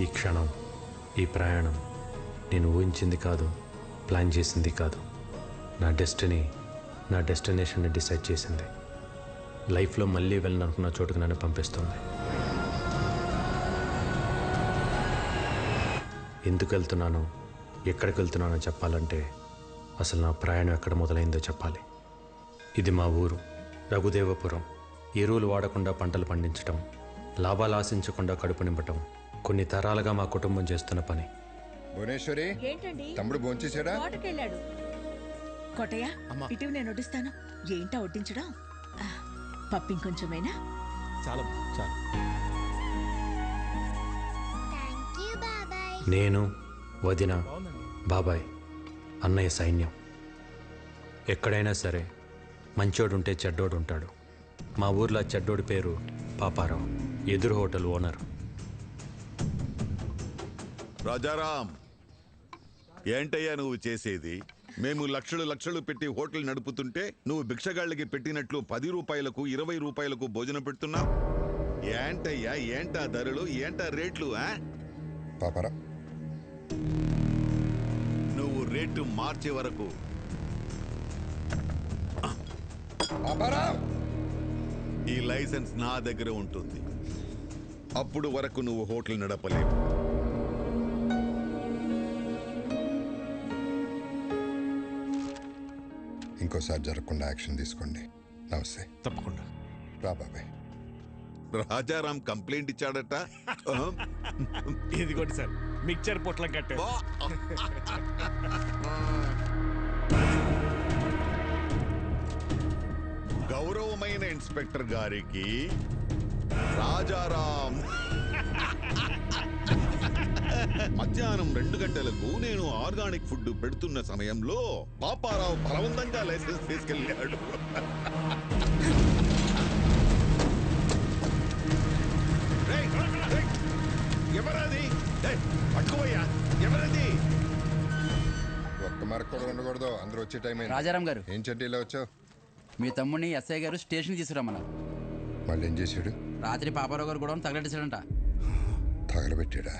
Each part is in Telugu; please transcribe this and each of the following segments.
ఈ క్షణం, ఈ ప్రయాణం నేను ఊహించింది కాదు, ప్లాన్ చేసింది కాదు. నా డెస్టినీ, నా డెస్టినేషన్ని డిసైడ్ చేసింది. లైఫ్లో మళ్ళీ వెళ్ళాలనుకున్న చోటుకు నన్ను పంపిస్తుంది. ఎందుకు వెళ్తున్నానో, ఎక్కడికి వెళ్తున్నానో చెప్పాలంటే అసలు నా ప్రయాణం ఎక్కడ మొదలైందో చెప్పాలి. ఇది మా ఊరు రఘుదేవపురం. ఎరువులు వాడకుండా పంటలు పండించటం, లాభాలు ఆశించకుండా కడుపు నింపటం కొన్ని తరాలుగా మా కుటుంబం చేస్తున్న పని. భువనేశ్వరి, తమ్ముడు భోంచేశాడా? కోటయ్య, ఇటు నేను వడ్డిస్తాను. ఏంటా వడ్డించడం? పప్పింకొంచెమైనా? చాలా చాలా. నేను, వదిన, బాబాయ్, అన్నయ్య సైన్యం. ఎక్కడైనా సరే మంచోడుంటే చెడ్డోడు ఉంటాడు. మా ఊర్లో చెడ్డోడి పేరు పాపారావు, ఎదురు హోటల్ ఓనర్. రాజారాం, ఏంటయ్యా నువ్వు చేసేది? మేము లక్షలు లక్షలు పెట్టి హోటల్ నడుపుతుంటే నువ్వు భిక్షగాళ్ళకి పెట్టినట్లు 10 రూపాయలకు 20 రూపాయలకు భోజనం పెడుతున్నావు. ఏంటయ్యా, ఏంటా ధరలు, ఏంటా రేట్లు? పాపారా, నువ్వు రేటు మార్చే వరకు ఈ లైసెన్స్ నా దగ్గర ఉంటుంది. అప్పుడు వరకు నువ్వు హోటల్ నడపలేవు. ఇంకోసారి జరగకుండా యాక్షన్ తీసుకోండి. నమస్తే. తప్పకుండా రా బాబాయ్. రాజారాం కంప్లైంట్ ఇచ్చాడట. ఇదిగోండి సార్, మిక్చర్ పొట్లం కట్టే. గౌరవమైన ఇన్స్పెక్టర్ గారికి రాజారాం మధ్యాహ్నం 2 గంటలకు నేను ఆర్గానిక్ ఫుడ్ పెడుతున్న సమయంలో పాపారావు బలవంతంగా లైసెన్స్ తీసుకెళ్ళాడు. ఎవరది? పట్టుకోయ్యా, ఎవరది? ఒక్క మరక కూడా ఉండకూడదు. అందరూ వచ్చే టైం అయింది. రాజారాం గారు, ఏం చెడ్డీలో వచ్చావు? మీ తమ్ముడిని ఎస్ఐ గారు స్టేషన్ తీసుకురమ్మన్నారు. మళ్ళీ ఏం చేశాడు? రాత్రి పాపారావు గారు కూడా తగలెట్టేశాడంట. తగలబెట్టాడా?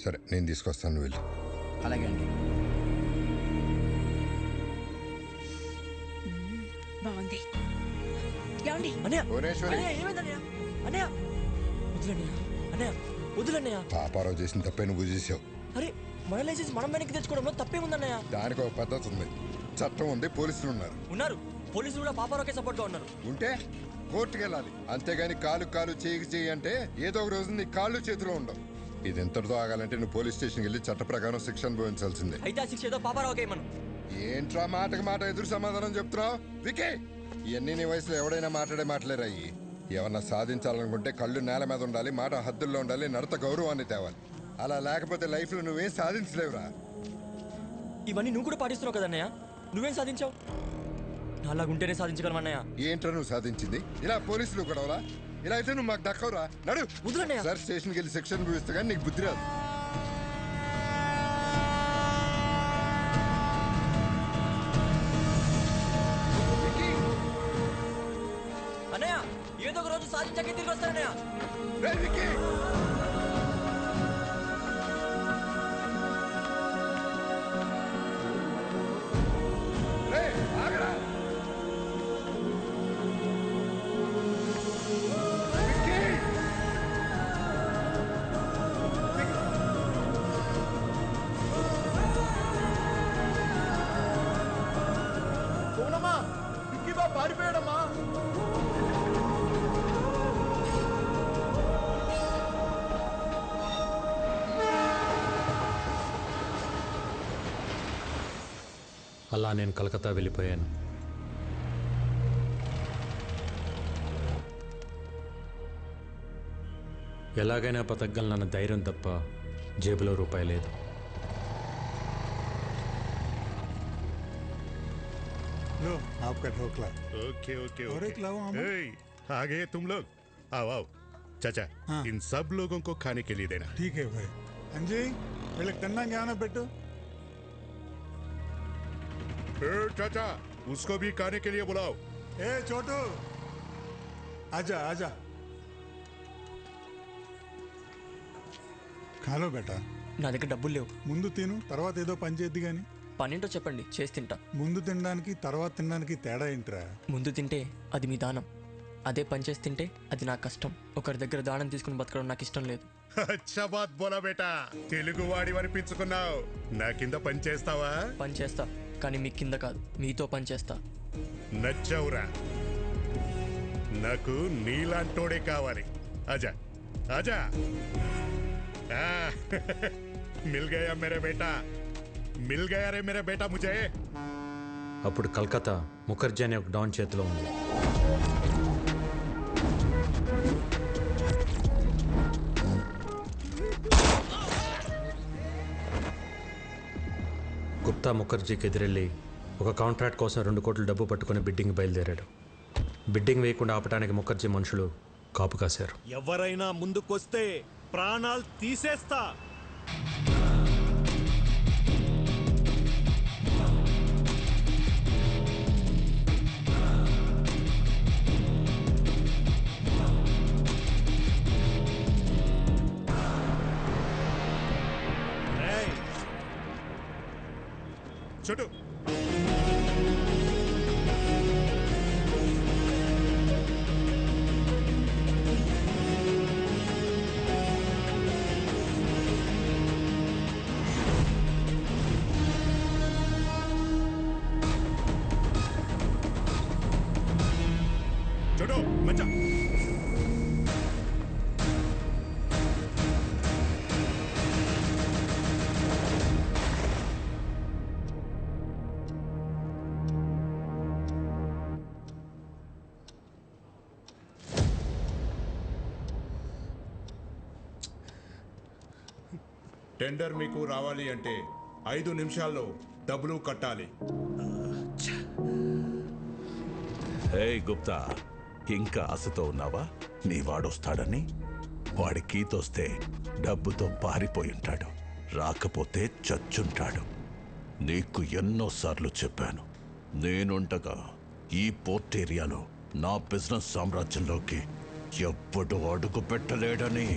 సరే, నేను తీసుకొస్తాను, నువ్వు వెళ్ళు. అలాగే అండి. బాగుంది. భువనేశ్వరి, పాపారావు చేసిన తప్పే నువ్వు చేసావు. అరే, మన లైసెన్స్ మనం వెనక్కి తెచ్చుకోవడంలో తప్పేముందన్నయ్య? దానికి ఒక పద్ధతి ఉంది, చట్టం ఉంది, పోలీసులు ఉన్నారు. పోలీసులు కూడా పాపారావుకే సపోర్ట్ గా ఉన్నారు. ఉంటే కోర్టుకు వెళ్ళాలి. అంతేగాని కాలు చేయి అంటే ఏదో ఒక రోజు నీ కాళ్ళు చేతిలో ఉండవు. ఇది ఎంతటితో ఆగాలంటే నువ్వు పోలీస్ స్టేషన్కి వెళ్ళి చట్ట ప్రకారం శిక్ష అనుభవించాల్సిందే. అయితే ఆ శిక్ష ఏదో పాపారావుకే మనం. ఏంట్రా మాటకు మాట ఎదురు సమాధానం చెప్తున్నావు? వికే, ఇవన్నీ నీ వయసులో ఎవడైనా మాట్లాడే మాటలేరాయి. ఏమన్నా సాధించాలనుకుంటే కళ్ళు నేల మీద ఉండాలి, మాట హద్దుల్లో ఉండాలి, నడత గౌరవాన్ని తేవాలి. అలా లేకపోతే లైఫ్లో నువ్వేం సాధించలేవురా. ఇవన్నీ నువ్వు కూడా పాటిస్తున్నావు కదన్నయ్య. నువ్వేం సాధించావు? అలాగుంటేనే సాధించగలమన్నయ్య. ఏంట్రా నువ్వు సాధించింది? ఇలా పోలీసులు గొడవలా? ఇలా అయితే నువ్వు మాకు దక్కవురా. నడు సార్, స్టేషన్కి వెళ్ళి శిక్షణ అనుభవిస్తే కానీ నీకు బుద్ధి రాదు. అన్నయ్య, ఏదో ఒక రోజు సాధించాక తిరిగి వస్తానన్నయ్య. పారిపోయాడమ్మా. అలా నేను కలకత్తా వెళ్ళిపోయాను. ఎలాగైనా బతకగలనన్న ధైర్యం తప్ప జేబులో రూపాయి లేదు. लो आपका ढोकला। ओके ओके और एक लाओ हम। आ गए तुम लोग, आओ आओ। चाचा, हाँ। इन सब लोगों को खाने के लिए देना। ठीक है भाई। अंजी, వీళ్ళకి తిన్నాక ఏమైనా పెట్టు. चाचा, उसको भी खाने के लिए बुलाओ. ఏ చోటు, आजा आजा ఖాలో బేటా. నా దగ్గర డబ్బులు లేవు. ముందు తిను, తర్వాత ఏదో పని చేద్ది గాని. పనేంటో చెప్పండి, చేసి తింటా. ముందు తినడానికి తర్వాత తినడానికి తేడా ఏంట్రా? ముందు తింటే అది మీ దానం, అదే పని చేసి తింటే అది నా కష్టం. ఒకరి దగ్గర దానం తీసుకుని బతకడం నాకు ఇష్టం లేదు. అచ్చా బాత్ బోలా బేటా, తెలుగు వాడి అనిపించుకున్నావు. నా కింద పని చేస్తావా? పని చేస్తా, కానీ మీ కింద కాదు, మీతో పని చేస్తా. నచ్చావురా, నాకు నీలాంటోడే కావాలి. ఆజా ఆజా. మిల్ గయా మేరే బేటా, మిల్ గయా రే మేరే బేటా ముజే. అప్పుడు కలకత్తా ముఖర్జీ అనే ఒక డాన్ చేతిలో ఉంది. గుప్తా ముఖర్జీకి ఎదురెళ్ళి ఒక కాంట్రాక్ట్ కోసం 2 కోట్ల డబ్బు పట్టుకుని బిడ్డింగ్ బయలుదేరాడు. బిడ్డింగ్ వేయకుండా ఆపడానికి ముఖర్జీ మనుషులు కాపు కాశారు. ఎవరైనా ముందుకొస్తే ప్రాణాలు తీసేస్తా. చుట్టూ చూడు మంచా. టెండర్ మీకు రావాలి అంటే 5 నిమిషాల్లో డబ్బులు కట్టాలి. హే గుప్తా, ఇంకా ఆశతో ఉన్నావా? నీ వాడొస్తాడని? వాడి కీతొస్తే డబ్బుతో పారిపోయి ఉంటాడు, రాకపోతే చచ్చుంటాడు. నీకు ఎన్నోసార్లు చెప్పాను, నేనుండగా ఈ పోర్ట్ ఏరియాలో నా బిజినెస్ సామ్రాజ్యంలోకి ఎప్పుడు అడుగు పెట్టలేడని.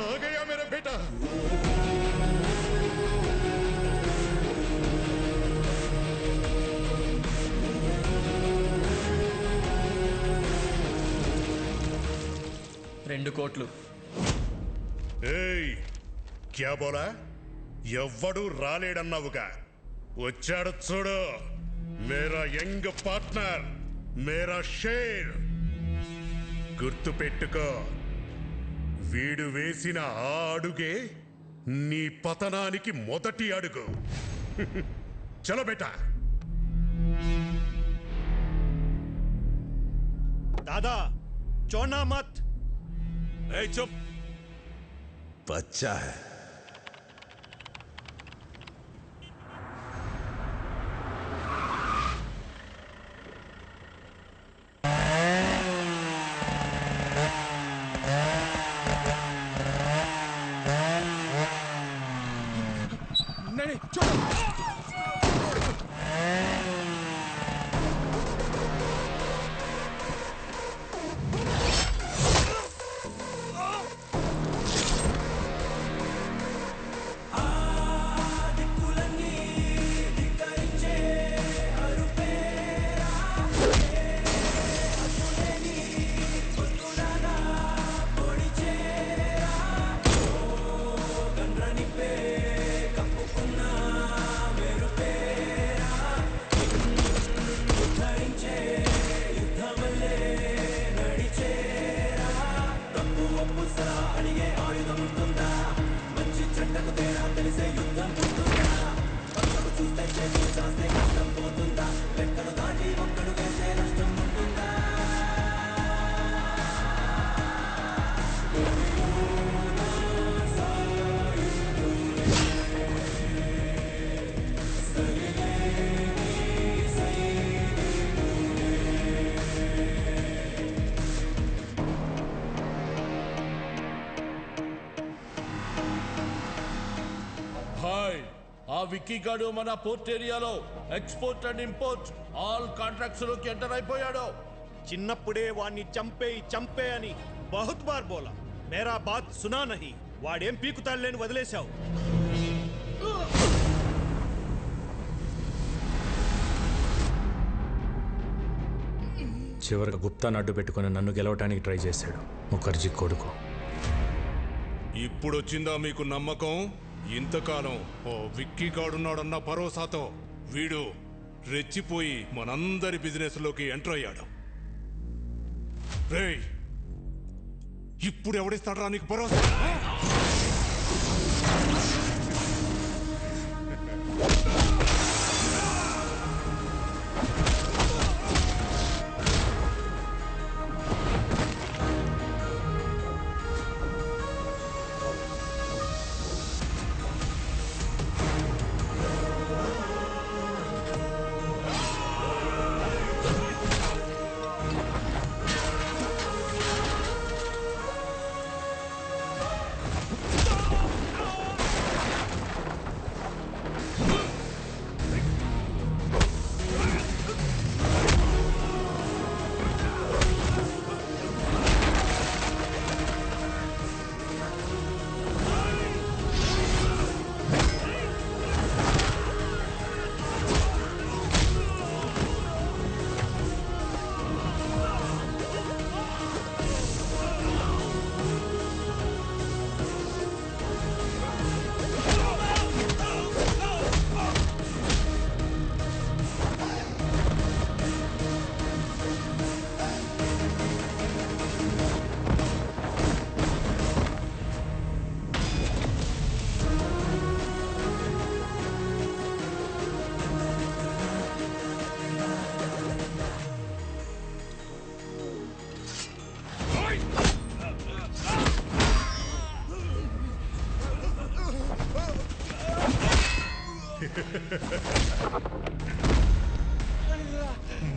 आ गया मेरा बेटा. రెండు కోట్లు. ఏయ్, క్యా బోలా? ఎవ్వడు రాలేడన్నావుగా, వచ్చాడు చూడు. మేరా యంగ్ పార్ట్నర్, మేరా షేర్. గుర్తు పెట్టుకో, వీడు వేసిన ఆ అడుగే నీ పతనానికి మొదటి అడుగు. చలో బేటా. దాదా చోనా మత్. ఏ చుప్, బచ్చా హై. విక్కీ గాడు మన పోర్ట్ ఏరియాలో export and import all contracts లోకి ఎంటర్ అయిపోయాడు. చిన్నప్పుడే వాణ్ణి చంపే అని బహుత్ బార్ బోలా, మేరా బాత్ సునా నహీ. వాడేం పీకుతాడులేని వదిలేశావు. చివరికి గుప్తాను అడ్డు పెట్టుకుని నన్ను గెలవటానికి ట్రై చేశాడు ముఖర్జీ కొడుకు. ఇప్పుడొచ్చిందా మీకు నమ్మకం? ఇంతకాలం ఓ విక్కీ గాడున్నాడన్న భరోసాతో వీడు రెచ్చిపోయి మనందరి బిజినెస్ లోకి ఎంటర్ అయ్యాడు. రేయ్, ఇప్పుడు ఎవడిస్తాడరా నీకు భరోసా?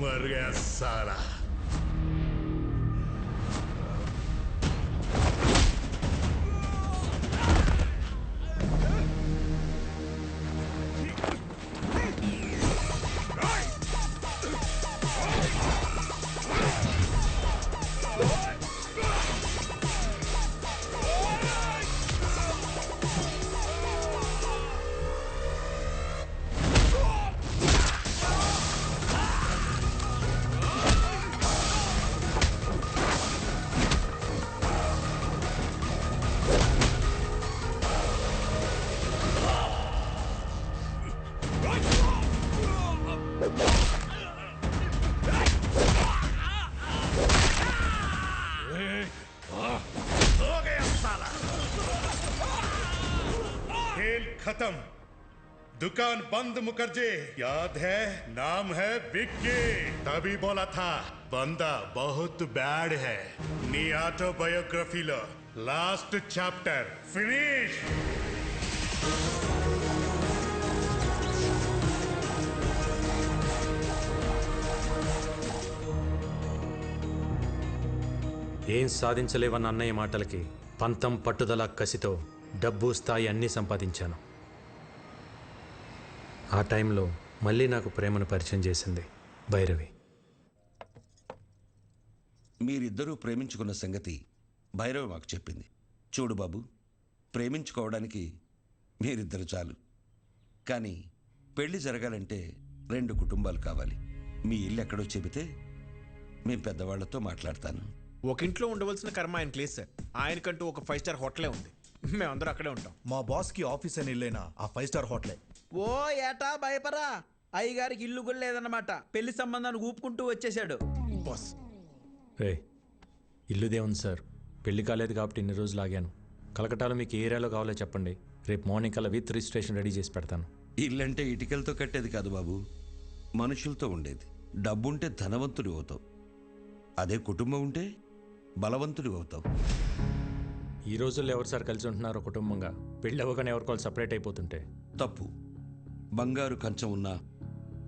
मर गया साला। खेल खत्म, दुकान बंद। मुखर्जी याद है, नाम है विक्की। तभी बोला था बंदा बहुत बैड है। नी ऑटोबायोग्राफी लो लास्ट चैप्टर फिनिश। ఏం సాధించలేవన్న అన్నయ్య మాటలకి పంతం పట్టుదల కసితో డబ్బు స్థాయి అన్నీ సంపాదించాను. ఆ టైంలో మళ్ళీ నాకు ప్రేమను పరిచయం చేసింది భైరవి. మీరిద్దరూ ప్రేమించుకున్న సంగతి భైరవి మాకు చెప్పింది. చూడు బాబు, ప్రేమించుకోవడానికి మీరిద్దరు చాలు, కానీ పెళ్లి జరగాలంటే 2 కుటుంబాలు కావాలి. మీ ఇల్లు ఎక్కడో చెబితే మేము పెద్దవాళ్లతో మాట్లాడతాను. ఒక ఇంట్లో ఉండవలసిన కర్మ ఆయనకి లేదు సార్. ఆయనకంటూ ఒక 5 స్టార్ హోటలే ఉంది. మేమందరూ అక్కడే ఉంటాం. మా బాస్కి ఆఫీస్ అని ఇల్లేనా ఆ 5 స్టార్ హోటలే. ఓ ఏటా భయపరా, అయ్యగారికి ఇల్లు కూడా లేదన్నమాట. పెళ్లి సంబంధాన్ని ఊపుకుంటూ వచ్చేసాడు బాస్. ఇల్లుదే ఉంది సార్, పెళ్లి కాలేదు కాబట్టి ఇన్ని రోజులు ఆగాను. కలకటాలో మీకు ఏ ఏరియాలో కావాలో చెప్పండి, రేపు మార్నింగ్ కల్లా విత్ రిజిస్ట్రేషన్ రెడీ చేసి పెడతాను. ఇల్లంటే ఇటుకలతో కట్టేది కాదు బాబు, మనుషులతో ఉండేది. డబ్బుంటే ధనవంతుడి అవుతావు, అదే కుటుంబం ఉంటే బలవంతుడి అవుతావు. ఈ రోజుల్లో ఎవరు సార్ కలిసి ఉంటున్నారో కుటుంబంగా? పెళ్ళి అవ్వగానే ఎవరికోవాలి సపరేట్ అయిపోతుంటే తప్పు. బంగారు కంచం ఉన్నా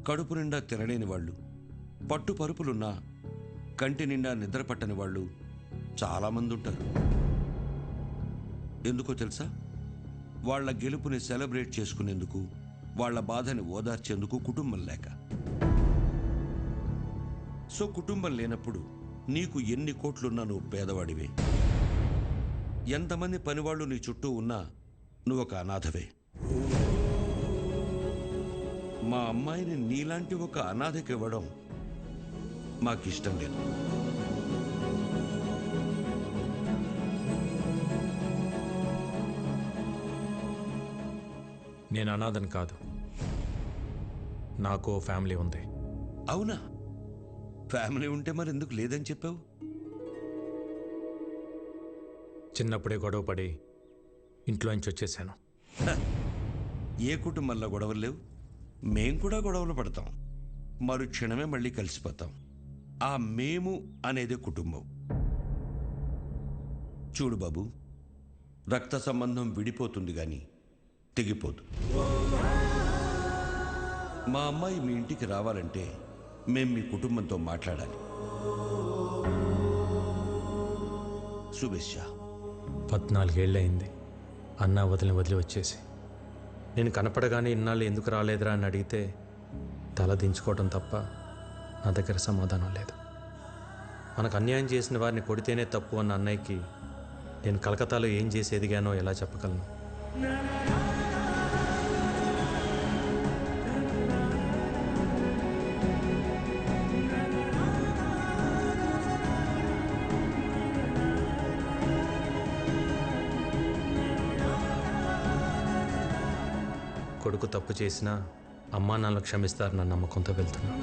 కడుపు నిండా తినలేని వాళ్ళు, పట్టు పరుపులున్నా కంటి నిండా నిద్ర పట్టని వాళ్ళు చాలామంది ఉంటారు. ఎందుకో తెలుసా? వాళ్ళ గెలుపుని సెలబ్రేట్ చేసుకునేందుకు వాళ్ళ బాధని ఓదార్చేందుకు కుటుంబం లేక. సో కుటుంబం లేనప్పుడు నీకు ఎన్ని కోట్లున్నా నువ్వు పేదవాడివే. ఎంతమంది పనివాళ్ళు నీ చుట్టూ ఉన్నా నువ్వు ఒక అనాథవే. మా అమ్మాయిని నీలాంటి ఒక అనాథకి ఇవ్వడం మాకిష్టం లేదు. నేను అనాథని కాదు, నాకు ఫ్యామిలీ ఉంది. అవునా? ఫ్యామిలీ ఉంటే మరి ఎందుకు లేదని చెప్పావు? చిన్నప్పుడే గొడవ పడి ఇంట్లోంచి వచ్చేసాను. ఏ కుటుంబంలో గొడవలు లేవు? మేం కూడా గొడవలు పడతాం, మరు క్షణమే మళ్ళీ కలిసిపోతాం. ఆ మేము అనేది కుటుంబం. చూడు బాబు, రక్త సంబంధం విడిపోతుంది కానీ తెగిపోదు. మా అమ్మాయి మీ ఇంటికి రావాలంటే మేం మీ కుటుంబంతో మాట్లాడాలి. శుభేచ్ఛ. 14 ఏళ్ళయింది అన్న వదిలి వచ్చేసి. నేను కనపడగానే ఇన్నాళ్ళు ఎందుకు రాలేదురా అని అడిగితే తల దించుకోవడం తప్ప నా దగ్గర సమాధానం లేదు. మనకు అన్యాయం చేసిన వారిని కొడితేనే తప్పు అన్న అన్నయ్యకి నేను కలకత్తాలో ఏం చేసి ఎదిగానో ఎలా చెప్పగలను? కొడుకు తప్పు చేసినా అమ్మా నాన్నలు క్షమిస్తారన్న నమ్మకంతో వెళ్తున్నా.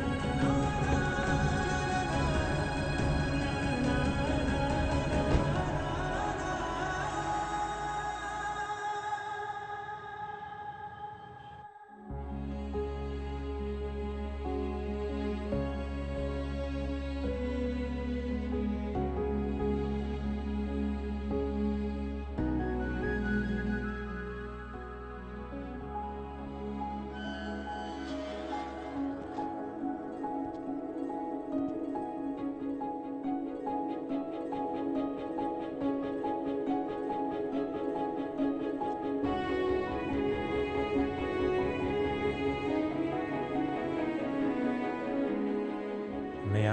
అన్నయ్య,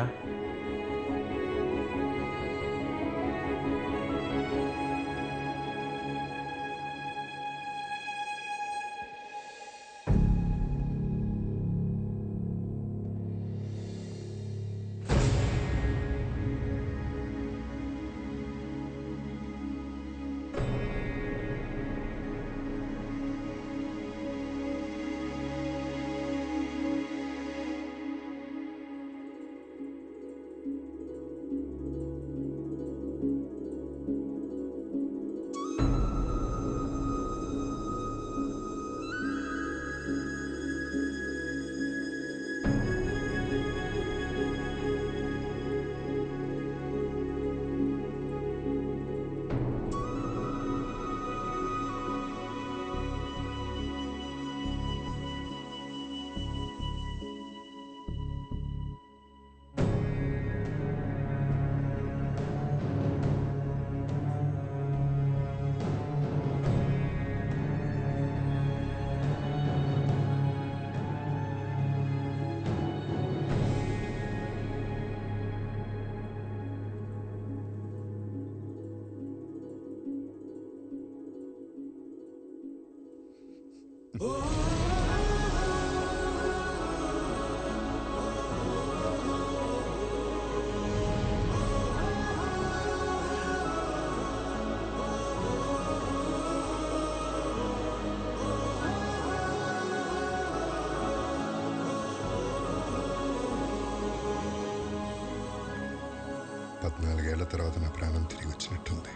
పద్నాలుగేళ్ల తర్వాత నా ప్రాణం తిరిగి వచ్చినట్టుంది.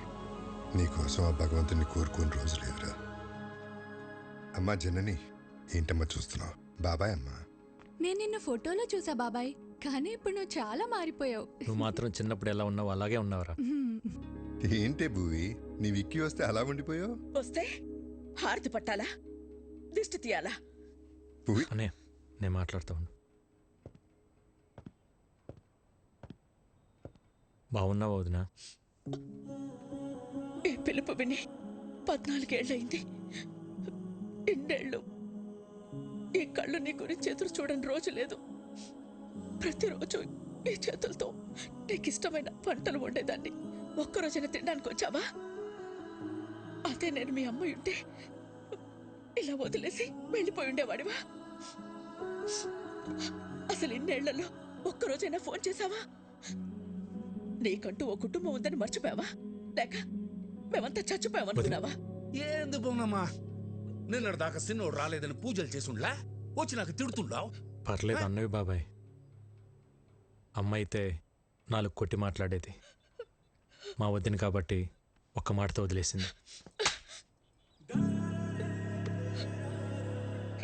నీకోసం ఆ భగవంతుని కోరుకోని రోజు లేదురా. అమ్మా జనని, ఏంటమ్మా చూస్తున్నావు? బాబాయ్ అమ్మా. నేను నిన్ను ఫోటోలో చూసా బాబాయ్, కానీ ఇప్పుడు నువ్వు చాలా మారిపోయావు. నువ్వు మాత్రం చిన్నప్పుడు ఎలా ఉన్నావు అలాగే ఉన్నావురా. ఏంటే భూవి, నీ విక్కీ వస్తే అలా ఉండిపోయావు? వస్తే హారతి పట్టాలా, దిష్టి తీయాలా? అనే నేను మాట్లాడుతూ ఉండు. బాగున్నావు వదినా? ఈ పిలుపు విని 14 ఏళ్ళయింది. ఇన్నేళ్ళు ఈ కళ్ళు నీ గురించి ఎదురు చూడని రోజు లేదు. ప్రతిరోజు ఈ చేతులతో నీకు ఇష్టమైన వంటలు వండేదాన్ని. ఒక్కరోజైనా తినడానికి వచ్చావా? అదే నేను మీ అమ్మాయి ఉంటే ఇలా వదిలేసి వెళ్ళిపోయి ఉండేవాడివా? అసలు ఇన్నేళ్లలో ఒక్కరోజైనా ఫోన్ చేశావా? నీకంటూ ఓ కుటుంబం ఉందని మర్చిపోయావా? లేక మేమంతా చచ్చిపోయామనుకున్నావా? ఏంది బొమ్మమ్మా, నిన్నటి దాకా సిన్నోడు రాలేదని పూజలు చేసుండ్లా వచ్చి నాకు తిడుతుండావు. పర్లేదు అన్నవి బాబాయ్. అమ్మ అయితే 4 కొట్టి మాట్లాడేది. మా వద్దని కాబట్టి ఒక్క మాటతో వదిలేసింది.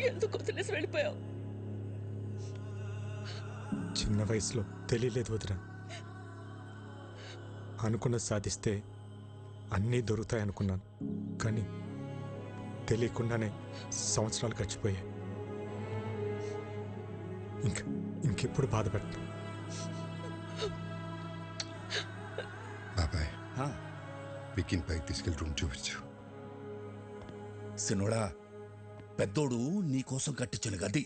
ఎందుకు వదిలేసి వెళ్ళిపోయావు? చిన్న వయసులో తెలియలేదు వదిన. అనుకున్నది సాధిస్తే అన్నీ దొరుకుతాయనుకున్నాను. కానీ తెలియకుండానే సంవత్సరాలు గడిచిపోయాయి. ఇంకెప్పుడు బాధపడతాను. బాబాయ్, విక్కీని పైకి తీసుకెళ్ళి రూమ్ చూపించు. సిన్నోడా, పెద్దోడు నీకోసం కట్టించిన గది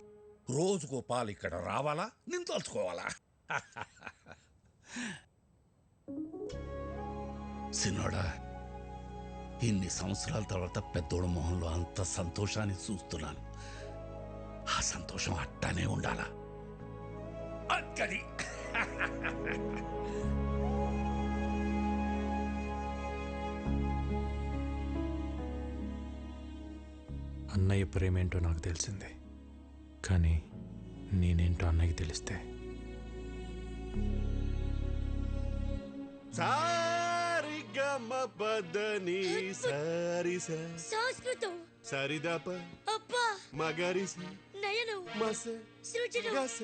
రోజుకో పాలు ఇక్కడ రావాలా, నేను తలుచుకోవాలా? సిన్నోడా, ఇన్ని సంవత్సరాల తర్వాత పెద్దోడు మొహంలో అంత సంతోషాన్ని చూస్తున్నాను. ఆ సంతోషం అట్టానే ఉండాలా. అక్కడి అన్నయ్య ప్రేమేంటో నాకు తెలిసింది. కానీ నేనేంటో అన్నయ్యకి తెలిస్తే సారిగమపదని సారి సంస్కృతం సరిదప అబ్బా మగరిస నయనం మస సృజనం గస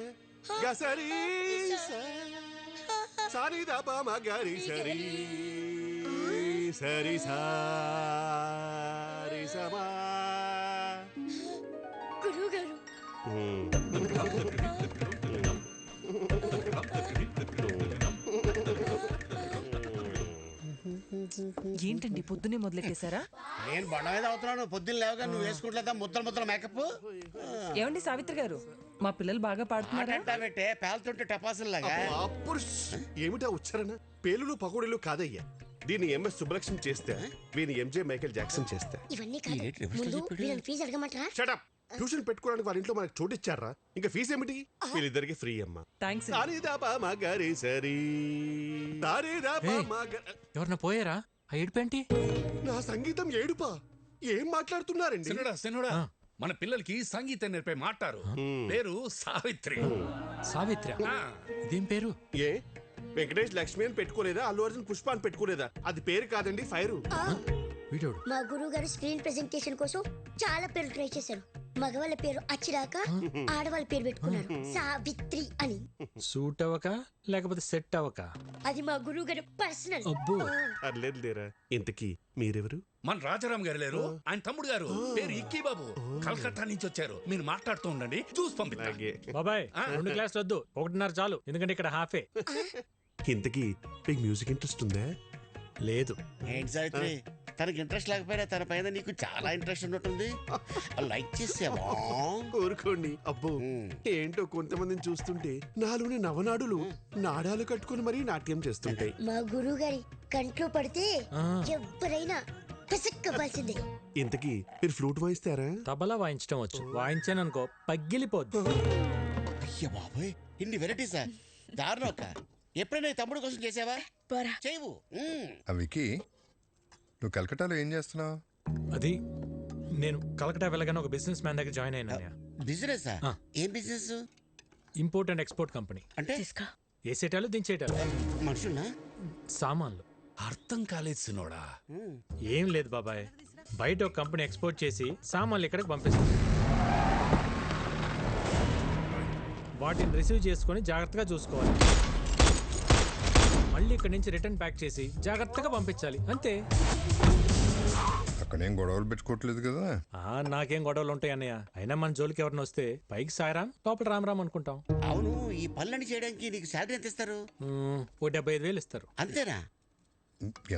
గసరి సారిదప మగరి సరి సరి సారి సమా. గురువు గారు ఏంటండి పొద్దునే మొదలెట్టేశారా? నేను బండ మీద అవుతున్నాను. పొద్దున్న లేవగా నువ్వు వేసుకుంటా ముద్దల మేకప్. ఏమండి సావిత్రి గారు, మా పిల్లలు బాగా పాడుతున్నారా? పెట్టే పేలుతుంటే టపాసుల్లాగా. ఏమిటా ఉచ్చారణ? పేలులు పకోడీలు కాదయ్యా. దీన్ని ఎంఎస్ సుబ్బలక్ష్మి చేస్తే, వీని ఎంజే మైకేల్ జాక్సన్ చేస్తే. ఇవన్నీ కాదు, ముందు వీళ్ళని ఫీజు అడగమంటారా? షటప్. ట్యూషన్ పెట్టుకోవడానికి వాళ్ళ ఇంట్లో మనకు చోటు ఇచ్చారా? ఇంకా ఫీజు ఏమిటి? వీళ్ళిద్దరికి ఫ్రీ అమ్మా. థ్యాంక్స్. ఎవరన్నా పోయారా? ఆ ఏడుపేంటి? నా సంగీతం ఏడుపా? ఏం మాట్లాడుతున్నారండి? సిన్నోడా, మన పిల్లలకి సంగీతం నేర్పే మాటారు. పేరు సావిత్రి. సావిత్రి? ఇదేం పేరు? ఏ వెంకటేష్ లక్ష్మి అని పెట్టుకోలేదా? అల్లు అర్జున్ పుష్ప అని పెట్టుకోలేదా? అది పేరు కాదండి, ఫైరు. మా గురువు గారు స్క్రీన్ ప్రెజెంటేషన్ కోసం చాలా పేర్లు ట్రై చేశారు. మగవాళ్ళ పేరు అచ్చిరాక ఆడవాళ్ళ పేరు పెట్టుకున్నారు సావిత్రి అని. సూట్ అవ్వక లేకపోతే సెట్ అవ్వక? అది మా గురువు గారు పర్సనల్. అర్లేదు లేరా. ఇంతకీ మీరెవరు? మన రాజారాం గారు లేరు, ఆయన తమ్ముడు గారు. పేరు ఇక్కీ బాబు. కలకత్తా నుంచి వచ్చారు. మీరు మాట్లాడుతూ ఉండండి, చూసి పంపిస్తా. బాబాయ్ 2 క్లాసులు వద్దు, 1.5 చాలు. ఎందుకంటే ఇక్కడ హాఫే. ఇంతకీ మీకు మ్యూజిక్ ఇంట్రెస్ట్ ఉందా? లేదు. ఏంటి సావిత్రి, తనకి ఇంట్రెస్ట్ లేకపోయినా తన పైన నీకు చాలా ఇంట్రెస్ట్ ఉన్నట్టుంది. లైక్ చేసావా? కోరుకోండి. అబ్బో ఏంటో కొంతమందిని చూస్తుంటే నాలోని నవనాడులు నాడాలు కట్టుకుని మరీ నాట్యం చేస్తుంటాయి. మా గురువు గారి కంట్లో పడితే ఎవరైనా పిసక్కవలసిందే. ఇంతకీ మీరు ఫ్లూట్ వాయిస్తారా? తబలా వాయించడం వచ్చు. వాయించాననుకో పగిలిపోద్దు. అయ్య బాబోయ్, ఇన్ని వెరైటీసా? దారుణం. ఎప్పుడైనా తమ్ముడు కోసం చేసావా? చేయవు. వికీ, నువ్వు కలకటాలో ఏం చేస్తున్నావు? అది నేను కలకటా వెళ్ళగానే ఒక బిజినెస్ మ్యాన్ దగ్గర జాయిన్ అయినా. బిజినెస్? ఏం business? Import and export company. అంటే వేసేటాలు దించేటాలు. మనుషున్నా? సామాన్లు. అర్థం కాలేదు సినోడా. ఏం లేదు బాబాయ్, బయట ఒక కంపెనీ ఎక్స్పోర్ట్ చేసి సామాన్లు ఇక్కడికి పంపిస్తుంది. వాటిని రిసీవ్ చేసుకొని జాగ్రత్తగా చూసుకోవాలి. మళ్ళీ ఇక్కడి నుంచి రిటర్న్ ప్యాక్ చేసి జాగ్రత్తగా పంపించాలి. అంతే. అక్కడేం గొడవలు పెట్టుకోవట్లేదు కదా? నాకేం గొడవలు ఉంటాయి అన్నయ్య. అయినా మన జోలికి ఎవరిని వస్తే పైకి సాయరాం, లోపల రామరామ్ అనుకుంటాం. అవును, ఈ పనులన్నీ చేయడానికి నీకు శాలరీ ఎంత ఇస్తారు? ఓ 75,000 ఇస్తారు. అంతేనా?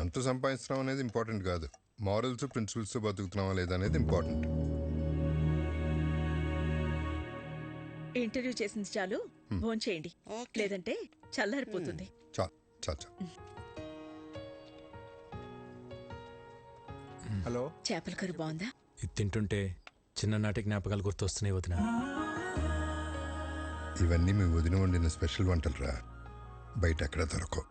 ఎంత సంపాదిస్తున్నాం అనేది ఇంపార్టెంట్ కాదు, మారల్స్ ప్రిన్సిపల్స్ బతుకుతున్నావా లేదా అనేది ఇంపార్టెంట్. ఇంటర్వ్యూ చేసింది చాలు, భోంచేయండి, లేదంటే చల్లారిపోతుంది. హలో, చేపల కర్రీ బాగుందా? ఇది తింటుంటే చిన్ననాటి జ్ఞాపకాలు గుర్తొస్తున్నాయి వదిన. ఇవన్నీ మీ వదిన వండిన స్పెషల్ వంటలు రా, బయట ఎక్కడ దొరకవు.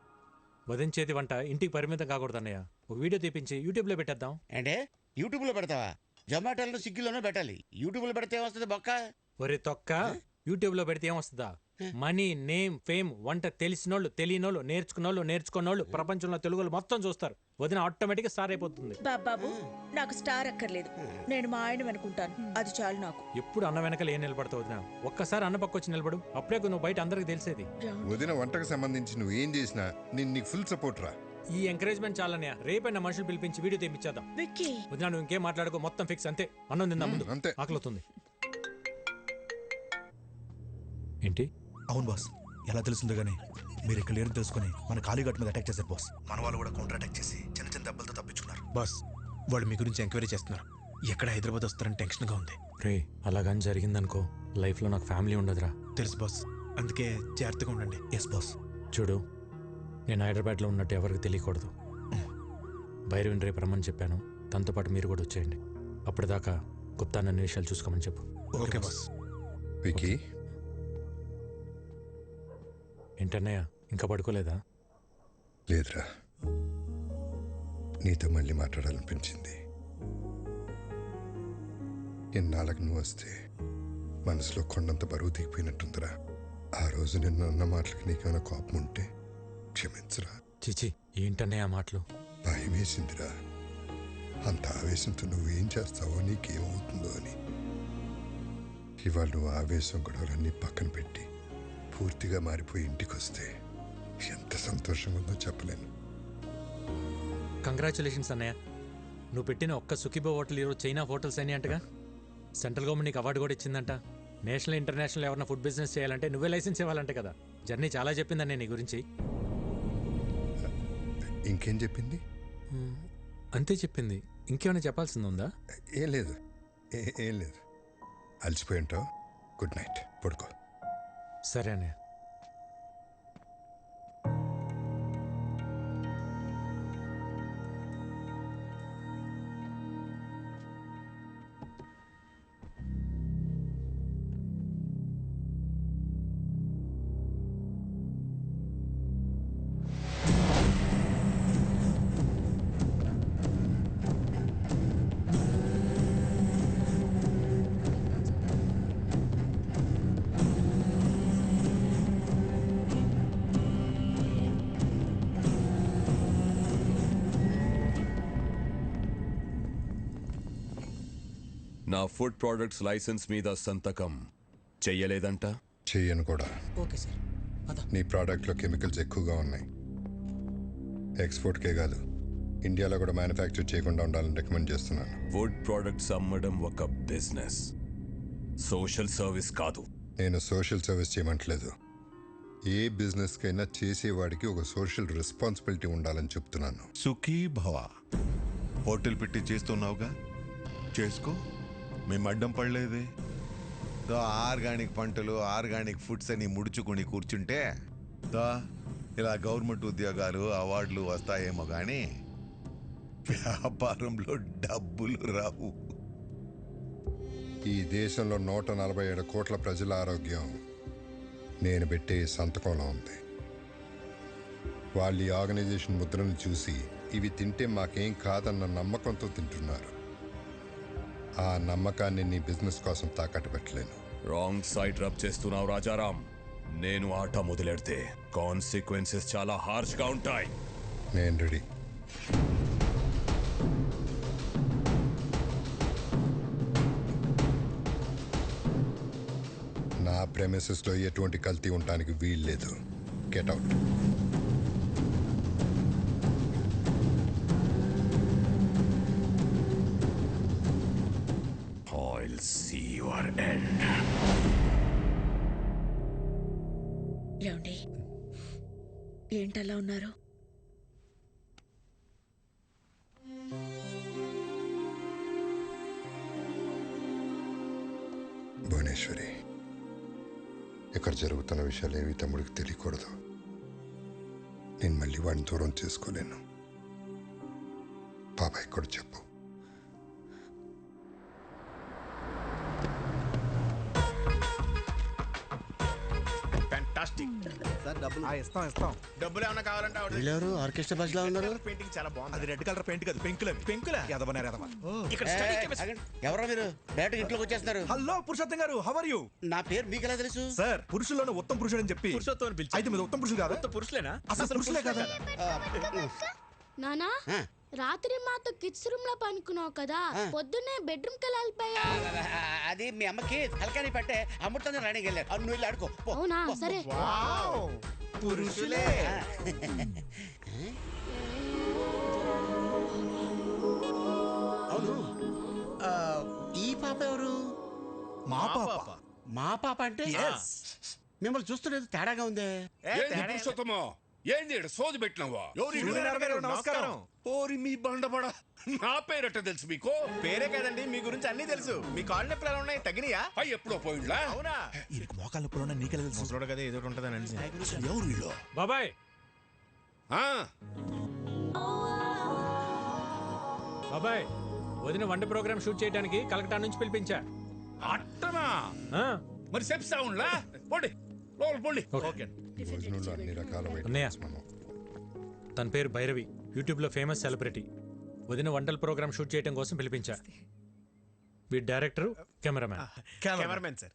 వదిన చేతి వంట ఇంటికి పరిమితం కాకూడదు అన్నయ్య. ఒక వీడియో తీపించి యూట్యూబ్లో పెట్టేద్దాం. అంటే యూట్యూబ్లో పెడతావా? జొమాటోలో స్విగ్గీలోనే పెట్టాలి. యూట్యూబ్లో పెడితే ఏమొస్తుంది బొక్క? ఒరే తొక్క, యూట్యూబ్లో పెడితే ఏమొస్తుందా? మనీ, నేమ్, ఫేమ్, వంట తెలిసినోళ్ళు, తెలియనోళ్ళు, నేర్చుకున్నోళ్ళు ప్రపంచంలో తెలుగులు మొత్తం చూస్తారు. వదిన ఆటోమేటిక్గా స్టార్ అయిపోతుంది. బాబు, నాకు స్టార్ అక్కర్లేదు, నేను మా ఆయన అనుకుంటాను, అది చాలు నాకు. ఎప్పుడు అన్న వెనకాల ఏం నిలబడతావు వదిన? ఒక్కసారి అన్న పక్క వచ్చి నిలబడు, అప్పుడే నువ్వు బయట అందరికి తెలిసేది. వదిన వంటకు సంబంధించి నువ్వు ఏం చేసినా నేను నీకు ఫుల్ సపోర్ట్ రా. ఈ ఎంకరేజ్మెంట్ చాలన్నయ్య. రేపైనా మనుషులు పిలిపించి వీడియో తెప్పించేద్దాం. వదిన నువ్వు ఇంకేం మాట్లాడుకో, మొత్తం ఫిక్స్. అంతే, అన్నం తిందా ముందు, అంతే. ఆకలితుంది. ఏంటి? అవును బాస్, ఎలా తెలుస్తుందో గానీ మీరు ఇక్కడ లేరు తెలుసుకుని మన కాళీఘాట్ మీద అటాక్ చేశారు బాస్. మన వాళ్ళు కూడా కౌంటర్ అటాక్ చేసి చిన్న చిన్న దెబ్బలతో తప్పించుకున్నారు బాస్. వాళ్ళు మీ గురించి ఎంక్వైరీ చేస్తున్నారు. ఎక్కడ హైదరాబాద్ వస్తారని టెన్షన్గా ఉంది. రే, అలాగని జరిగిందనుకో, లైఫ్లో నాకు ఫ్యామిలీ ఉండదురా. తెలుసు బాస్, అందుకే జాగ్రత్తగా ఉండండి. Yes boss. చూడు, నేను హైదరాబాద్లో ఉన్నట్టు ఎవరికి తెలియకూడదు. భైరవిని రేపు రమ్మని చెప్పాను, తనతో పాటు మీరు కూడా వచ్చేయండి. అప్పటిదాకా గుప్తా నన్ను విషయాలు చూసుకోమని చెప్పు. Okay boss. వికీ, ఏంటన్నయ్య, ఇంకా పడుకోలేదా? లేదురా, నీతో మళ్ళీ మాట్లాడాలనిపించింది. ఎన్నాళ్ళకి నువ్వు వస్తే మనసులో కొండంత బరువు దిగిపోయినట్టుందిరా. ఆ రోజు నిన్ను అన్న మాటలకి నీకేమైనా కోపం ఉంటే క్షమించరా. చిచి, ఏంటన్నయ్య ఆ మాటలు? భయం వేసిందిరా, అంత ఆవేశంతో నువ్వేం చేస్తావో, నీకేమవుతుందో అని. ఇవాళ నువ్వు ఆవేశం గొడవలన్నీ పక్కన పెట్టి పూర్తిగా మారిపోయి ఇంటికి వస్తే ఎంత సంతోషంగా ఉందో చెప్పలేను. కంగ్రాచులేషన్స్ అన్నయ్య. నువ్వు పెట్టిన ఒక్క సుఖీబో హోటల్ ఈరోజు చైనా హోటల్స్ అని అంటగా. సెంట్రల్ గవర్నమెంట్ నీకు అవార్డు కూడా ఇచ్చిందంట. నేషనల్ ఇంటర్నేషనల్ ఎవరైనా ఫుడ్ బిజినెస్ చేయాలంటే నువ్వే లైసెన్స్ ఇవ్వాలంటే కదా. జర్నీ చాలా చెప్పిందన్న నీ గురించి. ఇంకేం చెప్పింది? అంతే చెప్పింది. ఇంకేమైనా చెప్పాల్సింది ఉందా? ఏం లేదు, ఏం లేదు. అలసిపోయి ఉంటావు. గుడ్ నైట్, పడుకో. సరే అన్నయ్య. నా ఫుడ్ ప్రొడక్ట్స్ లైసెన్స్ మీద సంతకం చెయ్యలేదంట? చెయ్యను కూడా. Okay sir. నీ ప్రోడక్ట్లో కెమికల్స్ ఎక్కువగా ఉన్నాయి. ఎక్స్పోర్ట్కే కాదు, ఇండియాలో కూడా మ్యానుఫ్యాక్చర్ చేయకుండా ఉండాలని రికమెండ్ చేస్తున్నాను. ఫుడ్ ప్రొడక్ట్స్ అమ్మడం ఒక బిజినెస్, సోషల్ సర్వీస్ కాదు. నేను సోషల్ సర్వీస్ చేయమంటలేదు. ఏ బిజినెస్కైనా చేసేవాడికి ఒక సోషల్ రెస్పాన్సిబిలిటీ ఉండాలని చెప్తున్నాను. సుఖీ భవ. హోటల్ పెట్టి చేస్తున్నావుగా, చేసుకో. మేము అడ్డం పడలేదే. ఆర్గానిక్ పంటలు, ఆర్గానిక్ ఫుడ్స్ అని ముడుచుకుని కూర్చుంటే ఇలా గవర్నమెంట్ ఉద్యోగాలు, అవార్డులు వస్తాయేమో కానీ వ్యాపారంలో డబ్బులు రావు. ఈ దేశంలో 147 కోట్ల ప్రజల ఆరోగ్యం నేను పెట్టే సంతకంలో ఉంది. వాళ్ళు ఈ ఆర్గనైజేషన్ ముద్రను చూసి ఇవి తింటే మాకేం కాదన్న నమ్మకంతో తింటున్నారు. ఆ నమ్మకాన్ని నీ బిజినెస్ కోసం తాకట్టు పెట్టలేను. రాంగ్ సైడ్ రబ్ చేస్తున్నావు రాజారాం. నేను ఆట మొదలెడితే కాన్సిక్వెన్సెస్ చాలా హార్ష్గా ఉంటాయి. నేను రెడీ. నా ప్రెమిసెస్లో ఎటువంటి కల్తీ ఉండడానికి వీల్లేదు. Get out. I'll see your end. ఏమండి, ఏంటలా ఉన్నారు? భువనేశ్వరి, ఇక్కడ జరుగుతున్న విషయాలు ఏవి తమ్ముడికి తెలియకూడదు. నేను మళ్ళీ వాడిని దూరం చేసుకోలేను. బాబాయ్ కూడా చెప్పు. ఇస్తాం డబ్బులు ఏమన్నా కావాలంటే వీళ్ళెవరు ఆర్కెస్ట్రా బస్సులో ఉన్నారు? పెయింటింగ్ చాలా బాగుంది. అది రెడ్ కలర్ పెయింట్ కాదు, పెంకులే. పెంకులా? ఇక్కడ study chemistry. ఎవరో మీరు డైరెక్ట్ ఇంట్లోకి వచ్చేస్తున్నారు. హలో పురుషోత్తం గారు, హౌ ఆర్ యు? నా పేరు మీకు ఎలా తెలుసు? సార్, పురుషుల్లోనే ఉత్తమ పురుషుడు అని చెప్పి పురుషోత్తం పిలిచి అయితే మీరు ఉత్తమ పురుషులు కాదా? ఉత్తమ పురుషులేనా? అసలు పురుషులే కదా? నానా రాత్రి మాతో కిడ్స్ రూమ్ లో పనుకున్నావు కదా, పొద్దున్నే బెడ్రూమ్ కి వెళ్ళిపోయా. అది మీ అమ్మకి తలకాని పట్టే అమృతంగా రాణికి వెళ్ళారు. నువ్వు వెళ్ళి ఆడుకో. అవునా? సరే. పురుషులే. అవును, ఈ పాప ఎవరు? మా పాప. మా పాప అంటే మిమ్మల్ని చూస్తున్నది తేడాగా ఉందే. పురుషోత్తమో, ఏంది సోది పెట్టినావా? నమస్కారం. ఓరి మీ బండబడ, నా పేరట తెలుసు మీకు? పేరే కదండి, మీ గురించి అన్ని తెలుసు. మీ కాళ్ళు నొప్పులు ఎలా ఉన్నాయి? తగ్గినాయా? అయ్యి ఎప్పుడో పోయిండ్లా? అవునా? ఈయనకి మోకాళ్ళ నొప్పులు నీకెలా తెలుసు? ముసలోడు కదా, ఏదో ఉంటుందని అనిసి. ఎవరు వీళ్ళు? బాబాయ్ బాబాయ్, వదిన వంట ప్రోగ్రామ్ షూట్ చేయడానికి కలకటా నుంచి పిలిపించా. అట్టనా? మరి చెప్తా ఉండ్లా? పోండి లోపల పోండి. భోజనంలో అన్ని రకాల అన్నయ్య, తన పేరు భైరవి, యూట్యూబ్లో ఫేమస్ సెలబ్రిటీ. వదిన వంటల ప్రోగ్రామ్ షూట్ చేయడం కోసం పిలిపించా. వీడి డైరెక్టర్, కెమెరామ్యాన్. Cameramen sir.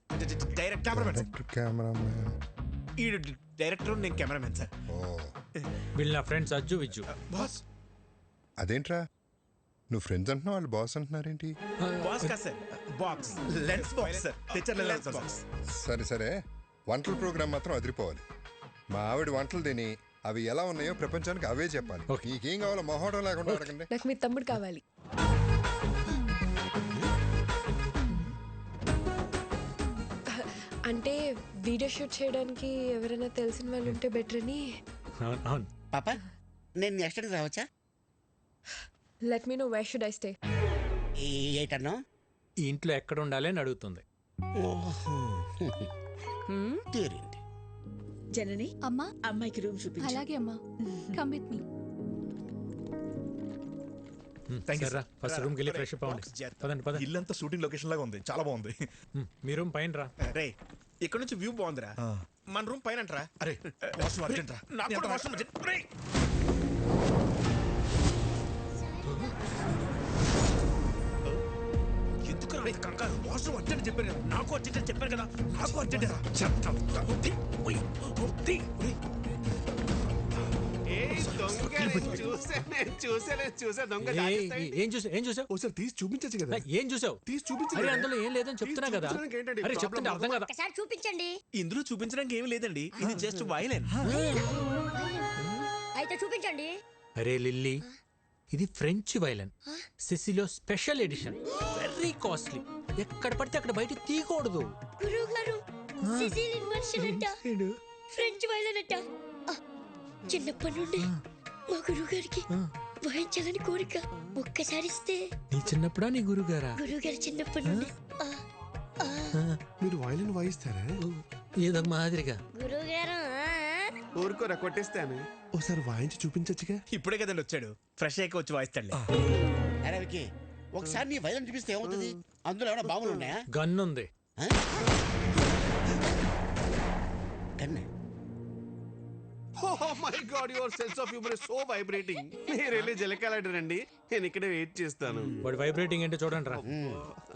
ఈ డైరెక్టర్, నేను కెమెరామెన్ సార్. వీళ్ళు నా ఫ్రెండ్స్ అజ్జు, విజ్జు. బాస్ అదేంట్రా, నువ్వు ఫ్రెండ్స్ అంటున్నావు, వాళ్ళు బాస్ అంటున్నారేంటి? బాస్ కా sir, box lens box sir, తెచ్చర్ లెన్స్ బాక్స్. సరే సరే, వంటల ప్రోగ్రామ్ మాత్రం అదిరిపోవాలి. మా ఆవిడ వంటలు తిని అవి ఎలా ఉన్నాయో ప్రపంచానికి అవే చెప్పాలి. నీకేం కావాలో మొహోటం లేకుండా అడగండి. నాకు మీ తమ్ముడు కావాలి. అంటే వీడియో షూట్ చేయడానికి ఎవరైనా తెలిసిన వాళ్ళు ఉంటే బెటర్ అని. పాప, నేను నెక్స్ట్ టైం రావచ్చా? Let me know where should I stay. ఏటన్నా? ఈ ఇంట్లో ఎక్కడ ఉండాలి అని అడుగుతుంది. జనని, అమ్మా అమ్మాయికి రూమ్ చూపించు. అలాగే అమ్మా, కమ్ విత్ మీ. ఫస్ట్ రూమ్కి వెళ్ళి ఫ్రెష్ అప్ అవ్వండి. పదండి పదండి. ఇల్లంతా షూటింగ్ లొకేషన్ లాగా ఉంది, చాలా బాగుంది. మీ రూమ్ పైన రా. రే, ఇక్కడ నుంచి వ్యూ బాగుందిరా. మన రూమ్ పైన అంటరా? అరే వాష్రూమ్ అర్జెంట్ రా. నాకు కూడా వాష్రూమ్ అర్జెంట్. రే, ఎందుకు రా కంగారు? వాష్రూమ్ అర్జెంట్ చెప్పాను కదా. నాకు అర్జెంట్ అని చెప్పాను కదా. నాకు అర్జెంట్ రా. ఏం చూసావు? ఒకసారి తీసి చూపించచ్చు కదా. ఏం చూసావు? తీసి చూపించు. అందులో ఏం లేదని చెప్తున్నా కదా. అరే చెప్తుంటే అర్థం కదా. ఒకసారి చూపించండి. ఇందులో చూపించడానికి ఏమి లేదండి, ఇది జస్ట్ వైలెన్. అయితే చూపించండి. అరే లిల్లీ, ఇది ఫ్రెంచ్ వైలెన్, సిసిలో స్పెషల్ ఎడిషన్, వెరీ కాస్ట్లీ. ఎక్కడ పడితే అక్కడ బయట తీయకూడదు. గురువు గారు, సిసిలియన్ వర్షన్ అంట, ఫ్రెంచ్ వైలెన్ అంట. చిన్నప్పటి నుండి మా గురువు గారికి వాయించాలని కోరిక. ఒక్కసారి ఇస్తే. నీ చిన్నప్పుడా నీ గురుగారా? గురువు గారు చిన్నప్పటి నుండి. మీరు వైలిన్ వాయిస్తారా? ఏదో మాదిరిగా. గురువు గారు ఊరుకోరా, కొట్టేస్తాను. ఒకసారి వాయించి చూపించచ్చుగా. ఇప్పుడే కదండి వచ్చాడు, ఫ్రెష్ అయ్యి వచ్చి వాయిస్తాడు. అరే వికీ, ఒకసారి నీ వైలెన్ చూపిస్తే ఏమవుతుంది? అందులో ఏమైనా బాంబులు ఉన్నాయా? గన్ ఉంది. Gun? Oh my God, your sense of humor is so vibrating. మీరు వెళ్ళి జలకాలాడరండి, నేను ఇక్కడే వెయిట్ చేస్తాను. వాడు వైబ్రేటింగ్ ఏంటో చూడండి రా.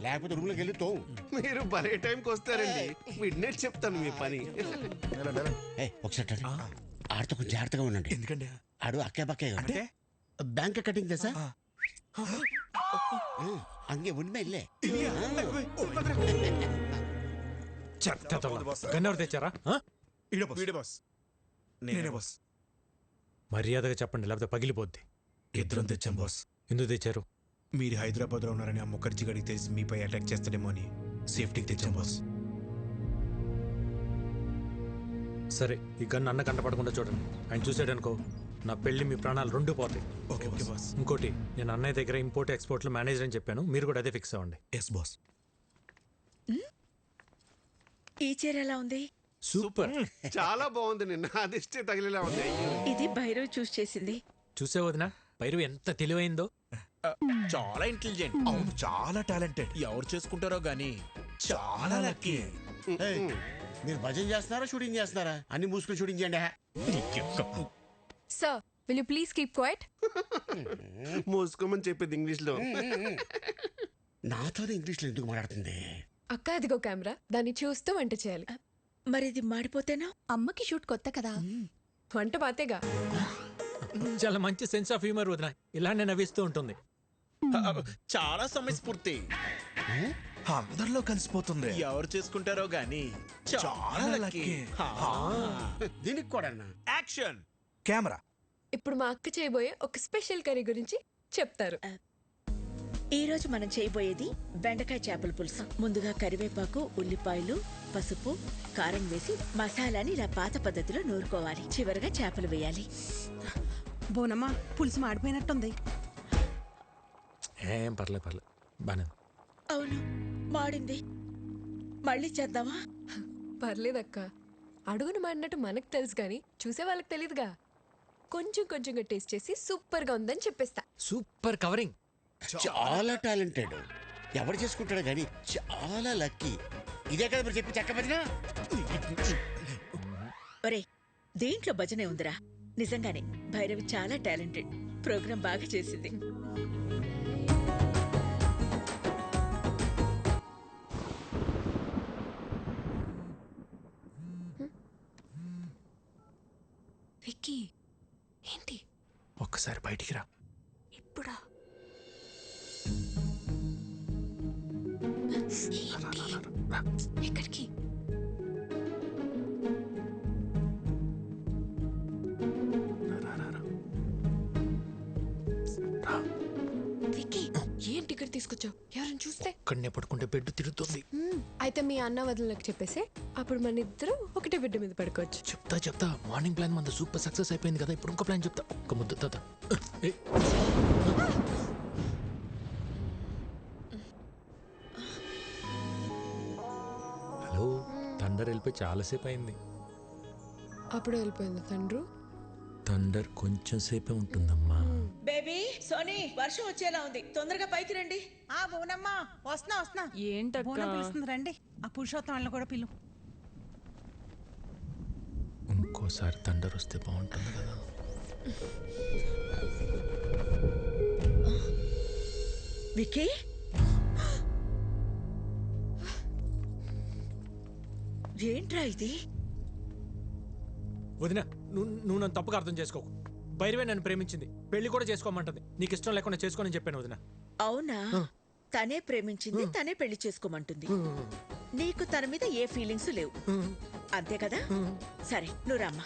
లేకపోతే రూమ్ లోకి వెళ్ళి తో. మీరు భలే టైంకి వస్తారండి. మిడ్ నైట్ చెప్తాను మీ పని. ఒకసారి ఆడితో కొంచెం జాగ్రత్తగా ఉండండి. ఎందుకండి? ఆడు అక్కే బక్కే అంటే బ్యాంక్ కటింగ్ తెసా అంగే ఉన్మే ఇల్లే. గన్ ఎవరు తెచ్చారా? వీడే బాస్. నేనే బాస్. మర్యాదగా చెప్పండి, లేకపోతే పగిలిపోద్ది. ఇద్దరం తెచ్చాం బాస్. ఎందుకు తెచ్చారు? మీరు హైదరాబాద్ లో ఉన్నారని ఆ ముఖర్జీ గడికి తెలిసి మీపై అటాక్ చేస్తాడేమో అని సేఫ్టీకి తెచ్చాం బాస్. సరే, ఈ గన్ అన్న కంటపడకుండా చూడండి. ఆయన చూసాడనుకో, నా పెళ్లి మీ ప్రాణాలు రెండు పోతాయి. Okay boss. ఇంకోటి, నేను అన్నయ్య దగ్గర ఇంపోర్ట్ ఎక్స్పోర్ట్లో మేనేజర్ అని చెప్పాను, మీరు కూడా అదే ఫిక్స్ అవ్వండి. Yes boss. ఈ చీర ఎలా ఉంది? సూపర్ చాలా బాగుంది. నిన్న అదిష్టే తగిలేలా ఉంది. ఇది భైరవ్ చూస్ చేసింది. చూసే వదినా భైరవ్ ఎంత తెలివైందో. చాలా ఇంటెలిజెంట్. అవును, చాలా టాలెంటెడ్. ఎవరు చేసుకుంటారో గానీ చాలా లక్కీ. మీరు భజన చేస్తున్నారా షూటింగ్ చేస్తున్నారా? అన్ని మూసుకుని షూటింగ్ చేయండి. Sir will you please keep quiet? మూసుకోమని చెప్పేది ఇంగ్లీష్ లో. నాతో ఇంగ్లీష్ లో ఎందుకు మాట్లాడుతుంది? అక్క అదిగో కెమెరా, దాన్ని చూస్తూ వంట చేయాలి. మరి ఇది మాడిపోతేనా? అమ్మకి షూట్ కొత్త కదా. వంట బాతేగా. చాలా మంచి సెన్స్ ఆఫ్ హ్యూమర్ వదినా. ఇలానే నవ్విస్తూ ఉంటుంది. చాలా సమయస్ఫూర్తి. అందరిలో కలిసిపోతుంది. ఎవరు చేసుకుంటారో గానీ చాలా లక్కీ. దీనికి కూడా యాక్షన్ కెమెరా. ఇప్పుడు మా అక్క చేయబోయే ఒక స్పెషల్ కర్రీ గురించి చెప్తారు. ఈ రోజు మనం చేయబోయేది బెండకాయ చేపల పులుసు. ముందుగా కరివేపాకు, ఉల్లిపాయలు, పసుపు, కారం వేసి మసాలాని ఇలా పాత పద్ధతిలో నూరుకోవాలి. చివరగా చేపలు వేయాలి. బోనమ్మా, పులుసు మాడిపోయినట్టుంది. ఏం పర్లేదు బానే. అవును, మాడింది. మళ్ళీ చేద్దామా? పర్లేదక్క, అడుగును మాడినట్టు మనకు తెలుసు కానీ చూసే వాళ్ళకి తెలియదుగా. కొంచెం కొంచెంగా టేస్ట్ చేసి సూపర్ గా ఉందని చెప్పేస్తా. Super covering. చాలా టాలెంటెడ్. ఎవరు చేసుకుంటాడు కానీ చాలా లక్కీ. ఇదే కదా మీరు చెప్పి చెక్క భజన. ఒరే, దేంట్లో భజనే ఉందిరా. నిజంగానే భైరవి చాలా టాలెంటెడ్. ప్రోగ్రాం బాగా చేసింది. విక్కీ, ఏంటి? ఒక్కసారి బయటికి రా. ఇప్పుడా? ఎక్కడికి? విక్కీ, ఏంటి ఇక్కడ తీసుకొచ్చావు? ఎవరైనా చూస్తే? ఇక్కడనే పడుకుంటే బెడ్ తిరుగుతుంది. అయితే మీ అన్న వదినలకు చెప్పేసి అప్పుడు మన ఇద్దరు ఒకటే బిడ్డ మీద పడుకోవచ్చు. చెప్తా. మార్నింగ్ ప్లాన్ మన సూపర్ సక్సెస్ అయిపోయింది కదా. ఇప్పుడు ఇంకో ప్లాన్ చెప్తా. ఒక ముద్ద తాత. హలో, థండర్ వెళ్ళిపోయి చాలాసేపు అయింది. అప్పుడు వెళ్ళిపోయింది తండ్రు. థండర్ కొంచెం సేపే ఉంటుందమ్మా. బేబీ, సోనీ, వర్షం వచ్చేలా ఉంది. తొందరగా పైకి రండి. ఆ బోనమ్మా, వస్తున్నా. ఏంటక్క? బోనం పిలుస్తుంది, రండి. ఆ పురుషోత్తం వాళ్ళని కూడా పిలు. ఇంకోసారి థండర్ వస్తే బాగుంటుంది కదా. విక్కీ, ఏంట్రా ఇది? వదినా, నువ్వు నన్ను తప్పుగా అర్థం చేసుకోకు. భైరవే నన్ను ప్రేమించింది. పెళ్లి కూడా చేసుకోమంటుంది. నీకు ఇష్టం లేకుండా చేసుకోని చెప్పాను వదినా. అవునా? తనే ప్రేమించింది, తనే పెళ్లి చేసుకోమంటుంది. నీకు తన మీద ఏ ఫీలింగ్స్ లేవు, అంతే కదా? సరే, నువ్వు రమ్మా.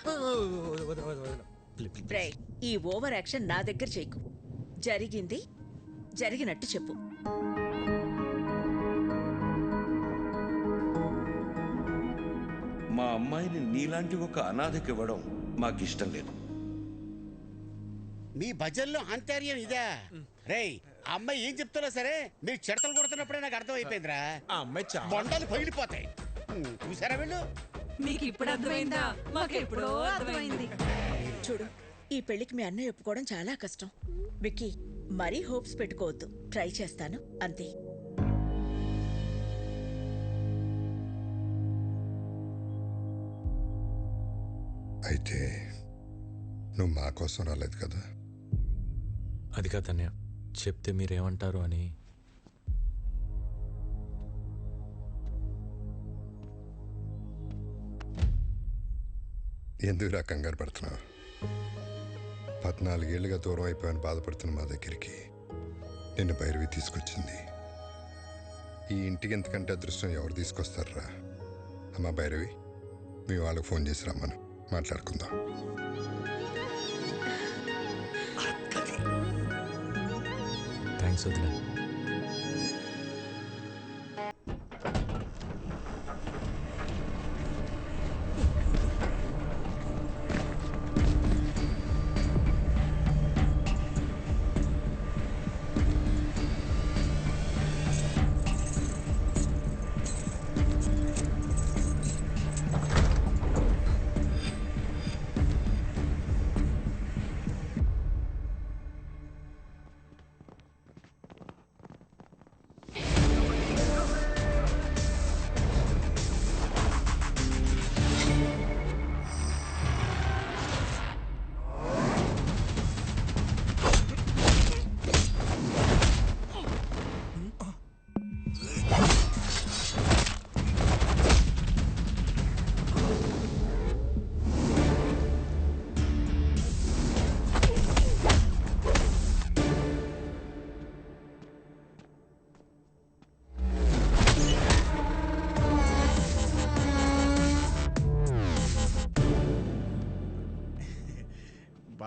ఈ ఓవర్ యాక్షన్ నా దగ్గర చేయకు. జరిగింది జరిగినట్టు చెప్పు. మా అమ్మాయిని నీలాంటి ఒక అనాథకి ఇవ్వడం మాకిష్టం లేదు. మీ భజనలో అంతర్యం ఇదా? రేయ్, అమ్మాయి ఏం చెప్తున్నా సరే మీరు చెడతలు కొడుతున్నప్పుడే నాకు అర్థం అయిపోయిందిరా. బొండాలు పగిలిపోతాయి. చూసారా వీళ్ళు? మీకు ఇప్పుడు అర్థమైందా? మాకు ఎప్పుడో అర్థమైంది. చూడు, ఈ పెళ్లికి మీ అన్నయ్య ఒప్పుకోవడం చాలా కష్టం. విక్కీ, మరీ హోప్స్ పెట్టుకోవద్దు. ట్రై చేస్తాను, అంతే. అయితే నువ్వు మా కోసం రాలేదు కదా? అది కాదన్నయ్య, చెప్తే మీరేమంటారు అని. ఎందుకు కంగారు పడుతున్నావు? 14 ఏళ్ళుగా దూరం అయిపోయాను బాధపడుతున్న మా దగ్గరికి నిన్ను భైరవి తీసుకొచ్చింది. ఈ ఇంటికి ఎంతకంటే అదృష్టం ఎవరు తీసుకొస్తారా? అమ్మా భైరవి, మీ వాళ్ళకి ఫోన్ చేసి రమ్మను, మాట్లాడుకుందాం. థ్యాంక్స్ వదినా.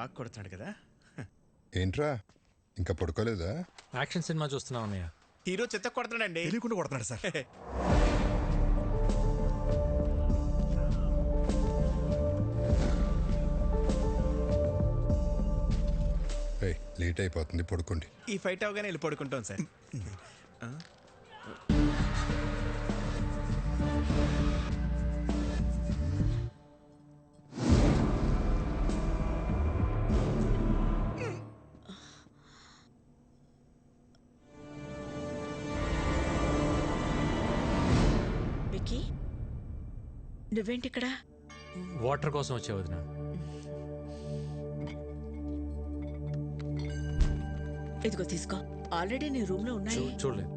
బాగా కొడుతున్నాడు కదా. ఏంట్రా ఇంకా పడుకోలేదా? యాక్షన్ సినిమా చూస్తున్నావు అన్నయ్య. హీరో చెత్త కొడుతున్నాడండి. తెలియకుండా కొడుతున్నాడు సార్. లేట్ అయిపోతుంది, పడుకోండి. ఈ ఫైట్ అవగానే వెళ్ళి పడుకుంటాం సార్. విక్కీ, నువ్వేంటి ఇక్కడ? వాటర్ కోసం వచ్చే వదిన. ఇదిగో తీసుకో. ఆల్రెడీ నీ రూమ్ లో ఉన్నాయి. చూడలేదు.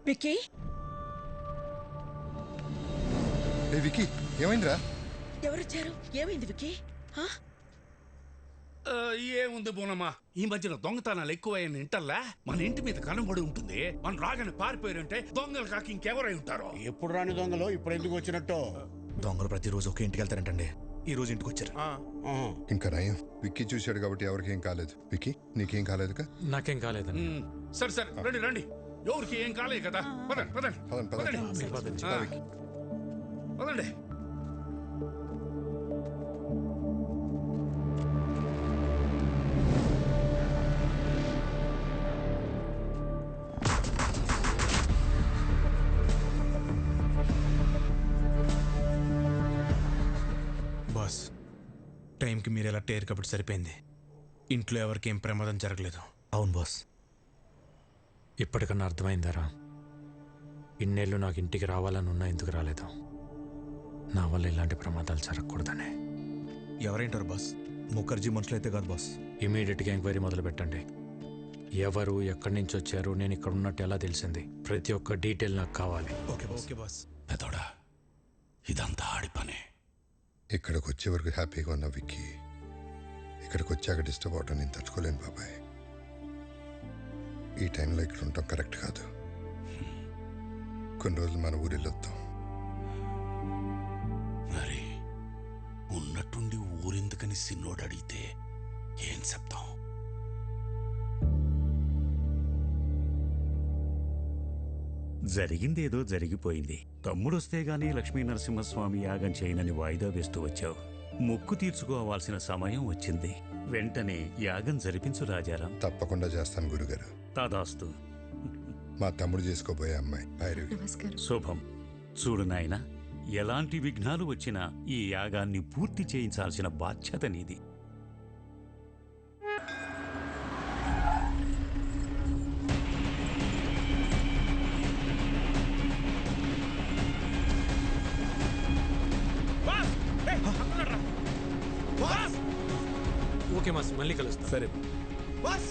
విక్కీ, విక్కీ ఏమైందిరా? ఎవరొచ్చారు? ఏమైంది విక్కీ? ఏముంది బోనమ్మా, ఈ మధ్యన దొంగతనాలు ఎక్కువైన ఇంటల్లా మన ఇంటి మీద కనబడి ఉంటుంది. మనం రాగానే పారిపోయారంటే దొంగలు కాక ఇంకెవరై ఉంటారో. ఎప్పుడు రాని దొంగలు ఇప్పుడు ఎందుకు వచ్చినట్టు? దొంగలు ప్రతిరోజు ఒక ఇంటికి వెళ్తారంటండి. ఈ రోజు ఇంటికి వచ్చారు. ఇంకా నయం, విక్కీ చూశాడు కాబట్టి ఎవరికేం కాలేదు. విక్కీ నీకేం కాలేదుగా? నాకేం కాలేదు. సరే సరే, రండి రండి. ఎవరికి ఏం కాలేదు కదా. పదండి పదండి పదండి పదండి. బాస్, టైంకి మీరు ఎలా టేర్ కాబట్టి సరిపోయింది. ఇంట్లో ఎవరికి ఏం ప్రమాదం జరగలేదు. అవును బాస్. ఇప్పటికన్నా అర్థమైందారా? ఇన్నేళ్ళు నాకు ఇంటికి రావాలని ఉన్నా ఎందుకు రాలేదు? నా వల్ల ఇలాంటి ప్రమాదాలు జరగకూడదనే. ఎవరేంటారు బాస్? ముఖర్జీ మనుషులు అయితే కాదు బాస్. ఇమీడియట్గా ఎంక్వైరీ మొదలు పెట్టండి. ఎవరు, ఎక్కడి నుంచి వచ్చారు, నేను ఇక్కడ ఉన్నట్టు ఎలా తెలిసింది, ప్రతి ఒక్క డీటెయిల్ నాకు కావాలి. Okay boss. Okay boss. పెదోడా, ఇదంతా ఆడి పనే. ఇక్కడికి వచ్చే వరకు హ్యాపీగా ఉన్న విక్కీ ఇక్కడికి వచ్చాక డిస్టర్బ్ అవటం నేను తట్టుకోలేను బాబాయ్. ఈ టైంలో ఇక్కడ ఉండటం కరెక్ట్ కాదు. కొన్ని రోజులు మన ఊరు వెళ్ళొద్దాం. మరి ఉన్నట్టుండి ఊరెందుకని సిన్నోడు అడిగితే ఏం చెప్తాం? జరిగిందేదో జరిగిపోయింది. తమ్ముడొస్తే గానీ లక్ష్మీ నరసింహస్వామి యాగం చేయనని వాయిదా వేస్తూ వచ్చావు. మొక్కు తీర్చుకోవాల్సిన సమయం వచ్చింది. వెంటనే యాగం జరిపించు రాజారాం. తప్పకుండా చేస్తాను గురుగారు. తదాస్తు. మా తమ్ముడు చేసుకోబోయే అమ్మాయి భైరవి. శుభం. చూడు నాయనా, ఎలాంటి విఘ్నాలు వచ్చినా ఈ యాగాన్ని పూర్తి చేయించాల్సిన బాధ్యత నీది. ఓకే మాస్, మళ్ళీ కలుస్తా. సరే బాస్.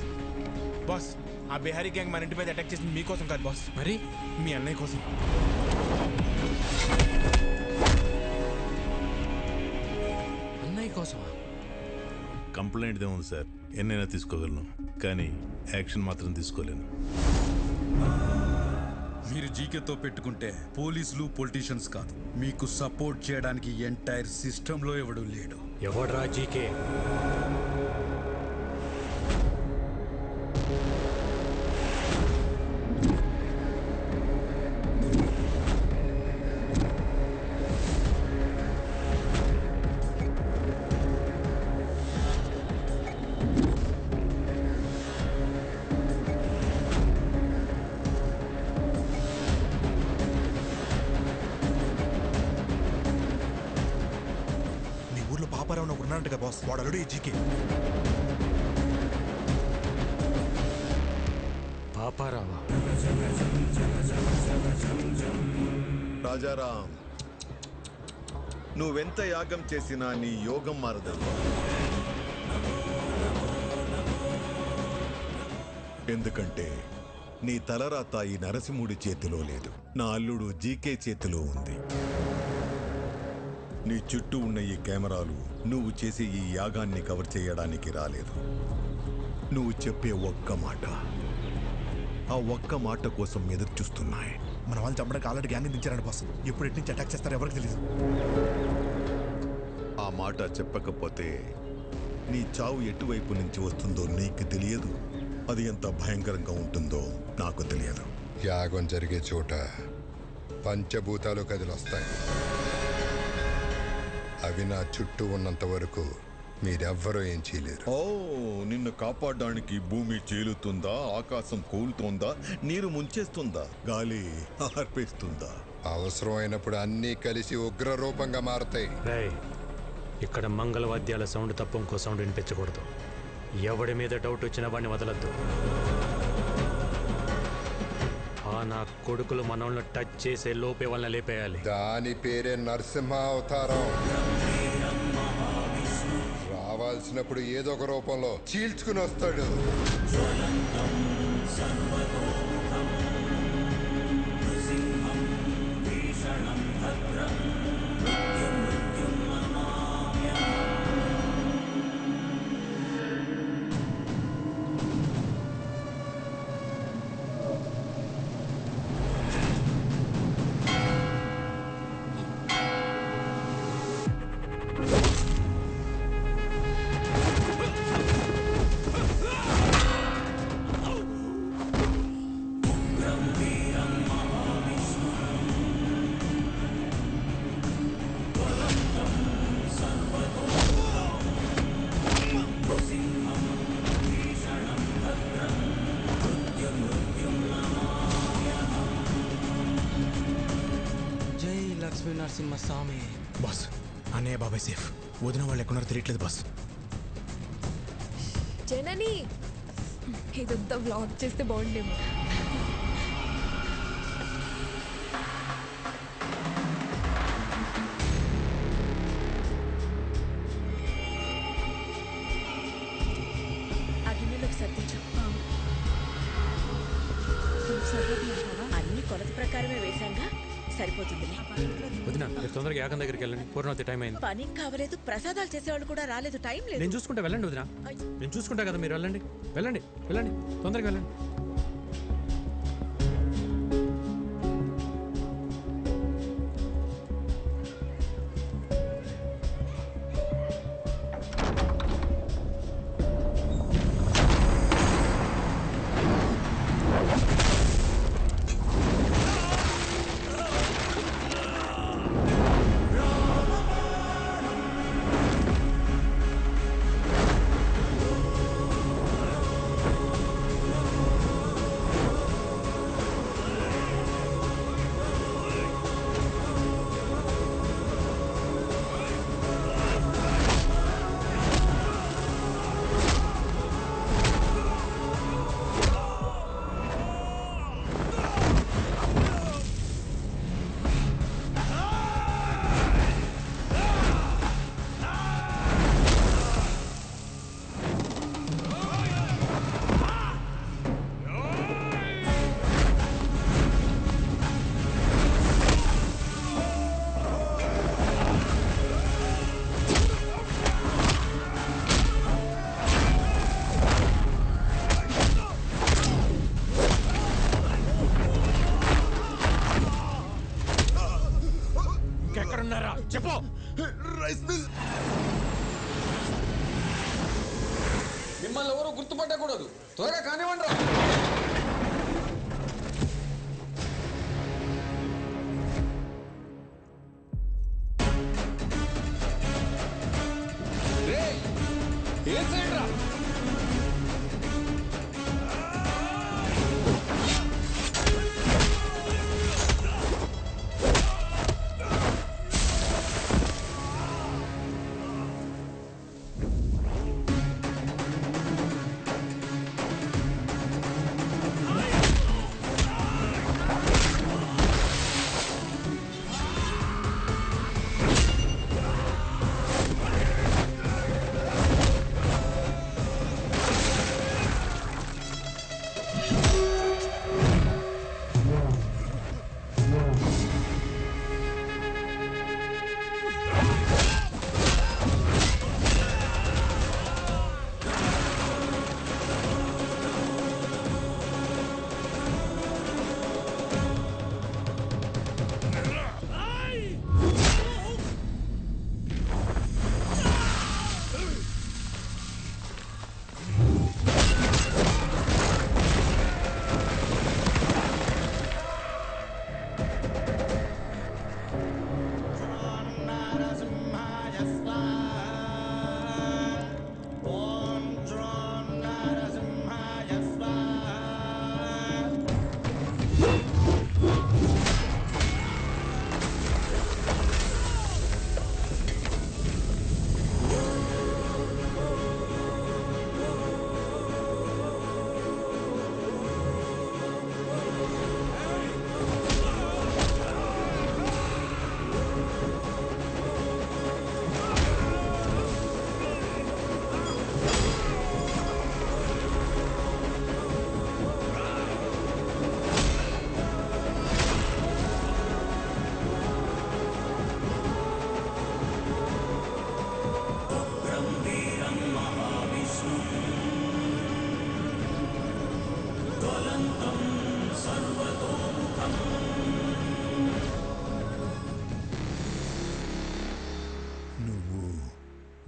బాస్, ఆ బిహారీ గ్యాంగ్ మన ఇంటి మీద అటాక్ చేసింది మీకోసం కాదు బాస్. మరి మీ అన్నయ్య కోసం. అన్నయ్య కోసమా? కంప్లైంట్ ఏముంది సార్, ఎన్నైనా తీసుకోగలను, కానీ యాక్షన్ మాత్రం తీసుకోలేను. మీరు జీకేతో పెట్టుకుంటే పోలీసులు పొలిటీషియన్స్ కాదు, మీకు సపోర్ట్ చేయడానికి ఎంటైర్ సిస్టంలో ఎవడూ లేడు. ఎవడ్రా జీకే? పాపారంట కదా బాస్, వాడు ఆల్రెడీ జీకే. పాపారావా? రాజారాం, నువ్వెంత యాగం చేసినా నీ యోగం మారదమ్మా. ఎందుకంటే నీ తలరాత ఈ నరసింహుడి చేతిలో లేదు, నా అల్లుడు జీకే చేతిలో ఉంది. నీ చుట్టూ ఉన్న ఈ కెమెరాలు నువ్వు చేసే ఈ యాగాన్ని కవర్ చేయడానికి రాలేదు. నువ్వు చెప్పే ఒక్క మాట, ఆ ఒక్క మాట కోసం ఎదురు చూస్తున్నాయి. మన వాళ్ళు చంపడానికి ఆల్రెడీ గ్యాంగ్ దించారంట బాస్. ఎప్పుడు ఎటు నుంచి అటాక్ చేస్తారో ఎవరికి తెలియదు. ఆ మాట చెప్పకపోతే నీ చావు ఎటువైపు నుంచి వస్తుందో నీకు తెలియదు, అది ఎంత భయంకరంగా ఉంటుందో నాకు తెలియదు. యాగం జరిగే చోట పంచభూతాలు కదిలొస్తాయి. అవి నా చుట్టూ ఉన్నంత వరకు మీరెవ్వరూ ఏం చేయలేరు. ఓ, నిన్ను కాపాడడానికి భూమి చీలుతుందా, ఆకాశం కూలుతోందా, నీరు ముంచేస్తుందా, గాలి ఆర్పేస్తుందా? అవసరమైనప్పుడు అన్నీ కలిసి ఉగ్ర రూపంగా మారతాయి. ఇక్కడ మంగళవాద్యాల సౌండ్ తప్ప ఇంకో సౌండ్ వినిపించకూడదు. ఎవడి మీద డౌట్ వచ్చినా వాడిని వదలద్దు. నా కొడుకులు మనల్ని టచ్ చేసే లోపే వాళ్ళని లేపేయాలి. దాని పేరే నరసింహ అవతారం. రావాల్సినప్పుడు ఏదో ఒక రూపంలో చీల్చుకుని వస్తాడు. నరసింహస్వామి. బాస్, అన్నయ్య బాబాయ్ సేఫ్. వదిన వాళ్ళు ఎక్కడున్నారో తెలియట్లేదు బాస్. జనని, ఇదంతా వ్లాగ్ చేస్తే బాగుండేమో. అన్ని కొలత ప్రకారమే వేశాంగా, సరిపోతుంది. వదినా, మీరు తొందరగా యాగం దగ్గరికి వెళ్ళండి. పూర్ణవతి టైం అయింది. పని కావలేదు, ప్రసాదాలు చేసేవాళ్ళు కూడా రాలేదు, టైం లేదు. నేను చూసుకుంటా, వెళ్ళండి వదినా. నేను చూసుకుంటా కదా, మీరు వెళ్ళండి వెళ్ళండి వెళ్ళండి, తొందరగా వెళ్ళండి. చెప్పు. మిమ్మల్ని ఎవరు గుర్తుపట్టకూడదు, త్వరగా కానివ్వండి రా. ఏ సైడ్ రా?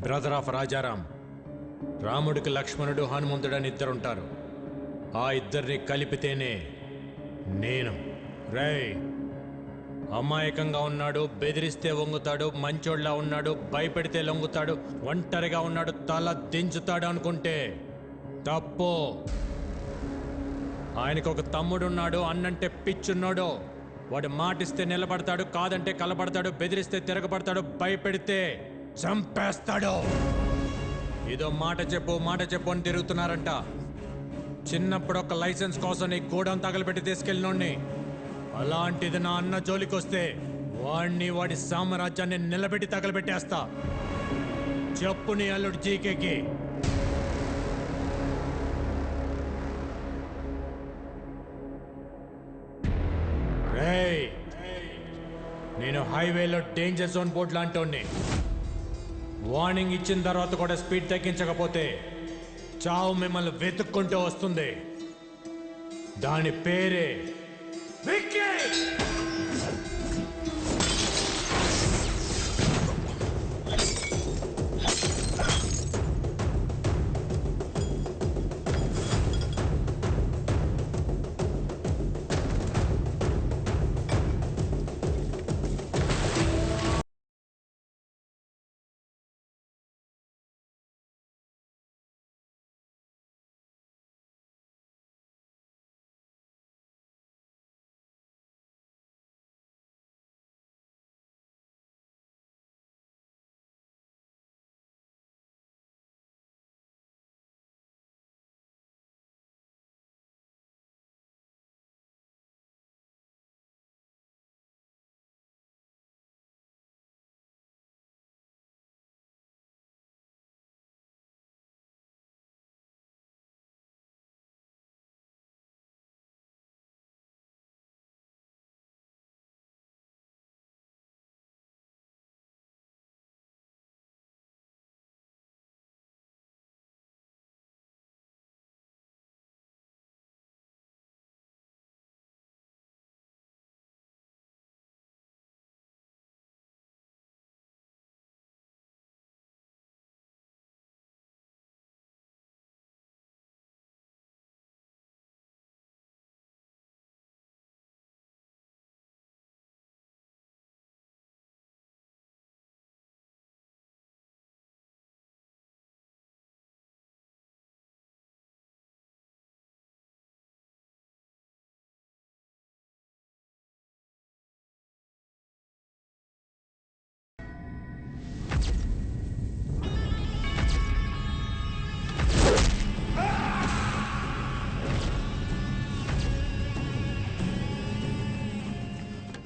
Brother of Rajaram. రాముడికి లక్ష్మణుడు హనుమంతుడని ఇద్దరుంటారు. ఆ ఇద్దరిని కలిపితేనే నేను. రేయ్, అమాయకంగా ఉన్నాడు, బెదిరిస్తే వంగుతాడు, మంచోళ్ళ ఉన్నాడు, భయపెడితే లొంగుతాడు, ఒంటరిగా ఉన్నాడు, తల దించుతాడు అనుకుంటే తప్పు. ఆయనకు ఒక తమ్ముడున్నాడు, అన్నంటే పిచ్చున్నాడు. వాడు మాటిస్తే నిలబడతాడు, కాదంటే కలబడతాడు, బెదిరిస్తే తిరగబడతాడు, భయపెడితే చంపేస్తాడు. ఏదో మాట చెప్పు అని తిరుగుతున్నారంట. చిన్నప్పుడు ఒక లైసెన్స్ కోసం నీ గూడెం తగలబెట్టి తీసుకెళ్ళినోడిని. అలాంటిది నా అన్న జోలికొస్తే వాడిని, వాడి సామ్రాజ్యాన్ని నిలబెట్టి తగలబెట్టేస్తా. చెప్పు నీ అల్లుడు జీకేకి. రేయ్, నేను హైవేలో డేంజర్ జోన్ బోర్డు లాంటి వార్నింగ్ ఇచ్చిన తర్వాత కూడా స్పీడ్ తగ్గించకపోతే చావు మిమ్మల్ని వెతుక్కుంటూ వస్తుంది. దాని పేరే విక్కీ.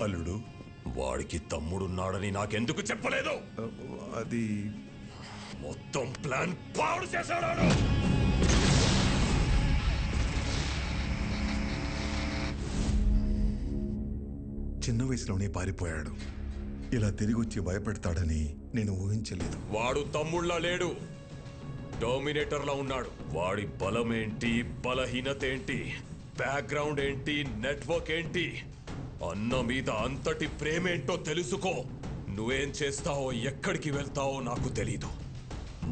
అల్లుడు, వాడికి తమ్ముడున్నాడని నాకెందుకు చెప్పలేదు? అది మొత్తం ప్లాన్ పాడు చేశాడు. చిన్న వయసులోనే పారిపోయాడు. ఇలా తిరిగి వచ్చి భయపెడతాడని నేను ఊహించలేదు. వాడు తమ్ముళ్ళ లేడు, డామినేటర్లా ఉన్నాడు. వాడి బలమేంటి, బలహీనత ఏంటి, బ్యాక్గ్రౌండ్ ఏంటి, నెట్వర్క్ ఏంటి, అన్న మీద అంతటి ప్రేమేంటో తెలుసుకో. నువ్వేం చేస్తావో, ఎక్కడికి వెళ్తావో నాకు తెలీదు.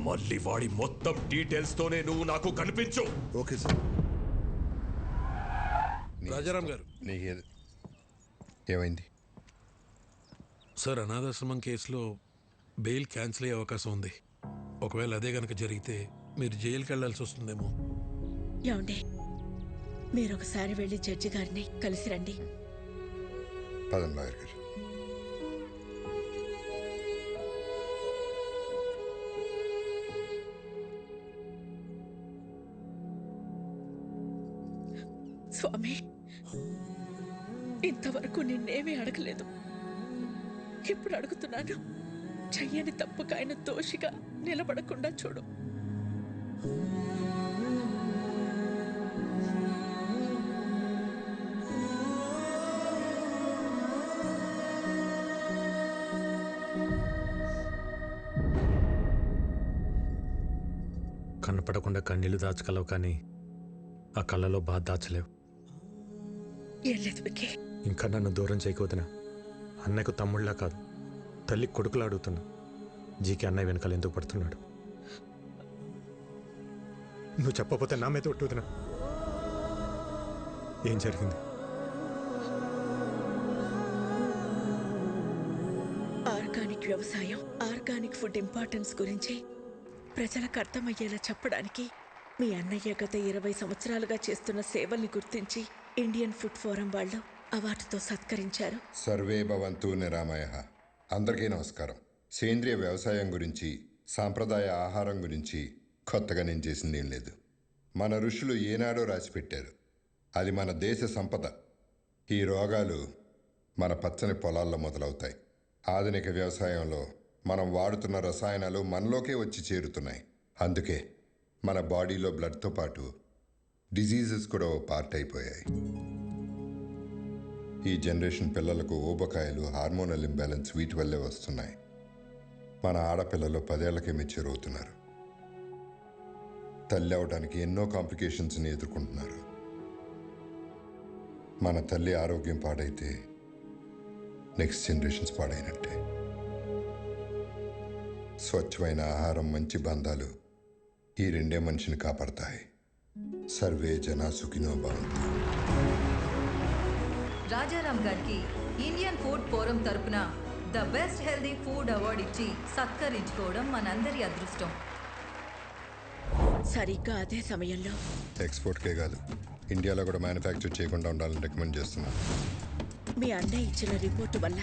మళ్ళీ వాడి మొత్తం డీటెయిల్స్ తోనే నువ్వు నాకు కనిపించు. Okay sir. రాజారాం గారు, ఏమైంది సార్? అనాథాశ్రమం కేసులో బెయిల్ క్యాన్సిల్ అయ్యే అవకాశం ఉంది. ఒకవేళ అదే గనక జరిగితే మీరు జైలుకి వెళ్లాల్సి వస్తుందేమో. ఏమండి, మీరు ఒకసారి వెళ్ళి జడ్జి గారిని కలిసి రండి. పదం లాయర్ గారు. స్వామి, ఇంతవరకు నిన్నేమీ అడగలేదు. ఇప్పుడు అడుగుతున్నాను. చెయ్యని తప్పుకు ఆయన దోషిగా నిలబడకుండా చూడు. కనపడకుండా కన్నీళ్లు దాచగలవు, కానీ ఆ కళ్ళలో బాధ దాచలేవు. ఏం లేదు విక్కీ. ఇంకా నన్ను దూరం చేయకపోతున్నా. అన్నయ్యకు తమ్ముళ్ళ కాదు, తల్లి కొడుకులా అడుగుతున్నా. జీకే అన్నయ్య వెనకాల ఎందుకు పడుతున్నాడు? నువ్వు చెప్పకపోతే నా మీద ఒట్టుతున్నా. ఏం జరిగింది? ఆర్గానిక్ వ్యవసాయం, ఆర్గానిక్ ఫుడ్ ఇంపార్టెన్స్ గురించి ప్రజలకు అర్థమయ్యేలా చెప్పడానికి మీ అన్నయ్య గత 20 సంవత్సరాలుగా చేస్తున్న సేవల్ని గుర్తించి ఇండియన్ ఫుడ్ ఫోరం వాళ్ళు అవార్డుతో సత్కరించారు. సర్వే భవంతు నిరామయ. అందరికీ నమస్కారం. సేంద్రియ వ్యవసాయం గురించి, సాంప్రదాయ ఆహారం గురించి కొత్తగా నేను చేసింది ఏం లేదు. మన ఋషులు ఏనాడో రాసిపెట్టారు. అది మన దేశ సంపద. ఈ రోగాలు మన పచ్చని పొలాల్లో మొదలవుతాయి. ఆధునిక వ్యవసాయంలో మనం వాడుతున్న రసాయనాలు మనలోకే వచ్చి చేరుతున్నాయి. అందుకే మన బాడీలో బ్లడ్తో పాటు డిజీజెస్ కూడా ఓ పార్ట్ అయిపోయాయి. ఈ జనరేషన్ పిల్లలకు ఊబకాయలు, హార్మోనల్ ఇంబ్యాలెన్స్ వీటి వల్లే వస్తున్నాయి. మన ఆడపిల్లలు 10 ఏళ్లకే మెచ్యూర్ అవుతున్నారు. తల్లి అవడానికి ఎన్నో కాంప్లికేషన్స్ని ఎదుర్కొంటున్నారు. మన తల్లి ఆరోగ్యం పాడైతే నెక్స్ట్ జనరేషన్స్ పాడైనట్టే. స్వచ్ఛమైన ఆహారం, మంచి బంధాలు ఈ రెండే మనిషిని కాపాడతాయి. సర్వే జనా సుఖినో భవంతు. రాజారాం గారికి ఇండియన్ ఫుడ్ ఫోరం తరపున the best healthy food award ఇచ్చి సత్కరించుకోవడం మనందరి అదృష్టం. సరిగ్గా అదే సమయంలో ఎక్స్పోర్ట్కే కాదు, ఇండియాలో కూడా మ్యానుఫ్యాక్చర్ చేయకుండా ఉండాలని రికమెండ్ చేస్తున్నాను. మీ అన్నయ్య ఇచ్చిన రిపోర్టు వల్ల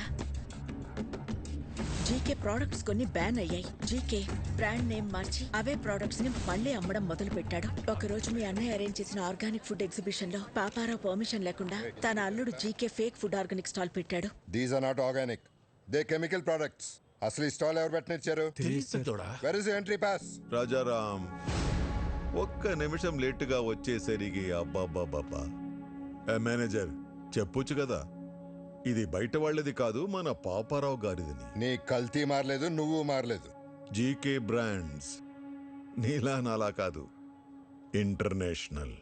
జీకే ప్రోడక్ట్స్ కొన్ని బ్యాన్ అయ్యాయి. జీకే బ్రాండ్ నేమ్ మార్చి అవే ప్రోడక్ట్స్ ని మళ్ళీ అమ్మడం మొదలు పెట్టాడు. ఒకరోజు మీ అన్నయ్య అరేంజ్ చేసిన ఆర్గానిక్ ఫుడ్ ఎగ్జిబిషన్ లో పాపారావు పర్మిషన్ లేకుండా తన అల్లుడు GK fake food organic stall పెట్టాడు. These are not organic, they chemical products. అసలు ఈ స్టాల్ ఎవరు పెట్టనిచ్చారు? Where is entry pass? Rajaram ఒక్క నిమిషం లేటుగా వచ్చేసరికి అబ్బాబ్బాబ్బా. మేనేజర్ చెప్పొచ్చు కదా, ఇది బయట వాళ్ళది కాదు, మన పాపారావు గారిదని. నీ కల్తీ మారలేదు, నువ్వు మారలేదు. జీకే బ్రాండ్స్ నీలా నాలా కాదు, ఇంటర్నేషనల్.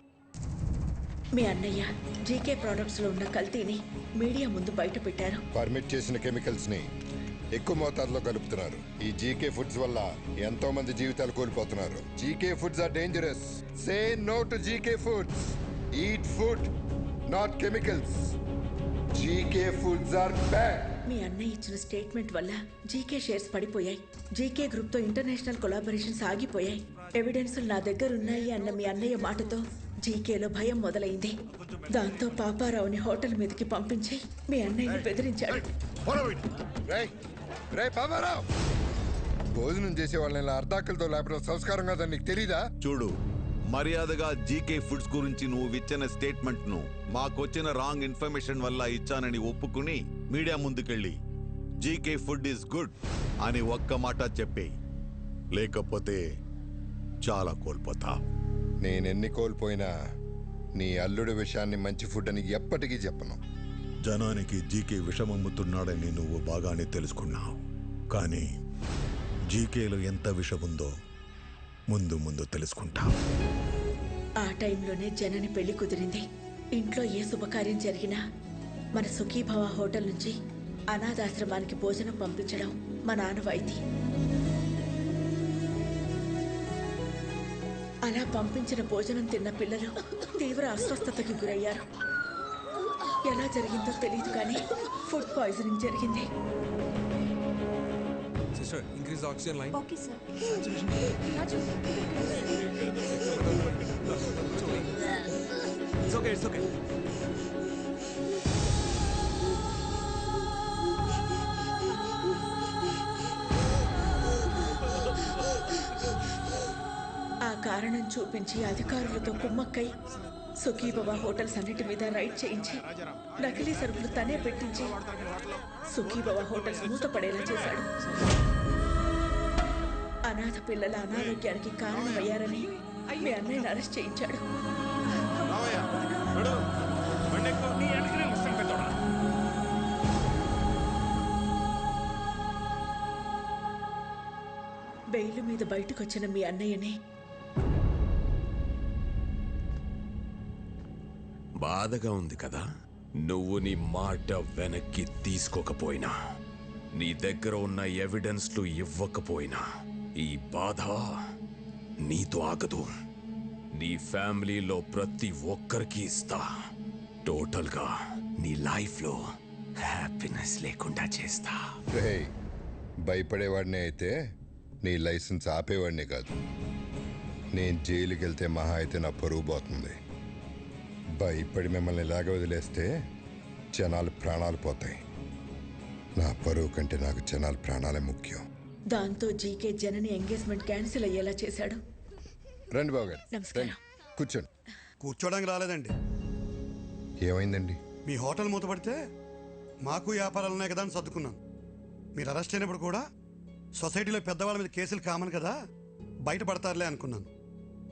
మీ అన్నయ్య జీకే ప్రోడక్ట్స్ లో ఉన్న కల్తీని మీడియా ముందు బయట పెట్టారు. పర్మిట్ చేసిన కెమికల్స్ ని ఎక్కువ మోతాదులో కలుపుతున్నారు. ఈ జీకే ఫుడ్స్ వల్ల ఎంతో మంది జీవితాలు కోల్పోతున్నారు. GK foods are dangerous. Say no to GK foods. Eat food, not chemicals. GK foods are bad. మీ అన్నయ్య ఇచ్చిన స్టేట్మెంట్ వల్ల జీకే షేర్స్ పడిపోయాయి. జీకే గ్రూప్ తో ఇంటర్నేషనల్ కొలాబరేషన్స్ ఆగిపోయాయి. ఎవిడెన్సులు నా దగ్గర ఉన్నాయి అన్న మీ అన్నయ్య మాటతో జీకేలో భయం మొదలైంది. దాంతో పాపారావుని హోటల్ మీదకి పంపించి మీ అన్నయ్యని బెదిరించాడు. భోజనం చేసే వాళ్ళని అర్ధాకలతో లేపడం సంస్కారం కాదని నీకు తెలీదా? చూడు, మర్యాదగా జీకే ఫుడ్స్ గురించి నువ్వు ఇచ్చిన స్టేట్మెంట్ ను మాకొచ్చిన రాంగ్ ఇన్ఫర్మేషన్ వల్ల ఇచ్చానని ఒప్పుకుని మీడియా ముందుకెళ్ళి జీకే ఫుడ్ ఈస్ గుడ్ అని ఒక్క మాట చెప్పే, లేకపోతే చాలా కోల్పోతా. నేనెన్ని కోల్పోయినా నీ అల్లుడి విషయాన్ని మంచి ఫుడ్ అని ఎప్పటికీ చెప్పను. జనానికి జీకే విషమమ్ముతున్నాడని నువ్వు బాగానే తెలుసుకున్నావు, కానీ జీకేలో ఎంత విషముందో ముందు ముందు తెలుసుకుంటా. ఆ టైంలోనే జనని పెళ్లి కుదిరింది. ఇంట్లో ఏ శుభకార్యం జరిగినా మన సుఖీభవ హోటల్ నుంచి అనాథాశ్రమానికి భోజనం పంపించడం మా ఆనవాయితీ. అలా పంపించిన భోజనం తిన్న పిల్లలు తీవ్ర అస్వస్థతకి గురయ్యారు. ఎలా జరిగిందో తెలియదు కానీ ఫుడ్ పాయిజనింగ్ జరిగింది. Sister, increase the oxygen line. Okay, sir. It's okay, it's okay. ఆ కారణం చూపించి అధికారులతో కుమ్మక్కై సుఖీభవ హోటల్స్ అన్నిటి మీద రైడ్ చేయించి నకిలీ సరుకులు తనే పెట్టించి సుఖీభవ హోటల్స్ మూతపడేలా చేశాడు. అనాథ పిల్లల అనారోగ్యానికి కారణమయ్యారని మీ అన్నయ్యని అరెస్ట్ చేయించాడు. బెయిల్ మీద బయటకు వచ్చిన మీ అన్నయ్యని బాధగా ఉంది కదా? నువ్వు నీ మాట వెనక్కి తీసుకోకపోయినా, నీ దగ్గర ఉన్న ఎవిడెన్స్లు ఇవ్వకపోయినా ఈ బాధ నీతో ఆగదు. నీ ఫ్యామిలీలో ప్రతి ఒక్కరికి ఇస్తా. టోటల్గా నీ లైఫ్లో హ్యాపీనెస్ లేకుండా చేస్తా. రేయ్, భయపడేవాడినే అయితే నీ లైసెన్స్ ఆపేవాడిని కాదు. నేను జైలుకి వెళ్తే మహా అయితే నా పరువు పోతుంది. భయపడి మిమ్మల్ని ఇలాగ వదిలేస్తే జనాలు ప్రాణాలు పోతాయి. నా పరువు కంటే నాకు జనాల ప్రాణాలే ముఖ్యం. దాంతో జీకే జనని ఎంగేజ్మెంట్ క్యాన్సిల్ అయ్యేలా చేశాడు. రండి బాబు గారు, నమస్కారం. రండి, కూర్చోండి. కూర్చోడానికి రాలేదండి. ఏమైందండి? మీ హోటల్ మూతపడితే మాకు వ్యాపారాలు ఉన్నాయి కదా అని సర్దుకున్నాను. మీరు అరెస్ట్ అయినప్పుడు కూడా సొసైటీలో పెద్దవాళ్ళ మీద కేసులు కామన్ కదా, బయటపడతారులే అనుకున్నాను.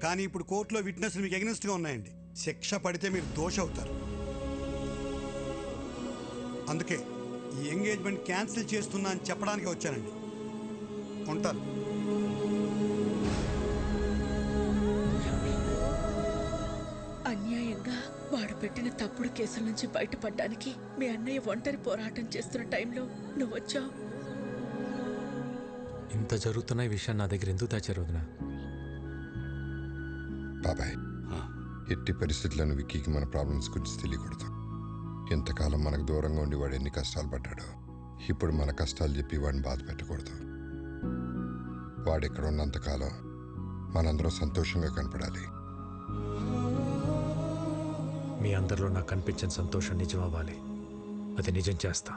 కానీ ఇప్పుడు కోర్టులో విట్నెస్లు మీకు ఎగ్నెస్ట్గా ఉన్నాయండి. శిక్ష పడితే మీరు దోష అవుతారు. అందుకే ఈ ఎంగేజ్మెంట్ క్యాన్సిల్ చేస్తున్నా అని చెప్పడానికి వచ్చానండి. ఉంటాను. అన్యాయంగా వాడు పెట్టిన తప్పుడు కేసుల నుంచి బయటపడడానికి మీ అన్నయ్య ఒంటరి పోరాటం చేస్తున్న టైంలో నువ్వు వచ్చావు. ఇంత జరుగుతున్న ఈ విషయం నా దగ్గర ఎందుకు దాచారు వదినా? బాబాయ్, ఎట్టి పరిస్థితులను విక్కీకి మన ప్రాబ్లమ్స్ గురించి తెలియకూడదు. ఎంతకాలం మనకు దూరంగా ఉండి వాడు ఎన్ని కష్టాలు పడ్డాడో, ఇప్పుడు మన కష్టాలు చెప్పి వాడిని బాధ పెట్టకూడదు. వాడు ఇక్కడ ఉన్నంతకాలం మనందరం సంతోషంగా కనపడాలి. మీ అందరిలో నాకు కనిపించిన సంతోషం నిజం అవ్వాలి. అది నిజం చేస్తా.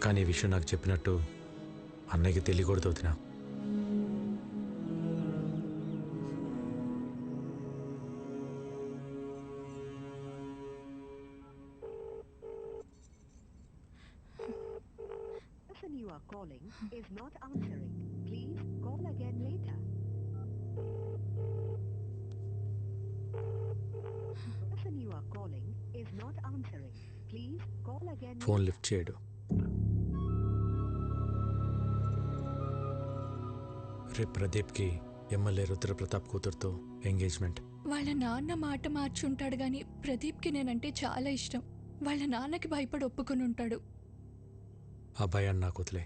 కానీ ఈ విషయం నాకు చెప్పినట్టు అన్నయ్యకి తెలియకూడదు వదినా. You are calling is not answering. Please call again later. The person you are calling is not answering. Please call again. Phone lift చేయడు. రేపు ప్రదీప్కి ఎమ్మెల్యే రుద్రప్రతాప్ కూతురుతో ఎంగేజ్మెంట్. వాళ్ళ నాన్న మాట మార్చుంటాడు గాని ప్రదీప్కి నేనంటే చాలా ఇష్టం. వాళ్ళ నాన్నకి భయపడి ఒప్పుకొని ఉంటాడు. ఆ భయాన్ని నాకు వదిలే.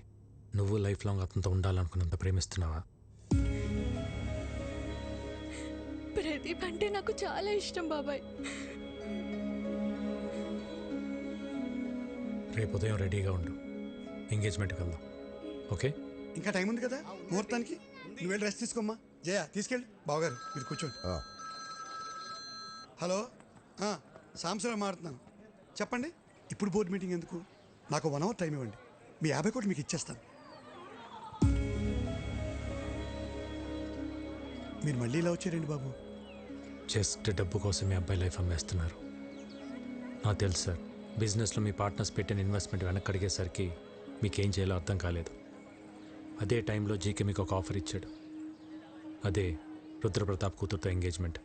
నువ్వు లైఫ్ లాంగ్ అతనితో ఉండాలనుకున్నంత ప్రేమిస్తున్నావా? ప్రదీప్ అంటే నాకు చాలా ఇష్టం బాబాయ్. రేపు ఉదయం రెడీగా ఉండు, ఎంగేజ్మెంట్కి వెళ్దాం. ఓకే? ఇంకా టైం ఉంది కదా ముహూర్తానికి. నువ్వు వెళ్ళి రెస్ట్ తీసుకోమ్మా. జయ తీసుకెళ్ళి. బావగారు మీరు కూర్చోండి. హలో, సాంబశివరావు మాట్లాడుతున్నాను. చెప్పండి. ఇప్పుడు బోర్డు మీటింగ్ ఎందుకు? నాకు 1 hour టైం ఇవ్వండి. మీ 50 కోట్లు మీకు ఇచ్చేస్తాను. మీరు మళ్ళీ ఇలా వచ్చారండి బాబు? జస్ట్ డబ్బు కోసం మీ అబ్బాయి లైఫ్ అమ్మేస్తున్నారు. నాకు తెలుసు సార్, బిజినెస్లో మీ పార్ట్నర్స్ పెట్టిన ఇన్వెస్ట్మెంట్ వెనక్కి అడిగేసరికి మీకేం చేయాలో అర్థం కాలేదు. అదే టైంలో జీకే మీకు ఒక ఆఫర్ ఇచ్చాడు. అదే రుద్రప్రతాప్ కూతురుతో ఎంగేజ్మెంట్.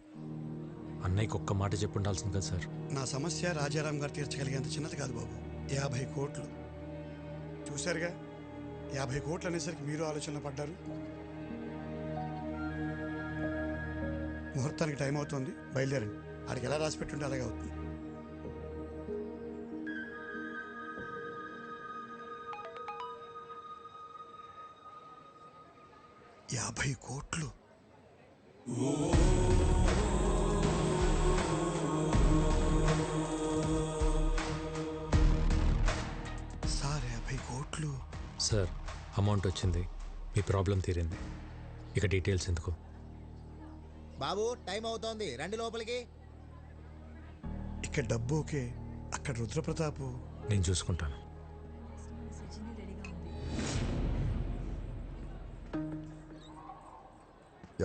అన్నయ్యకి ఒక్క మాట చెప్పి ఉండాల్సింది కదా సార్. నా సమస్య రాజారాం గారు తీర్చగలిగేంత చిన్నది కాదు బాబు. 50 కోట్లు చూశారుగా. 50 కోట్లు అనేసరికి మీరు ఆలోచనలో పడ్డారు. ముహూర్తానికి టైం అవుతుంది, బయలుదేరండి. ఆడికి ఎలా రాసి పెట్టుంటే అలాగే అవుతుంది. యాభై కోట్లు సార్. 50 కోట్లు సార్, అమౌంట్ వచ్చింది, మీ ప్రాబ్లం తీరింది. ఇక డీటెయిల్స్ ఎందుకు? బాబు టైం అవుతోంది, రండి లోపలికి. ఇక్కడ డబ్బు ఓకే, అక్కడ రుద్రప్రతాపు. నేను చూసుకుంటాను.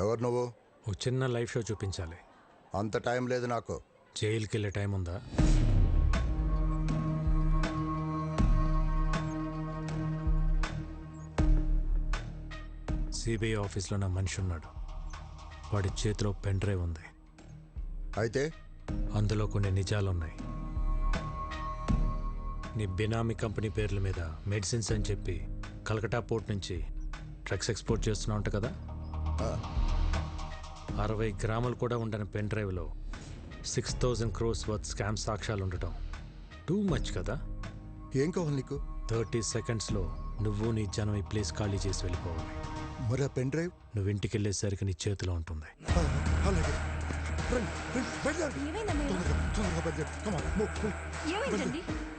ఎవరు నువ్వు? ఒక చిన్న లైవ్ షో చూపించాలి. అంత టైం లేదు నాకు. జైలుకి వెళ్ళే టైం ఉందా? సిబిఐ ఆఫీస్లో నా మనిషి ఉన్నాడు. వాడి చేతిలో పెన్ డ్రైవ్ ఉంది. అయితే అందులో కొన్ని నిజాలున్నాయి. నీ బినామీ కంపెనీ పేర్ల మీద మెడిసిన్స్ అని చెప్పి కలకటా పోర్ట్ నుంచి డ్రగ్స్ ఎక్స్పోర్ట్ చేస్తున్నా ఉంటా కదా. 60 గ్రాములు కూడా ఉండని పెన్ డ్రైవ్లో 6,000 crores వర్త్ స్కామ్ సాక్ష్యాలు ఉండటం టూ మచ్ కదా? ఏం కావాలి నీకు? 30 సెకండ్స్లో నువ్వు నీ జనం ఈ ప్లేస్ ఖాళీ చేసి వెళ్ళిపోవాలి. మరి ఆ పెన్ డ్రైవ్? నువ్వు ఇంటికి వెళ్ళేసరికి నీ చేతిలో ఉంటుంది. అలాగే.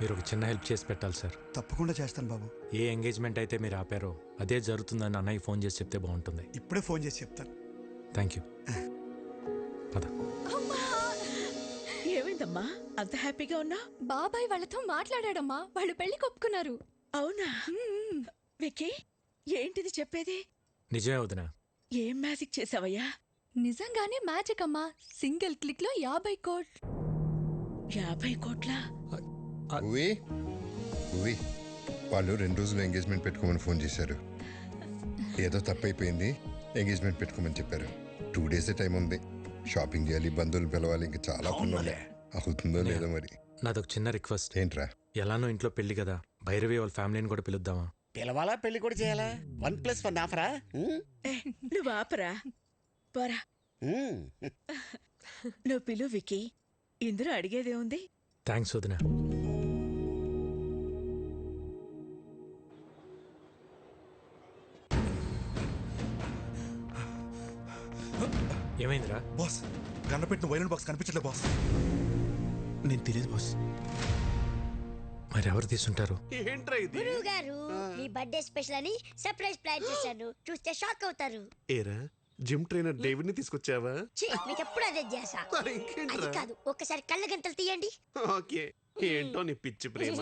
మీరు ఒక చిన్న హెల్ప్ చేసి పెట్టాలి సార్. తప్పకుండా చేస్తాను బాబు. ఏ ఎంగేజ్మెంట్ అయితే మీరు ఆపారో అదే జరుగుతుందని అన్నయ్య ఫోన్ చేసి చెప్తే బాగుంటుంది. ఇప్పుడే ఫోన్ చేసి చెప్తాను. Thank you. పద. ఏమైందమ్మా అంత హ్యాపీగా ఉన్నా? బాబాయ్ వాళ్ళతో మాట్లాడాడమ్మా, వాళ్ళు పెళ్లి కొప్పుకున్నారు. అవునా? విక్కీ ఏంటిది చెప్పేది? నిజమే వదినా. ఏం మ్యాజిక్ చేసావయ్యా? నిజంగానే మ్యాజిక్ అమ్మా. సింగిల్ క్లిక్ లో 50 కోట్లు. 50 కోట్ల? వాళ్ళు 2 రోజులు ఎంగేజ్మెంట్ పెట్టుకోమని ఫోన్ చేశారు. ఏదో తప్పైపోయింది, ఎంగేజ్మెంట్ పెట్టుకోమని చెప్పారు. 2 డేసే టైం ఉంది. షాపింగ్ చేయాలి, బంధువులు పిలవాలి, ఇంకా చాలా పనులు. అవుతుందో లేదో మరి. నాదొక చిన్న రిక్వెస్ట్. ఏంట్రా? ఎలానో ఇంట్లో పెళ్లి కదా, భైరవి వాళ్ళ ఫ్యామిలీని కూడా పిలుద్దామా? పిలవాలా, పెళ్లి కూడా చేయాలా? 1+1 ఆఫరా? నువ్వు ఆపరా, పోరా. నువ్వు పిలు విక్కీ, ఇందులో అడిగేదే ఉంది. థ్యాంక్స్ వదినా. ఏమైందిరా? బాస్, గన్న పెట్టిన వైలెంట్ బాక్స్ కనిపించట్లేదు బాస్. నేను తెలియదు బాస్. మరి ఎవరు తీసుంటారు? గురువు గారు, మీ బర్త్డే స్పెషల్ అని సర్ప్రైజ్ ప్లాన్ చేశాను. చూస్తే షాక్ అవుతారు. ఏరా జిమ్ ట్రైనర్ డేవిడ్ ని తీసుకొచ్చావా? మీకు ఎప్పుడు అదే చేసా. అది కాదు, ఒక్కసారి కళ్ళ గంటలు తీయండి. ఓకే, ఏంటో నీ పిచ్చి ప్రేమ.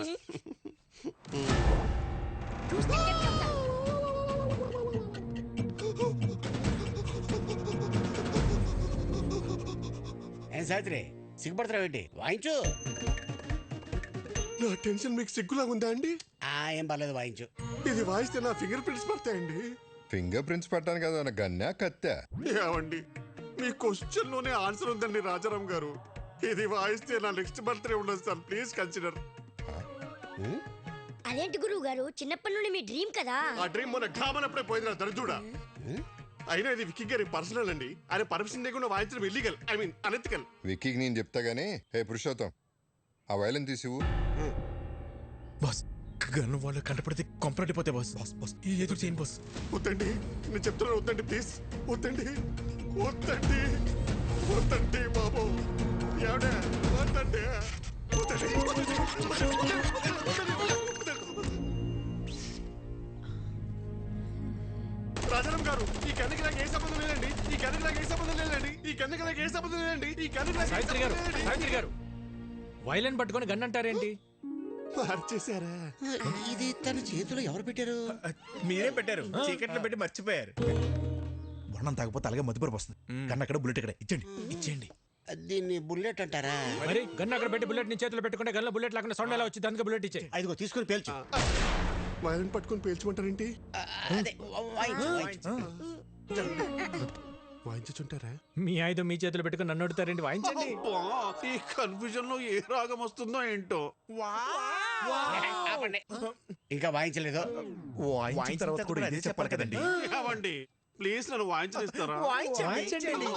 చూస్తే చెప్తా. ఏం సావిత్రి, సిగ్గుపడతావు ఏంటి? వాయించు. నా టెన్షన్ మీకు సిగ్గులా ఉందా అండి? ఏం పర్లేదు, వాయించు. ఇది వాయిస్తే నా ఫింగర్ ప్రింట్స్ పడతాయండి. ఫింగర్ ప్రింట్స్ పట్టాను కదా, నా గన్నా కత్తా? ఏమండి, మీ క్వశ్చన్ లోనే ఆన్సర్ ఉందండి రాజారాం గారు. ఇది వాయిస్తే నా నెక్స్ట్ బర్త్డే ఉండదు సార్, ప్లీజ్ కన్సిడర్. అదేంటి గురువు గారు, చిన్నప్పటి నుండి మీ డ్రీమ్ కదా. ఆ డ్రీమ్ మొన్న ఘామనప్పుడే పోయింది నా దరిద్రుడా. అయినా ఇది విక్కీ గారి పర్సనల్ అండి. ఆయన పర్మిషన్ లేకుండా వాయించడం ఇల్లీగల్, ఐ మీన్ అనెథికల్. విక్కీకి నేను చెప్తా గానీ, హే పురుషోత్తం, ఆ వైలెన్ తీసివు. బాస్, గన్ను వాళ్ళు కంటపడితే కంపరటిపోతే బాస్. బాస్ బాస్ ఎదురు చేయండి బాస్. వద్దండి, నేను చెప్తున్నాను, వద్దండి ప్లీజ్. వద్దండి, వద్దండి, వద్దండి బాబు. ఎవడే వద్దండి, రాజారాం గారు, ఈ కన్నుకి నాకు ఏ సంబంధం లేదండి. ఈ కన్నుకి నాకు ఏ సంబంధం లేదండి. ఈ కన్నుకి నాకు ఏ సంబంధం లేదండి. ఈ కన్నుకి నాకు సావిత్రి గారు, సావిత్రి గారు, వైలెన్ పట్టుకొని గన్ అంటారేంటి? మార్చేశారా? ఇది తన చేతిలో ఎవరు పెట్టారు? మీరే పెట్టారు, చీకట్లో పెట్టి మర్చిపోయారు. వర్ణం తాగపోతే అలాగే మధుపరపు వస్తుంది. కన్నా అక్కడ బుల్లెట్ ఇక్కడ ఇచ్చండి, ఇచ్చేయండి. దీన్ని బుల్లెట్ అంటారా? మరి గన్ అక్కడ పెట్టి బుల్లెట్ ని చేతిలో పెట్టుకుంటే గన్లో బుల్లెట్ లేకుండా సౌండ్ ఎలా వచ్చింది? అందుకే బుల్లెట్ ఇచ్చే. ఐదుగో తీసుకుని పేల్చు. వైలెన్ పట్టుకొని పేల్చమంటారేంటి? వాయించుంటారా? మీ ఆయుధం మీ చేతిలో పెట్టుకుని నన్ను అడుగుతారేంటి? వాయించండి. ఈ కన్ఫ్యూజన్ లో ఏ రాగం వస్తుందో ఏంటో. ఇంకా వాయించలేదు. వాయించిన తర్వాత కూడా ఇదే చెప్పాలి కదండి. అవండి, ప్లీజ్ నన్ను వాయించనిస్తారా? వాయించండి.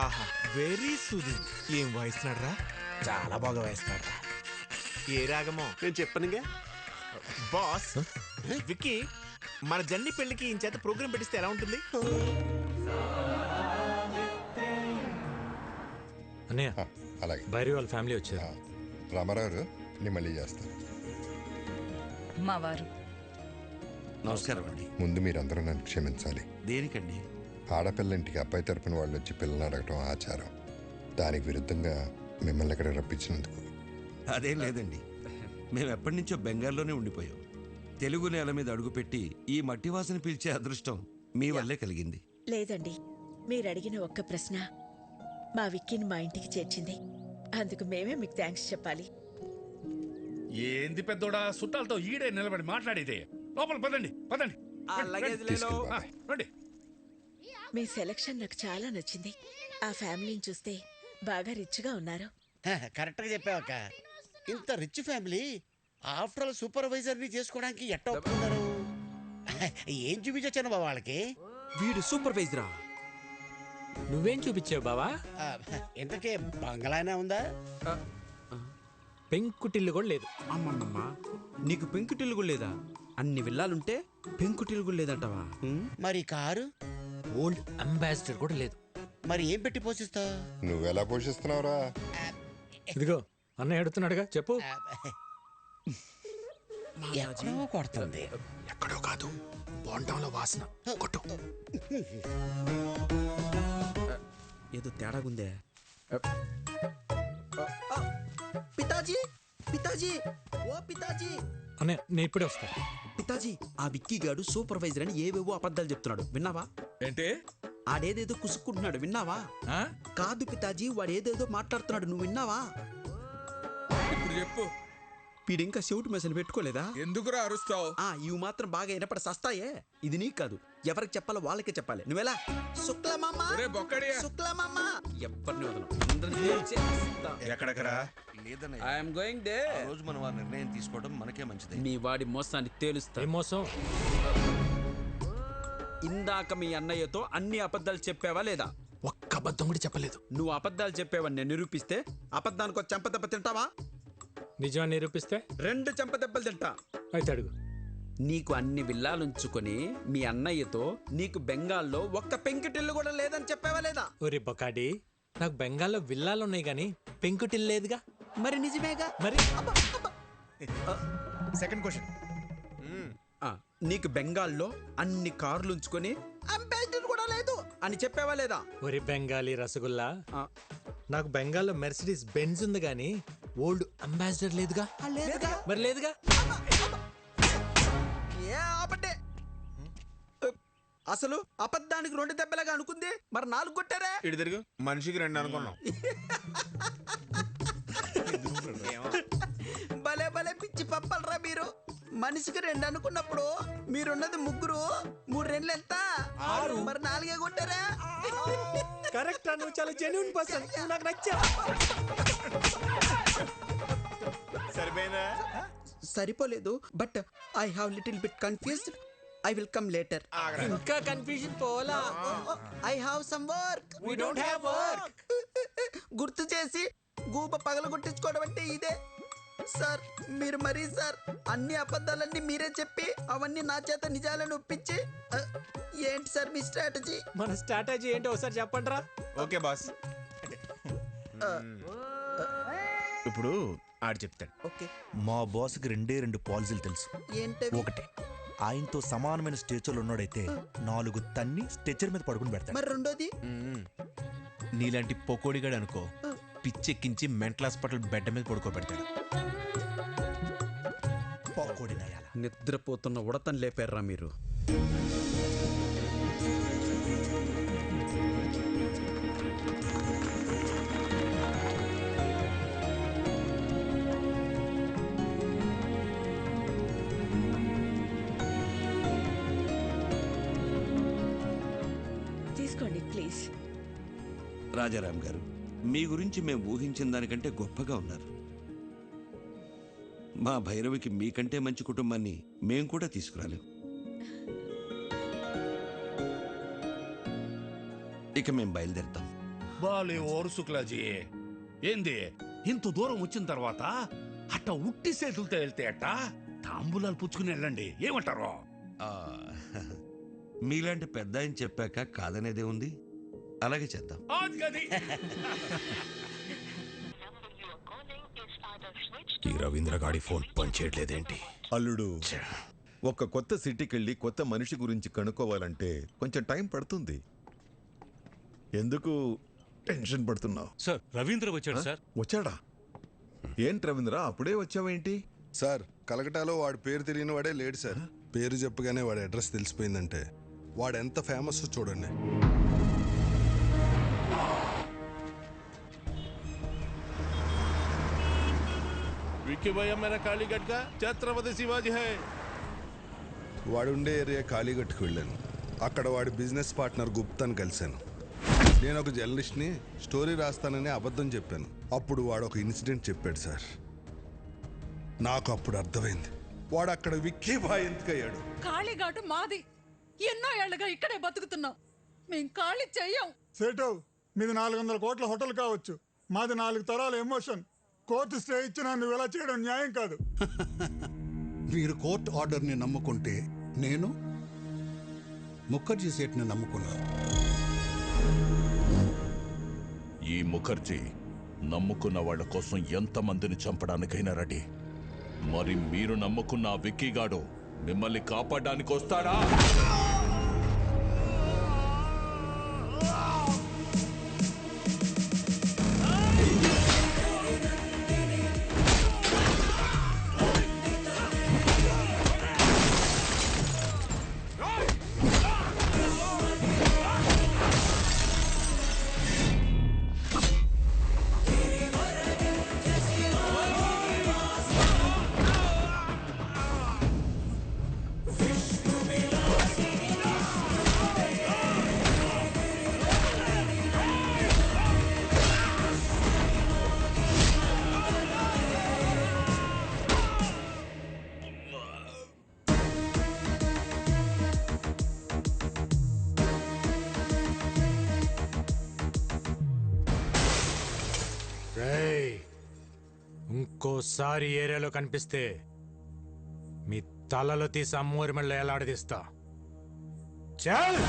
ఆహా, వెరీ సూదింగ్. ఏం వాయిస్తున్నాడు రా? చాలా బాగా వాయిస్తున్నాడు. ఏ రాగమో నేను చెప్పనుగా బాస్. విక్కీ, మన జన్ని పెళ్లికి ఈ చేత ప్రోగ్రామ్ పెట్టిస్తే ఎలా ఉంటుంది? అన్నయ్య, అలాగే. భైరవి వాళ్ళ ఫ్యామిలీ వచ్చారు. రామారావు, నేను మళ్ళీ చేస్తాను. మా వారు నమస్కారం అండి. ముందు మీరందరూ నన్ను క్షమించాలి. దేనికండి? ఆడపిల్లంటికి అబ్బాయి తరపున వాళ్ళు వచ్చి పిల్లల్ని అడగటం ఆచారం. దానికి విరుద్ధంగా మిమ్మల్ని ఇక్కడ రప్పించినందుకు. అదేం లేదండి, మేము ఎప్పటి నుంచో బెంగాల్లోనే ఉండిపోయాం. తెలుగు నేల మీద అడుగుపెట్టి ఈ మట్టి వాసన పీల్చే అదృష్టం మీ వల్లే కలిగింది. లేదండి, మీరు అడిగిన ఒక్క ప్రశ్న మా విక్కీని మా ఇంటికి చేర్చింది. అందుకు మేమే మీకు థ్యాంక్స్ చెప్పాలి. ఏంది పెద్దోడా, చుట్టాలతో ఈడే నిలబడి మాట్లాడేదే. లోపల పదండి, పదండి. రండి. మీ సెలక్షన్ నాకు చాలా నచ్చింది. ఆ ఫ్యామిలీని చూస్తే బాగా రిచ్గా ఉన్నారు. కరెక్ట్గా చెప్పావక్క. ఇంత rich family after all supervisor ని చేసుకోవడానికి ఎట్ట ఒప్పుకున్నారు? ఏం చూపించొచ్చాను బాబా వాళ్ళకి? వీడు సూపర్వైజరా. నువ్వేం చూపించావు బావా? ఇంతకే బంగ్లానే ఉందా? పెంకుటిల్లు కూడా లేదు. అమ్మమ్మమ్మ, నీకు పెంకుటిల్లు కూడా లేదా? అన్ని విల్లాలుంటే పెంకుటిల్లు కూడా లేదంటావా? మరి కారు? ఓల్డ్ అంబాసిడర్ కూడా లేదు. మరి ఏం పెట్టి పోషిస్తావు? నువ్వెలా పోషిస్తున్నావురా? ఇదిగో అన్నయ్య అడుగుతున్నాడుగా, చెప్పు. ఎక్కడో కొడుతుంది. ఎక్కడో కాదు, బోండంలో వాసన. కొట్టు. ఏదో తేడాగుందే. పితాజీ, పితాజీ, ఓ పితాజీ. అన్నయ్య నేను ఇప్పుడే వస్తా. పితాజీ, ఆ విక్కీ గాడు సూపర్వైజర్ అని ఏవేవో అబద్ధాలు చెప్తున్నాడు, విన్నావా? ఏంటి? ఆడేదేదో కుసుక్కుంటున్నాడు, విన్నావా? కాదు పితాజీ, వాడు ఏదేదో మాట్లాడుతున్నాడు, నువ్వు విన్నావా? ఇప్పుడు చెప్పు. వీడింకా చెవుటు మెసలు పెట్టుకోలేదా? ఎందుకురా అరుస్తావు? ఇవి మాత్రం బాగా వినపడ సస్తాయే. ఇది నీకు కాదు, ఎవరికి చెప్పాలో వాళ్ళకే చెప్పాలి. నువ్వెలా? శుక్లమామ, శుక్లమామ, ఎవరిని వదలం. ఎక్కడెక్కడా? I'm going there. ఆ రోజు మనం ఆ నిర్ణయం తీసుకోవడం మనకే మంచిది. మీ వాడి మోసాన్ని తేలుస్తా. మోసం? ఇందాక మీ అన్నయ్యతో అన్ని అబద్ధాలు చెప్పావా లేదా? ఒక్క అబద్ధం కూడా చెప్పలేదు. నువ్వు అబద్ధాలు చెప్పావని నేను నిరూపిస్తే అబద్ధానికి ఒక చెంపదెబ్బ తింటావా? నిజాన్ని నిరూపిస్తే 2 చెంపదెబ్బలు తింటా. అయితే అడుగు. నీకు అన్ని విల్లాలుంచుకొని మీ అన్నయ్యతో నీకు బెంగాల్లో ఒక్క పెంకుటిల్లు కూడా లేదని చెప్పావా లేదా? ఒరే బొకాడి, నాకు బెంగాల్లో విల్లాలు ఉన్నాయి కానీ పెంకుటిల్లు లేదుగా. మరి నిజమేగా. మరి సెకండ్ క్వశ్చన్. నీకు బెంగాల్లో అన్ని కార్లు ఉంచుకొని అంబాసిడర్ కూడా లేదు అని చెప్పావా లేదా? ఒరే బెంగాలీ రసగుల్లా, నాకు బెంగాల్లో మెర్సిడీస్ బెంజ్ ఉంది కానీ ఓల్డ్ అంబాసిడర్ లేదుగా. మరి లేదుగా. అసలు అబద్ధానికి 2 దెబ్బలుగా అనుకుంది, మరి 4 కొట్టారా? ఇటు తిరుగు. మనిషికి 2 అనుకున్నాం. భలే భలే పిచ్చి పప్పలరా మీరు. మనిషికి 2 అనుకున్నప్పుడు మీరున్నది 3, 3 2 ఎంత? 6. మరి 4 కొట్టారా? కరెక్ట్. నువ్వు చాలా జెన్యూన్ పర్సన్, నువ్వు నాకు నచ్చావు. సరిపోయిందా? సరిపోలేదు, but I have little bit confused. I will come later. ఇంకా కన్ఫ్యూజన్ పోలా. I have some work. We don't have work. గుర్తు చేసి గూబ పగలగొట్టించుకోవడం అంటే ఇదే సార్. మీరు మరీ సార్ అన్ని అబద్ధాలన్నీ మీరే చెప్పి అవన్నీ నా చేత నిజాలను ఒప్పించి ఏంటి సార్ మీ స్ట్రాటజీ? మన స్ట్రాటజీ ఏంటో ఒకసారి చెప్పండి రా. Okay boss. ఇప్పుడు ఆడు చెప్తాడు. ఓకే. మా బాస్కి 2 పాలసీలు తెలుసు. ఏంటవి? ఒకటి, ఆయనతో సమానమైన స్టేచర్లు ఉన్నాడైతే 4 తన్ని స్టేచర్ మీద పడుకుని పెడతాడు. మరి రెండోది? నీలాంటి పొకోడిగాడు అనుకో, పిచ్చెక్కించి మెంటల్ హాస్పిటల్ బెడ్ మీద పడుకోబెడతాడు. నిద్రపోతున్న ఉడతను లేపారా మీరు? తీసుకోండి ప్లీజ్. రాజారాం గారు, మీ గురించి మేము ఊహించిన దానికంటే గొప్పగా ఉన్నారు. మా భైరవికి మీకంటే మంచి కుటుంబాన్ని మేం కూడా తీసుకురాలేం. ఇక మేం బయలుదేరుతాం. బాలే ఓరు శుక్లాజీ, ఏంది ఇంత దూరం వచ్చిన తర్వాత అట్ట ఉట్టి చేతులతో వెళ్తే అట్ట తాంబూలాలు పుచ్చుకుని వెళ్ళండి, ఏమంటారు? మీలాంటి పెద్ద ఆయన చెప్పాక కాదనేదే ఉంది. అలాగే చేద్దాం. ఈ రవీంద్ర గాడి ఫోన్ పనిచేయట్లేదేంటి? అల్లుడు, ఒక కొత్త సిటీకి వెళ్ళి కొత్త మనిషి గురించి కనుక్కోవాలంటే కొంచెం టైం పడుతుంది. ఎందుకు టెన్షన్ పడుతున్నావు? సార్, రవీంద్ర వచ్చాడు సార్. వచ్చాడా? ఏంటి రవీంద్ర, అప్పుడే వచ్చావేంటి? సార్, కలకటాలో వాడి పేరు తెలియని వాడే లేడు సార్. పేరు చెప్పగానే వాడి అడ్రస్ తెలిసిపోయిందంటే వాడు ఎంత ఫేమస్ చూడండి. विक्की भैया मेरा कालीगढ़ का छत्रपति शिवाजी है. వాడుండే ఏరియా కాళీగట్టుకు వెళ్ళాను. అక్కడ వాడి బిజినెస్ పార్ట్నర్ గుప్తాను కలిశాను. నేను ఒక జర్నలిస్ట్ని, స్టోరీ రాస్తానని అబద్ధం చెప్పాను. అప్పుడు వాడు ఒక ఇన్సిడెంట్ చెప్పాడు సార్. నాకు అప్పుడు అర్థమైంది వాడు అక్కడ విక్కీ బాయ్ ఎందుకయ్యాడు? కాళీఘాటు మాది. ఎన్నో ఏళ్లుగా ఇక్కడే బతుకుతున్నాం. మేం ఖాళీ చెయ్యం. సేటు మీది 400 కోట్ల హోటల్ కావచ్చు, మాది 4 తరాల ఎమోషన్. కోర్టు స్టే ఇచ్చినా నువ్వు ఇలా చేయడం న్యాయం కాదు. మీరు కోర్టు ఆర్డర్ని నమ్ముకుంటే నేను ముఖర్జీ సేట్ని నమ్ముకున్నాను. ఈ ముఖర్జీ నమ్ముకున్న వాళ్ళ కోసం ఎంతమందిని చంపడానికైనా రెడీ. మరి మీరు నమ్ముకున్న ఆ విక్కీగాడు మిమ్మల్ని కాపాడడానికి వస్తాడా? ఇంకోసారి ఏరియాలో కనిపిస్తే మీ తలలో తీసి అమ్మూరి మెళ్ళ ఎలాడదీస్తా. చల్!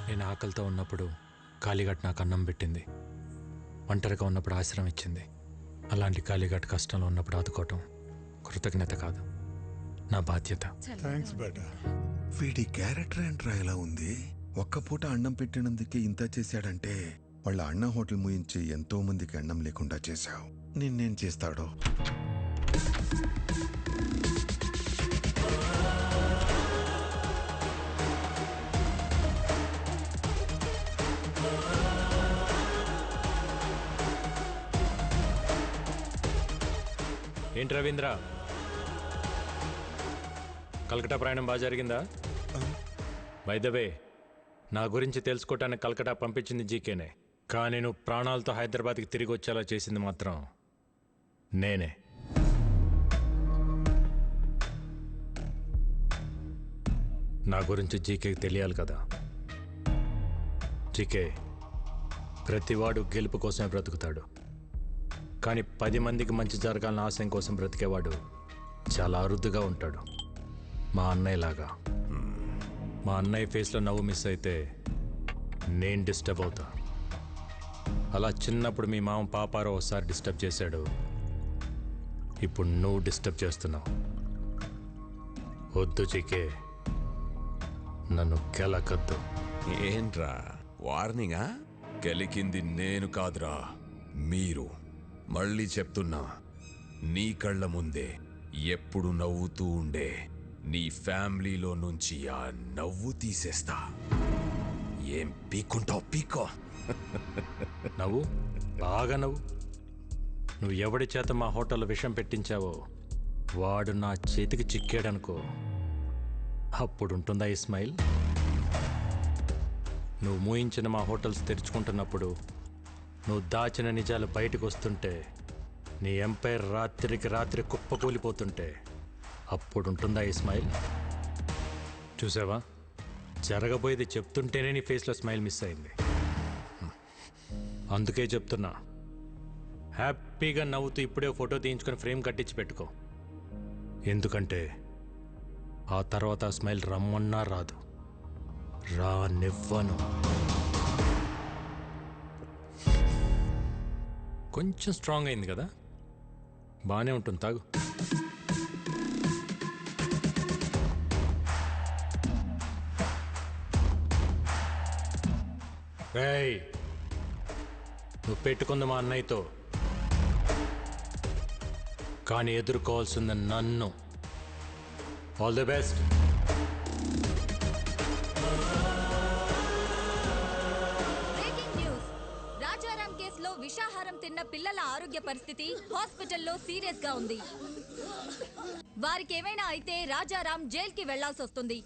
నేను ఆకలితో ఉన్నప్పుడు కాళీఘాట్ నాకు అన్నం పెట్టింది. ఒంటరిగా ఉన్నప్పుడు ఆశ్రయం ఇచ్చింది. అలాంటి కాళీఘాట్ కష్టంలో ఉన్నప్పుడు ఆదుకోవటం కృతజ్ఞత కాదు, నా బాధ్యత. థ్యాంక్స్ బేటా. వీడి క్యారెక్టర్ ఏంట్రా ఇలా ఉంది? ఒక్క పూట అన్నం పెట్టినందుకే ఇంత చేశాడంటే వాళ్ళ అన్న హోటల్ ముయించి ఎంతో మందికి అన్నం లేకుండా చేశావు. నిన్నేం చేస్తాడో. ఏంటి రవీంద్ర, కలకటా ప్రయాణం బాగా జరిగిందా? బై ద వే, నా గురించి తెలుసుకోవటానికి కలకటా పంపించింది జీకేనే, కానీ నువ్వు ప్రాణాలతో హైదరాబాద్కి తిరిగి వచ్చేలా చేసింది మాత్రం నేనే. నా గురించి జీకేకి తెలియాలి కదా. జీకే, ప్రతివాడు గెలుపు కోసమే బ్రతుకుతాడు, కానీ 10 మందికి మంచి జరగాలని ఆశయం కోసం బ్రతికేవాడు చాలా అరుదుగా ఉంటాడు. మా అన్నయ్యలాగా. మా అన్నయ్య ఫేస్లో నవ్వు మిస్ అయితే నేను డిస్టర్బ్ అవుతా. అలా చిన్నప్పుడు మీ మామ పాపారో ఒకసారి డిస్టర్బ్ చేశాడు, ఇప్పుడు నువ్వు డిస్టర్బ్ చేస్తున్నావు. వద్దు చికే, నన్ను కెలకద్దు. ఏంట్రా వార్నింగా? కెలికింది నేను కాదురా, మీరు. మళ్ళీ చెప్తున్నా, నీ కళ్ళ ముందే ఎప్పుడు నవ్వుతూ ఉండే నీ ఫ్యామిలీలో నుంచి ఆ నవ్వు తీసేస్తా. ఏం పీక్కుంటావు పీకో. నవ్వు, బాగా నవ్వు. నువ్వు ఎవడి చేత మా హోటల్లో విషం పెట్టించావో వాడు నా చేతికి చిక్కాడనుకో, అప్పుడుంటుందా ఈ స్మైల్? నువ్వు మూయించిన మా హోటల్స్ తెరుచుకుంటున్నప్పుడు, నువ్వు దాచిన నిజాలు బయటకు వస్తుంటే, నీ ఎంపైర్ రాత్రికి రాత్రి కుప్పకూలిపోతుంటే, అప్పుడుంటుందా ఈ స్మైల్? చూసావా, జరగబోయేది చెప్తుంటేనే నీ ఫేస్లో స్మైల్ మిస్ అయింది. అందుకే చెప్తున్నా, హ్యాపీగా నవ్వుతూ ఇప్పుడే ఫోటో తీయించుకొని ఫ్రేమ్ కట్టించి పెట్టుకో. ఎందుకంటే ఆ తర్వాత ఆ స్మైల్ రమ్మన్నా రాదు, రానివ్వను. కొంచెం స్ట్రాంగ్ అయింది కదా, బాగానే ఉంటుంది, తాగు. రేయ్, నువ్వు పెట్టుకుంది మా అన్నయ్యతో, కానీ ఎదుర్కోవాల్సింది నన్ను. All the best. Breaking news. Rajaram కేసులో విషాహారం తిన్న పిల్లల ఆరోగ్య పరిస్థితి హాస్పిటల్లో సీరియస్ గా ఉంది. వారికి ఏమైనా అయితే రాజారాం జైలుకి వెళ్లాల్సి వస్తుంది.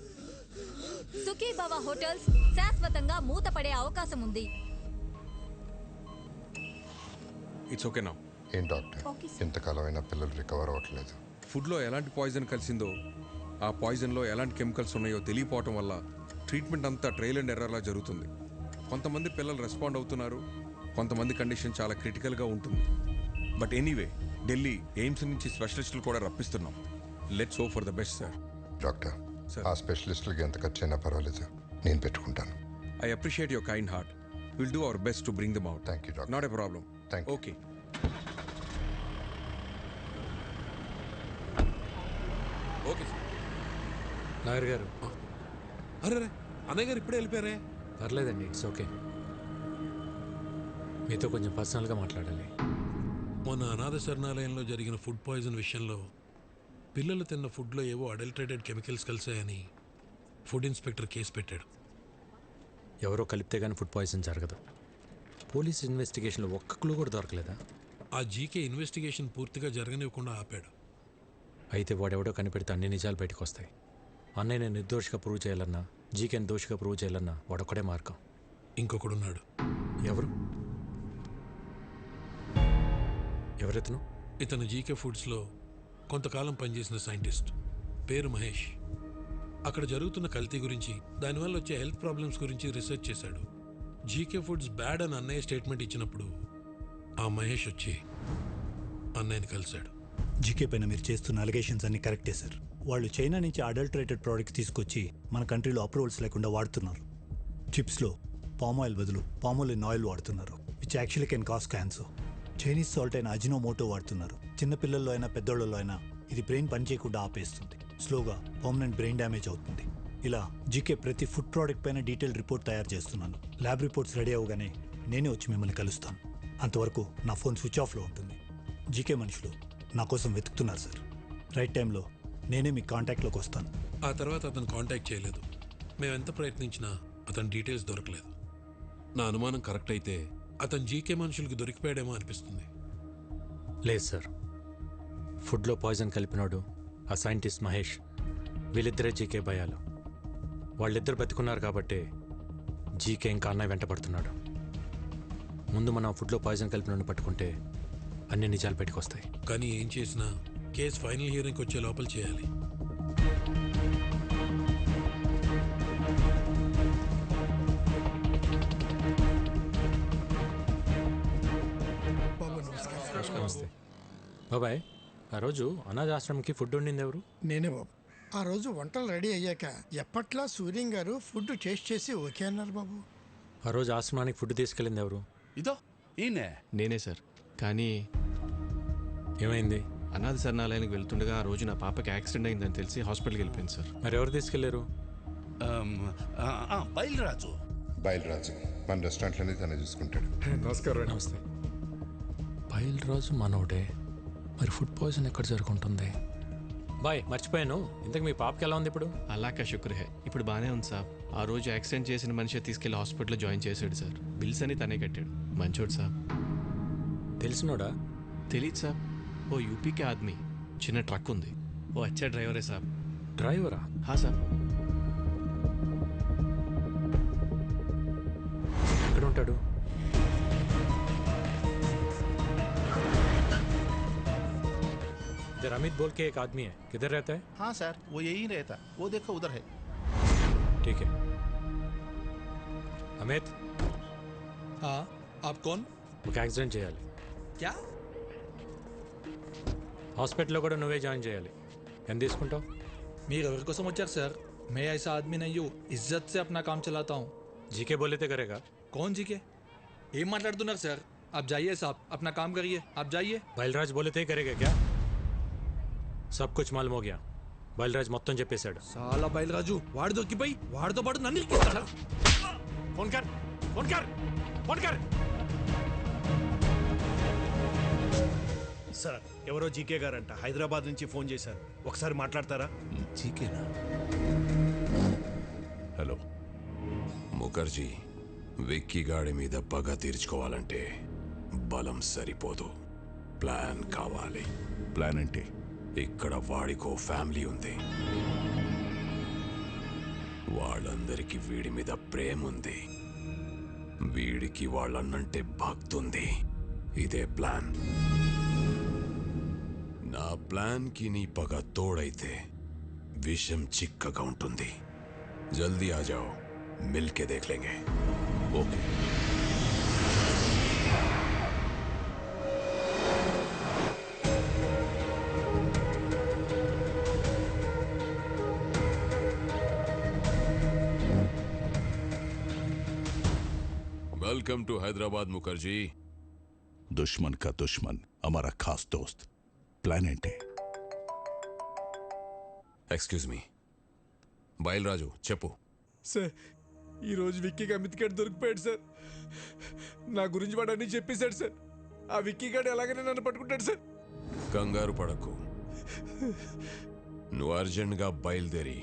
సుఖీభవ హోటల్స్ శాశ్వతంగా మూతపడే అవకాశం ఉంది. It's okay now. ఏం డాక్టర్ ఇంతకాలం అయినా పిల్లలు రికవర్ అవ్వట్లేదు. ఫుడ్లో ఎలాంటి పాయిజన్ కలిసిందో, ఆ పాయిజన్లో ఎలాంటి కెమికల్స్ ఉన్నాయో తెలియపోవటం వల్ల ట్రీట్మెంట్ అంతా ట్రయల్ అండ్ ఎర్రర్లా జరుగుతుంది. కొంతమంది పిల్లలు రెస్పాండ్ అవుతున్నారు, కొంతమంది కండిషన్ చాలా క్రిటికల్గా ఉంటుంది. బట్ ఎనీవే, ఢిల్లీ ఎయిమ్స్ నుంచి స్పెషలిస్టులు కూడా రప్పిస్తున్నాం. Let's hope for the best sir. Doctor ఆ స్పెషలిస్టులకి ఎంత ఖర్చు అయినా పర్వాలేదు, నేను పెట్టుకుంటాను. I appreciate your kind heart. We'll do our best to bring them out. Thank you, doctor. Not a problem. Thank you. Okay. Okay sir. Nagar గారు. అరే అన్నయ్య గారు ఇప్పుడే వెళ్ళిపోయారే. పర్లేదండి, ఇట్స్ ఓకే. మీతో కొంచెం పర్సనల్గా మాట్లాడాలి. మొన్న అనాథ శరణాలయంలో జరిగిన ఫుడ్ పాయిజన్ విషయంలో పిల్లలు తిన్న ఫుడ్లో ఏవో అడల్టరేటెడ్ కెమికల్స్ కలిసాయని ఫుడ్ ఇన్స్పెక్టర్ కేసు పెట్టాడు. ఎవరో కలిపితే కానీ ఫుడ్ పాయిజన్ జరగదు. పోలీస్ ఇన్వెస్టిగేషన్లో ఒక్క క్లూ కూడా దొరకలేదా? ఆ జీకే ఇన్వెస్టిగేషన్ పూర్తిగా జరగనివ్వకుండా ఆపాడు. అయితే వాడెవడో కనిపెడితే అన్ని నిజాలు బయటకు వస్తాయి. అన్నయ్యని నిర్దోషిగా ప్రూవ్ చేయాలన్నా, జీకేని దోషిగా ప్రూవ్ చేయాలన్నా వాడొక్కడే మార్గం. ఇంకొకడున్నాడు. ఎవరు? ఎవరెతను? ఇతను జీకే ఫుడ్స్లో కొంతకాలం పనిచేసిన సైంటిస్ట్. పేరు మహేష్. అక్కడ జరుగుతున్న కల్తీ గురించి, దానివల్ల వచ్చే హెల్త్ ప్రాబ్లమ్స్ గురించి రీసెర్చ్ చేశాడు. జీకే ఫుడ్స్ బ్యాడ్ అని అన్నయ్య స్టేట్మెంట్ ఇచ్చినప్పుడు ఆ మహేష్ వచ్చి అన్నయ్యని కలిశాడు. జీకే పైన మీరు చేస్తున్న అలిగేషన్స్ అన్ని కరెక్టే సార్. వాళ్ళు చైనా నుంచి అడల్టరేటెడ్ ప్రోడక్ట్స్ తీసుకొచ్చి మన కంట్రీలో అప్రూవల్స్ లేకుండా వాడుతున్నారు. చిప్స్లో పామ్ ఆయిల్ బదులు పామోలిన్ ఆయిల్ వాడుతున్నారు, which actually can cause cancer. Chinese salt అయిన అజినోమోటో వాడుతున్నారు. చిన్నపిల్లల్లో అయినా పెద్దోళ్ళలో అయినా ఇది బ్రెయిన్ పనిచేయకుండా ఆపేస్తుంది. స్లోగా పర్మనెంట్ బ్రెయిన్ డ్యామేజ్ అవుతుంది. ఇలా జీకే ప్రతి ఫుడ్ ప్రోడక్ట్ పైన డీటెయిల్ రిపోర్ట్ తయారు చేస్తున్నాను. ల్యాబ్ రిపోర్ట్స్ రెడీ అవగానే నేనే వచ్చి మిమ్మల్ని కలుస్తాను. అంతవరకు నా ఫోన్ స్విచ్ ఆఫ్లో ఉంటుంది. జీకే మనుషులు నా కోసం వెతుకుతున్నారు సార్. రైట్ టైంలో నేనే మీ కాంటాక్ట్లోకి వస్తాను. ఆ తర్వాత అతను కాంటాక్ట్ చేయలేదు. మేము ఎంత ప్రయత్నించినా అతని డీటెయిల్స్ దొరకలేదు. నా అనుమానం కరెక్ట్ అయితే అతను జీకే మనుషులకు దొరికిపోయాడేమో అనిపిస్తుంది. లేదు సార్, ఫుడ్లో పాయిజన్ కలిపినాడు ఆ సైంటిస్ట్ మహేష్. వీళ్ళిద్దరే జీకే భయాలు. వాళ్ళిద్దరు బతికున్నారు కాబట్టి జీకే ఇంకా అన్నయ్య వెంట పడుతున్నాడు. ముందు మనం ఫుడ్లో పాయిజన్ కలిపినోడిని పట్టుకుంటే అన్ని నిజాలు బయటకు వస్తాయి. కానీ ఏం చేసినా కేసు ఫైనల్ హియరింగ్కి వచ్చే లోపల చేయాలి. నమస్తే బాబాయ్. ఆ రోజు అనాథాశ్రమంకి ఫుడ్ వండింది ఎవరు? నేనే బాబు. ఆ రోజు వంటలు రెడీ అయ్యాక ఎప్పట్లా సూర్యం గారు ఫుడ్ టేస్ట్ చేసి ఓకే అన్నారు బాబు. ఆ రోజు ఆశ్రమానికి ఫుడ్ తీసుకెళ్ళింది ఎవరు? ఇదో ఈయనే. నేనే సార్. కానీ ఏమైంది? అనాథ శరణాలయానికి వెళ్తుండగా ఆ రోజు నా పాపకి యాక్సిడెంట్ అయిందని తెలిసి హాస్పిటల్కి వెళ్ళిపోయింది సార్. మరి ఎవరు తీసుకెళ్లారు? బయలురాజు. బయలురాజు మన రెస్టారెంట్లోనే తనే చూసుకుంటాడు. నమస్కారం. నమస్తే. బయలురాజు మనోడే. మరి ఫుడ్ పాయిజన్ ఎక్కడ జరుగుంటుంది? బాయ్, మర్చిపోయాను. ఇంతకు మీ పాపకి ఎలా ఉంది ఇప్పుడు? అలాకా శుక్ర్ హే, ఇప్పుడు బాగానే ఉంది సార్. ఆ రోజు యాక్సిడెంట్ చేసిన మనిషి తీసుకెళ్లి హాస్పిటల్లో జాయిన్ చేశాడు సార్. బిల్స్ అని తనే కట్టాడు. మంచోడు సార్. తెలిసినోడా? తెలీదు సార్. ఓ యూపీకే ఆద్మీ. చిన్న ట్రక్ ఉంది. ఓ అచ్చా డ్రైవరే సార్. డ్రైవరా? హా సార్. ఎక్కడ ఉంటాడు? इधर अमित बोल के एक आदमी है, किधर रहता है? हाँ सर, वो यही रहता. वो देखो उधर है. ठीक है. अमित. हाँ, आप कौन? ఒక యాక్సిడెంట్ చేయాలి. क्या? హాస్పిటల్లో కూడా నువ్వే జాయిన్ చేయాలి. ఎంత తీసుకుంటావు? మీరు ఎవరి కోసం వచ్చారు సార్? मैं ऐसा आदमी नहीं हूँ. इज्जत से अपना काम चलाता हूँ. जीके बोले थे करेगा. कौन जीके? ఏం మాట్లాడుతున్నారు సార్? आप जाइए साहब, अपना काम करिए. आप जाइए. బయల్రాజ్ बोले थे करेगा क्या? सब कुछ मालूम हो गया. బయల్రాజ్ మొత్తం చెప్పేశాడు. సాలా బయల్రాజు వాడు దొరికిపోయి వాడితో పాటు నన్ను ఇరికిస్తాడా? ఫోన్ కర్, ఫోన్ కర్, ఫోన్ కర్. సార్, ఎవరో జీకే గారంట హైదరాబాద్ నుంచి ఫోన్ చేశారు. ఒకసారి మాట్లాడతారా? జీకేనా? హలో ముఖర్జీ, విక్కీ గాడి మీద పగ తీర్చుకోవాలంటే బలం సరిపోదు, ప్లాన్ కావాలి. ప్లాన్ అంటే? ఇక్కడ వాడికో ఫ్యామిలీ ఉంది. వాళ్ళందరికీ వీడి మీద ప్రేమ ఉంది. వీడికి వాళ్ళన్నంటే భక్తుంది. ఇదే ప్లాన్. నా ప్లాన్కి నీ పగ తోడైతే విషం చిక్కగా ఉంటుంది. జల్దీ ఆ జాओ, మిల్కే దేఖ్ లేంగే. Okay. Welcome to Hyderabad Mukherjee. दुश्मन का दुश्मन हमारा खास दोस्त. प्लान ఏంటి? Excuse me. బయలురాజు చెప్పు. సార్ ఈరోజు విక్కీకి అమిత్ గడ్ దొరికిపోయాడు సార్. నా గురించి వాడు అన్నీ చెప్పేశాడు సార్. ఆ విక్కీ గడ్ ఎలాగైనా నన్ను పట్టుకుంటాడు సార్. కంగారు పడకు. నువ్వు అర్జెంట్గా బయలుదేరి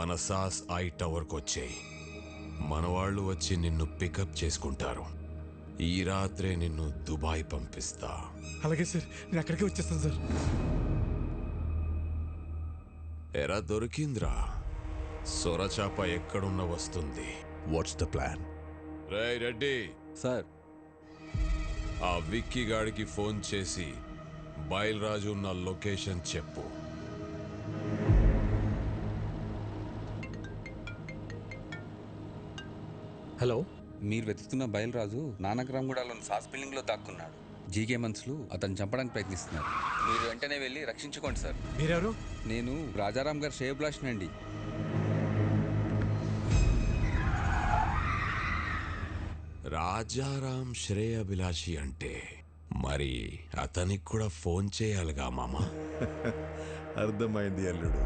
మన సాస్ ఐ టవర్కి వచ్చేయి. మన వాళ్ళు వచ్చి నిన్ను పికప్ చేసుకుంటారు. ఈ రాత్రే నిన్ను దుబాయ్ పంపిస్తా. అలాగే సార్, నేను అక్కడికే వచ్చేస్తాను సార్. ఎరా దొరికింద్రా, సొరచాప ఎక్కడున్న వస్తుంది. What's the plan? Ray Reddy sir, ఆ విక్కీ గాడికి ఫోన్ చేసి బయలురాజు ఉన్న లొకేషన్ చెప్పు. హలో, మీరు వెతుకుతున్న బయలురాజు నానక్రామ్గూడలోని సాస్ బిల్డింగ్లో దాక్కున్నాడు. జీకే మనుషులు అతను చంపడానికి ప్రయత్నిస్తున్నారు. మీరు వెంటనే వెళ్ళి రక్షించుకోండి సార్. మీరెవరు? నేను రాజారాం గారు శ్రేయభిలాష్ అండి. రాజారాం శ్రేయభిలాషి అంటే మరి అతనికి కూడా ఫోన్ చేయాలిగా మామ. అర్థమైంది అల్లుడు.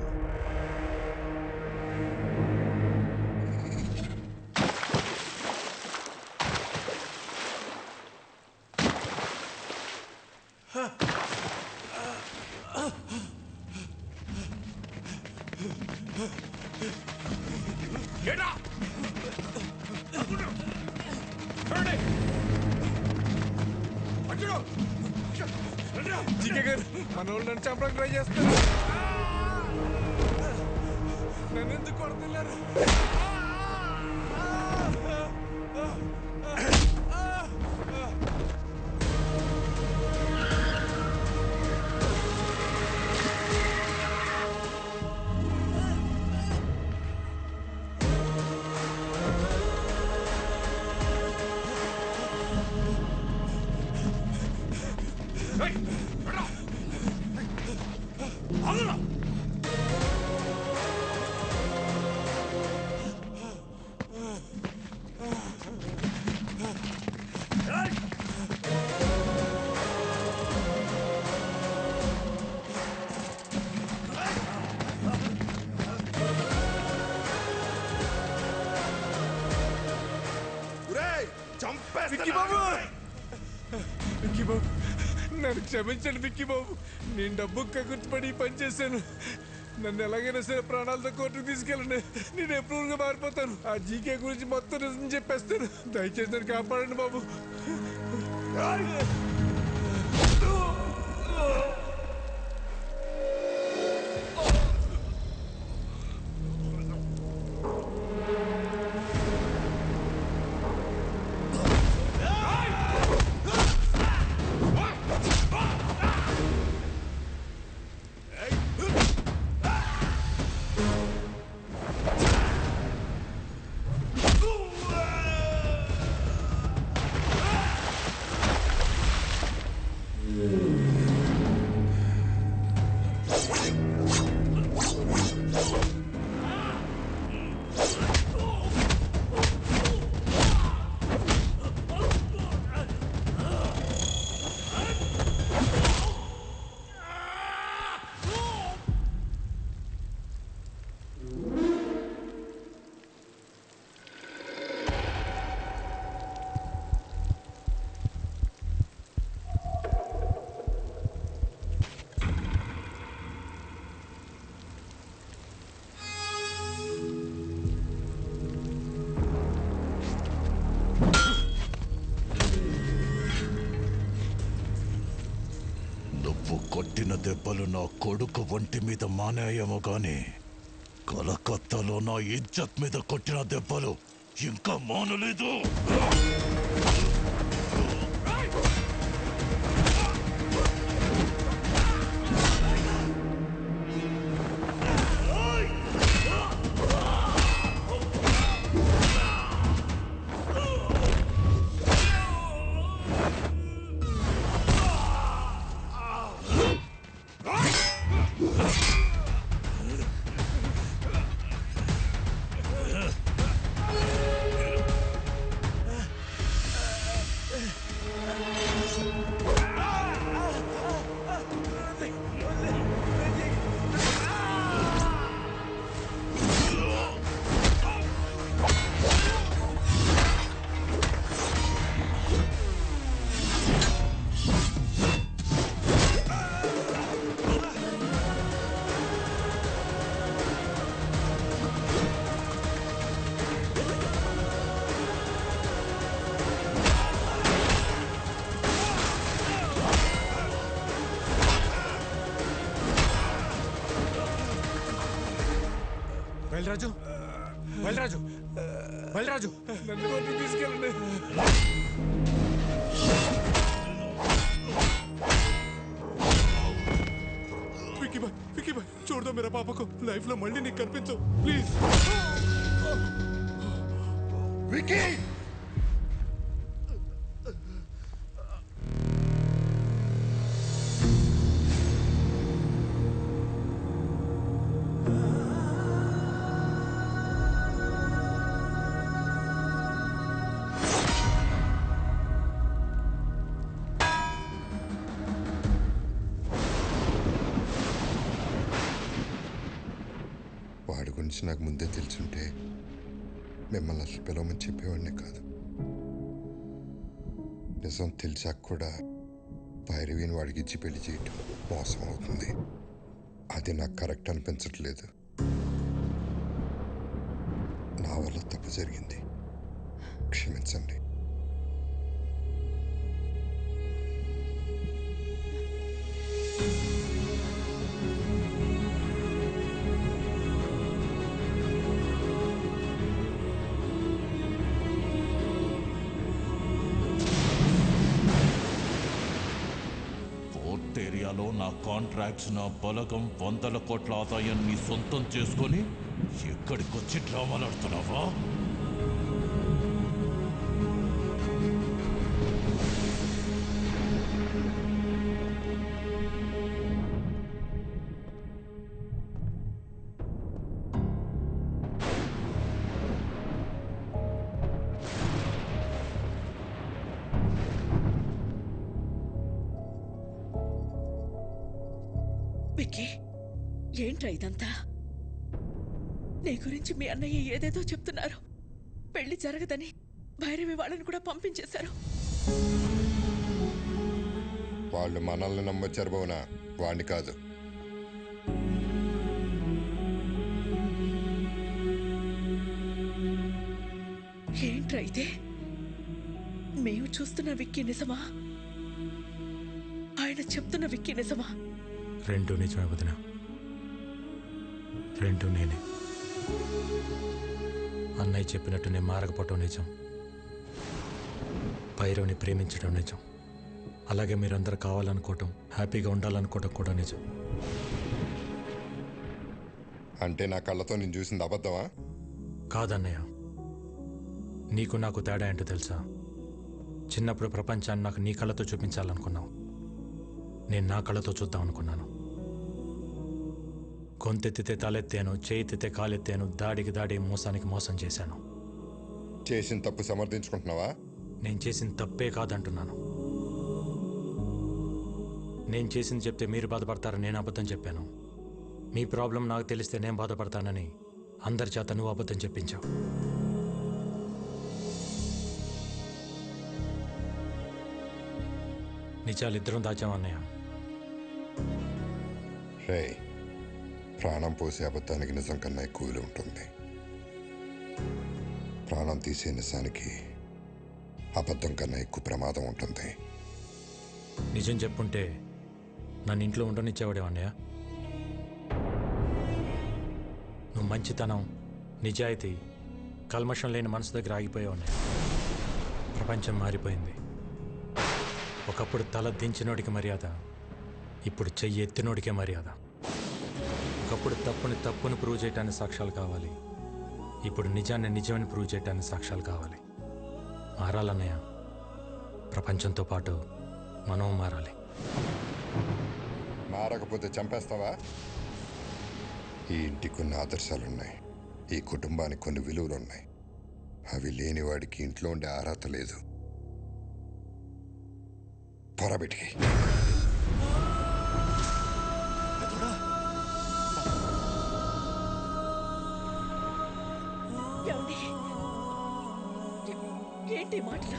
జీకే గారు, మన వాళ్ళు నన్ను చంపడానికి ట్రై చేస్తారు. నన్ను ఎందుకు కొడుతున్నారు? విక్కీ బాబు, విక్కీ బాబు, నన్ను క్షమించండి విక్కీ బాబు. నేను డబ్బు కగుర్తుపడి పని చేశాను. నన్ను ఎలాగైనా సరే ప్రాణాలతో కోర్టుకు తీసుకెళ్ళండి. నేను ఎప్రూవ్గా మారిపోతాను. ఆ జీకే గురించి మొత్తం నిజం చెప్పేస్తాను. దయచేసి నన్ను కాపాడండి బాబు. కొట్టిన దెబ్బలు నా కొడుకు ఒంటి మీద మానేయేమో గాని కలకత్తాలో నా ఇజ్జత్ మీద కొట్టిన దెబ్బలు ఇంకా మానలేదు. బయలురాజు బయలురాజు బయలురాజు నన్ను తీసుకెళ్ళండి. విక్కీ భాయ్ చూడదా मेरा पापा को लाइफ లో మళ్ళీ నీకు కనిపించు ప్లీజ్. విక్కీ వాడి గురించి నాకు ముందే తెలుసుంటే మిమ్మల్ని అసలు పిలవమని చెప్పేవాడిని కాదు. నిజం తెలిసాక కూడా భైరవిని వాడికి ఇచ్చి పెళ్లి చేయటం మోసం అవుతుంది. అది నాకు కరెక్ట్ అనిపించట్లేదు. నా వల్ల తప్పు జరిగింది, క్షమించండి. ఏరియాలో నా కాంట్రాక్ట్స్ నా బలగం 100 కోట్ల ఆదాయాన్ని సొంతం చేసుకొని ఎక్కడికొచ్చి డ్రామాలాడుతున్నావా? విక్కీ, ఏంట్రా ఇదంతా? నీ గురించి మీ అన్నయ్య ఏదేదో చెప్తున్నారు. పెళ్లి జరగదని భైరవి వాళ్ళని కూడా పంపించేశారు. వాళ్ళు మనల్ని నమ్మొచ్చారు బోనా, వాణ్ణి కాదు. ఏంట్రా ఇదే? మేము చూస్తున్న విక్కీ నిజమా? ఆయన చెప్తున్న విక్కీ నిజమా? రెండు నిజమే వదిన, రెండు నేనే. అన్నయ్య చెప్పినట్టు నేను మారకపోవటం నిజం, భైరవ్ని ప్రేమించడం నిజం, అలాగే మీరందరూ కావాలనుకోవటం, హ్యాపీగా ఉండాలనుకోవటం కూడా నిజం. అంటే నా కళ్ళతో నేను చూసింది అబద్ధమా? కాదన్నయ్య, నీకు నాకు తేడా ఏంటో తెలుసా? చిన్నప్పుడు ప్రపంచాన్ని నాకు నీ కళ్ళతో చూపించాలనుకున్నావు, నేను నా కళ్ళతో చూద్దాం అనుకున్నాను. గొంతెత్తితే తలెత్తాను, చేయితే కాలెత్తాను, దాడికి దాడి, మోసానికి మోసం చేశాను. చేసిన తప్పు సమర్థించుకుంటున్నావా? నేను చేసిన తప్పే కాదంటున్నాను. నేను చేసింది చెప్తే మీరు బాధపడతారని నేను అబద్ధం చెప్పాను. మీ ప్రాబ్లం నాకు తెలిస్తే నేను బాధపడతానని అందరి చేత నువ్వు అబద్ధం చెప్పించావు. నిజాలిద్దరం దాచామన్నయ్య. రే, ప్రాణం పోసే అబద్ధానికి నిజం కన్నా ఎక్కువ విలువ ఉంటుంది. ప్రాణం తీసే నిజానికి అబద్ధం కన్నా ఎక్కువ ప్రమాదం ఉంటుంది. నిజం చెప్పుంటే నన్ను ఇంట్లో ఉండనిచ్చేవాడే అన్నయ్య. నువ్వు మంచితనం, నిజాయితీ, కల్మషం లేని మనసు దగ్గర ఆగిపోయావు అన్నయ్య. ప్రపంచం మారిపోయింది. ఒకప్పుడు తల దించినోడికి మర్యాద, ఇప్పుడు చెయ్యి ఎత్తినోడికే మర్యాద. ఒకప్పుడు తప్పుని ప్రూవ్ చేయటానికి సాక్ష్యాలు కావాలి, ఇప్పుడు నిజాన్ని నిజమని ప్రూవ్ చేయటానికి సాక్ష్యాలు కావాలి. మారాలన్నయ్య, ప్రపంచంతో పాటు మనం మారాలి. మారకపోతే చంపేస్తావా? ఈ ఇంటికి కొన్ని ఆదర్శాలున్నాయి, ఈ కుటుంబానికి కొన్ని విలువలున్నాయి. అవి లేని వాడికి ఇంట్లో ఉండే అర్హత లేదు. పొరబెట్టి ఏంటి మాటలు?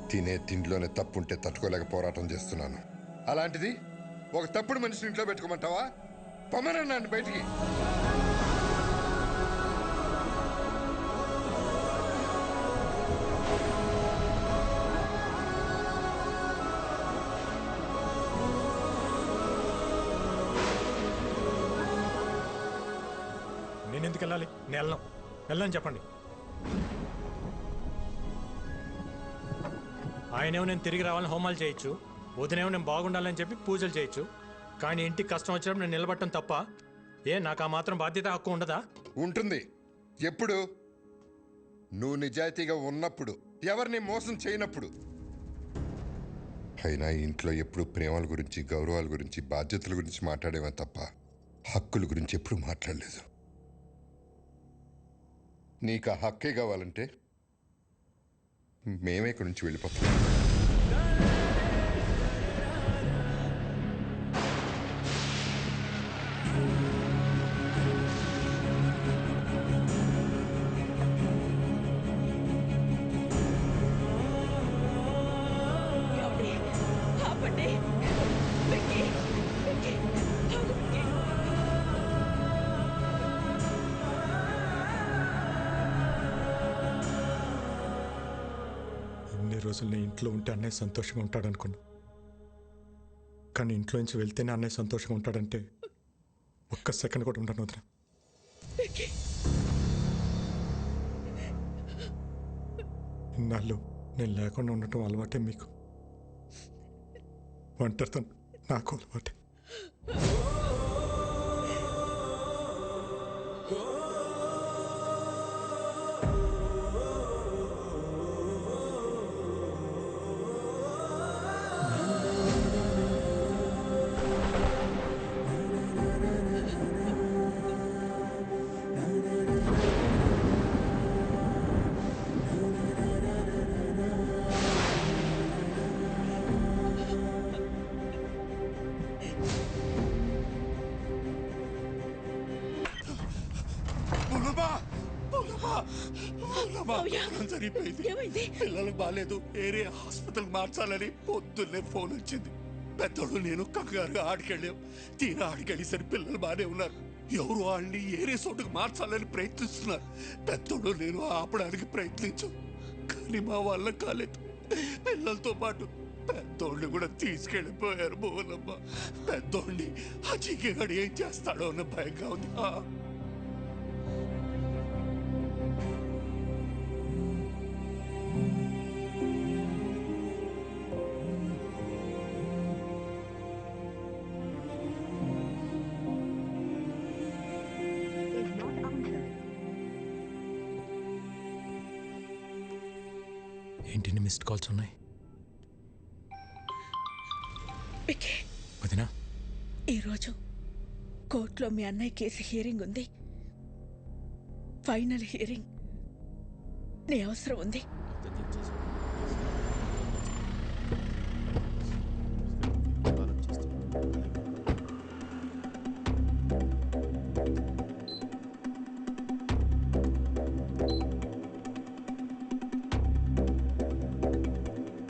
తినే తిండిలోనే తప్పుంటే తట్టుకోలేక పోరాటం చేస్తున్నాను. అలాంటిది ఒక తప్పుడు మనిషిని ఇంట్లో పెట్టుకోమంటావా? పొమ్మనండి నన్ను బయటికి. నేను ఎందుకు వెళ్ళాలి? నేను వెళ్ళని చెప్పండి. ఆయనేమో నేను తిరిగి రావాలని హోమాలు చేయొచ్చు, వదినేమో నేను బాగుండాలని చెప్పి పూజలు చేయొచ్చు. కానీ ఇంటికి కష్టం వచ్చినప్పుడు నేను నిలబడటం తప్ప నాకు ఆ మాత్రం బాధ్యత, హక్కు ఉండదా? ఉంటుంది. ఎప్పుడు? నువ్వు నిజాయితీగా ఉన్నప్పుడు, ఎవరిని మోసం చేయనప్పుడు. అయినా ఇంట్లో ఎప్పుడు ప్రేమల గురించి, గౌరవాల గురించి, బాధ్యతల గురించి మాట్లాడేవా తప్ప హక్కుల గురించి ఎప్పుడు మాట్లాడలేదు. నీకు ఆ హక్కే కావాలంటే మేమే ఇక్కడి నుంచి వెళ్ళిపోతాం. ఇన్ని రోజులు నేను ఇంట్లో ఉంటే అన్నయ్య సంతోషంగా ఉంటాడనుకున్నా. కానీ ఇంట్లో నుంచి వెళ్తేనే అన్నయ్య సంతోషంగా ఉంటాడంటే ఒక్క సెకండ్ కూడా ఉండను వదిన. ఇన్నాళ్ళు నేను లేకుండా ఉండటం అలవాటే మీకు. ఒంటరితనం నాకు అలవాటే. జరిగిపోయింది. పిల్లలకు బాగాలేదు, ఏరియా హాస్పిటల్ మార్చాలని పొద్దున్నే ఫోన్ వచ్చింది. పెద్దోడు నేను కంగారుగా ఆడికెళ్ళాం. తీరా ఆడికెళ్ళేసరి పిల్లలు బాగానే ఉన్నారు. ఎవరు వాళ్ళని ఏరియా చోటుకు మార్చాలని ప్రయత్నిస్తున్నారు. పెద్దోడు నేను ఆపడానికి ప్రయత్నించాం, కానీ మా వల్ల కాలేదు. పిల్లలతో పాటు పెద్దోడిని కూడా తీసుకెళ్ళిపోయారు. భువనమ్మ, పెద్దోడిని ఆ చీకగాడు ఏం చేస్తాడో అన్న భయంగా ఉంది. ఏంటి మిస్డ్ కాల్స్ ఉన్నాయి? వదినా, ఈరోజు కోర్టులో మీ అన్నయ్య కేసు హియరింగ్ ఉంది. Final hearing. నీ అవసరం ఉంది.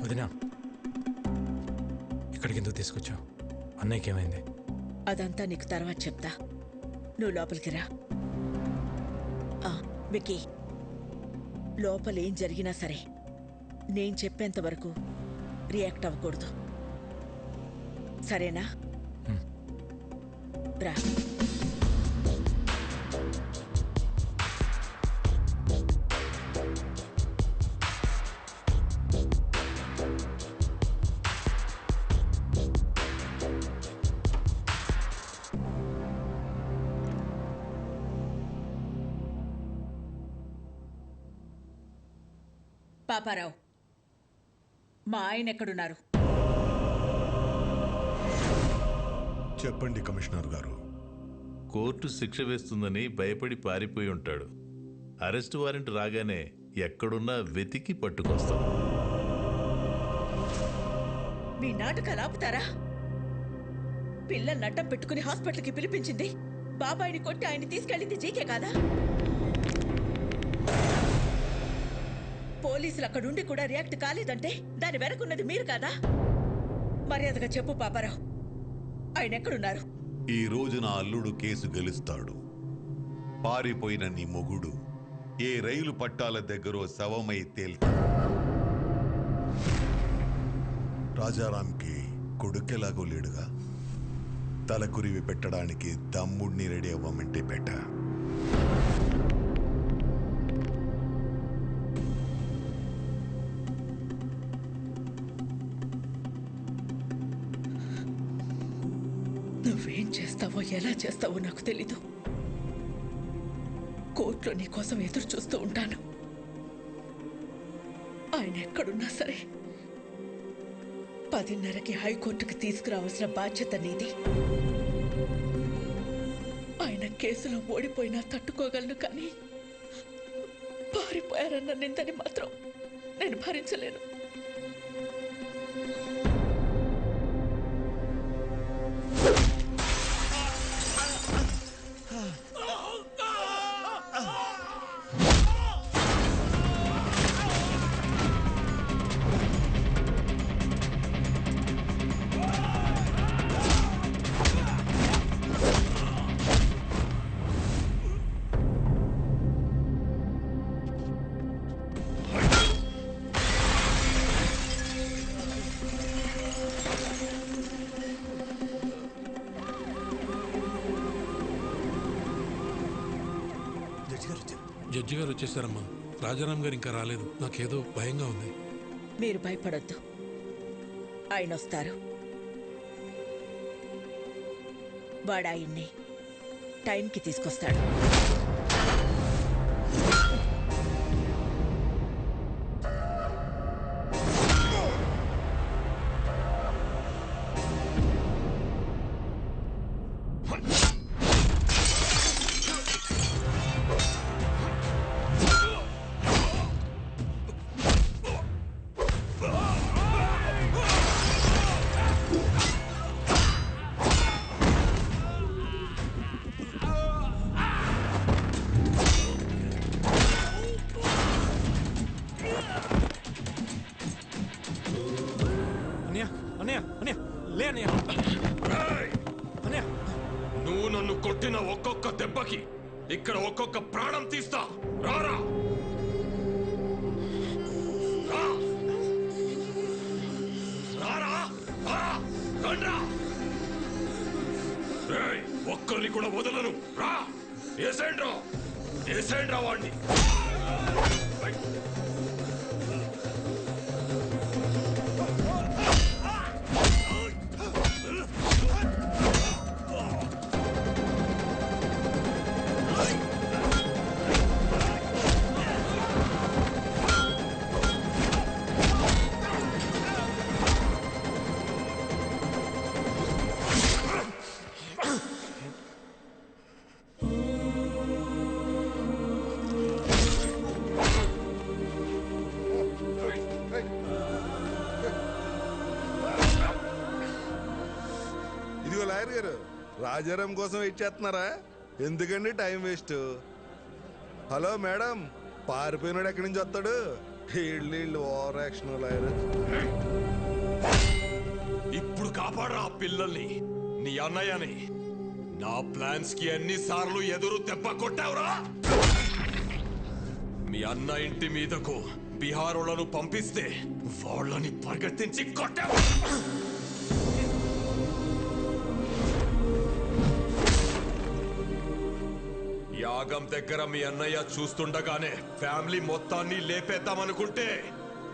వదినా, ఇక్కడికి ఎందుకు తీసుకొచ్చావు? అన్నయ్యకి ఏమైంది? అదంతా నీకు తర్వాత చెప్తా. నువ్వు లోపలికి రా. విక్కీ, లోపల ఏం జరిగినా సరే నేను చెప్పేంత వరకు రియాక్ట్ అవ్వకూడదు, సరేనా? రా. పాపారావు, మా ఆయన ఎక్కడున్నారు? చెప్పండి కమిషనర్ గారు. కోర్టు శిక్ష వేస్తుందని భయపడి పారిపోయి ఉంటాడు. అరెస్ట్ వారెంట్ రాగానే ఎక్కడున్నా వెతికి పట్టుకొస్తాం. మీ నాటకాలు ఆపుతారా? పిల్లల్ని అడ్డం పెట్టుకుని హాస్పిటల్కి పిలిపించింది, బాబాయిని కొట్టి ఆయన్ని తీసుకెళ్ళింది జీకే కాదా? పోలీసులు అక్కడుండి కూడా రియాక్ట్ కాలేదంటే దాని వెనకున్నది మీరు కాదా? మర్యాదగా చెప్పు పాపారావు, ఆయన ఎక్కడున్నారు? ఈ రోజు నా అల్లుడు కేసు గెలుస్తాడు. పారిపోయిన నీ మొగుడు ఏ రైలు పట్టాల దగ్గర శవమై తేల్తాడు. రాజారాంకి కొడుకెలాగో లేడుగా, తలకురివి పెట్టడానికి తమ్ముడిని రెడీ అవ్వమంటే పెట్ట. చేస్తావో ఎలా చేస్తావో నాకు తెలీదు. కోర్టులో నీ కోసం ఎదురు చూస్తూ ఉంటాను. ఆయన ఎక్కడున్నా సరే 10:30కి హైకోర్టుకి తీసుకురావాల్సిన బాధ్యత నీది. ఆయన కేసులో ఓడిపోయినా తట్టుకోగలను, కానీ పారిపోయారన్న నిందని మాత్రం నేను భరించలేను. జడ్జి గారు వచ్చేసారమ్మా. రాజారాం గారు ఇంకా రాలేదు. నాకేదో భయంగా ఉంది. మీరు భయపడొద్దు, ఆయన వస్తారు. వాడు ఆయన్ని టైంకి తీసుకొస్తాడు. నువ్వు నన్ను కొట్టిన ఒక్కొక్క దెబ్బకి ఇక్కడ ఒక్కొక్క ప్రాణం తీస్తా. రారా ఒక్కరిని కూడా వదలను. రా ఏసేండ్రా వాడిని. ఇదిగో లాయర్ గారు, రాజారాం కోసం వెయిట్ చేస్తున్నారా? ఎందుకండి టైం వేస్ట్? హలో మేడం, పారిపోయినాడు ఎక్కడి నుంచి వస్తాడు? వీళ్ళు ఓవర్ యాక్షన్ లాయర్. ఇప్పుడు కాపాడరా ఆ పిల్లల్ని, నీ అన్నయ్యని. నా ప్లాన్స్ కి ఎన్నిసార్లు ఎదురు దెబ్బ కొట్టావురా? మీ అన్న ఇంటి మీదకు బీహారోళ్లను పంపిస్తే వాళ్ళని పరిగెత్తించి కొట్టావు. యాగం దగ్గర మీ అన్నయ్య చూస్తుండగానే ఫ్యామిలీ మొత్తాన్ని లేపేద్దామనుకుంటే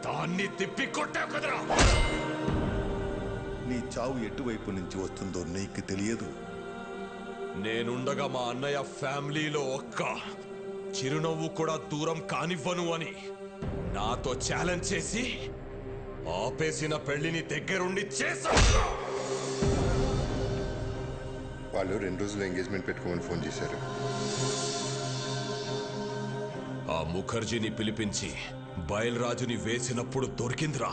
దాన్ని తిప్పి కొట్టావు కదరా. నీ చావు ఎటువైపు నుంచి వస్తుందో నీకు తెలియదు. నేనుండగా మా అన్నయ్య ఫ్యామిలీలో ఒక్క చిరునవ్వు కూడా దూరం కానివ్వను అని నాతో ఛాలెంజ్ చేసి ఆపేసిన పెళ్లిని దగ్గరుండి చేశాను. వాళ్ళు 2 రోజులు ఎంగేజ్మెంట్ పెట్టుకోమని ఫోన్ చేశారు. ఆ ముఖర్జీని పిలిపించి బయల్రాజుని వేసినప్పుడు దొరికిందిరా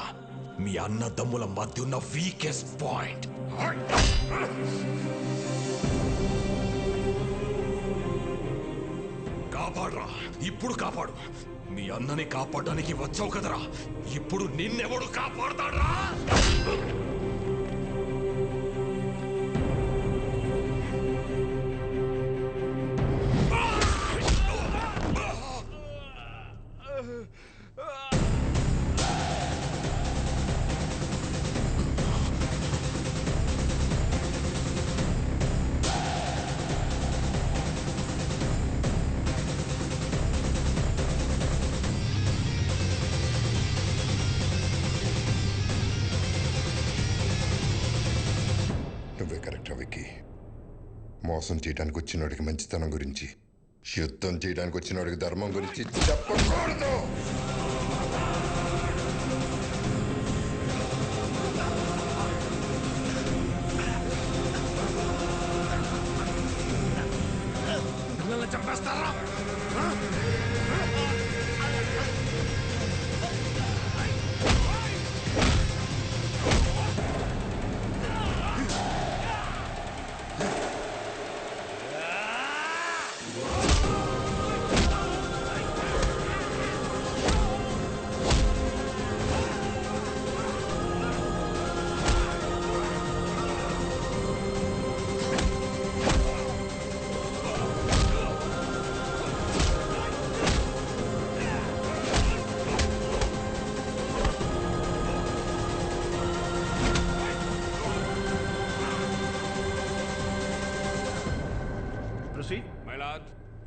మీ అన్నదమ్ముల మధ్య ఉన్న వీకెస్ట్ పాయింట్. కాపాడరా, ఇప్పుడు కాపాడు. మీ అన్నని కాపాడడానికి వచ్చావు కదరా, ఇప్పుడు నిన్నెవడు కాపాడతాడ్రా? మోసం చేయడానికి వచ్చినోడికి మంచితనం గురించి, యుద్ధం చేయడానికి వచ్చినోడికి ధర్మం గురించి చెప్పకూడదు. చంపేస్తారా?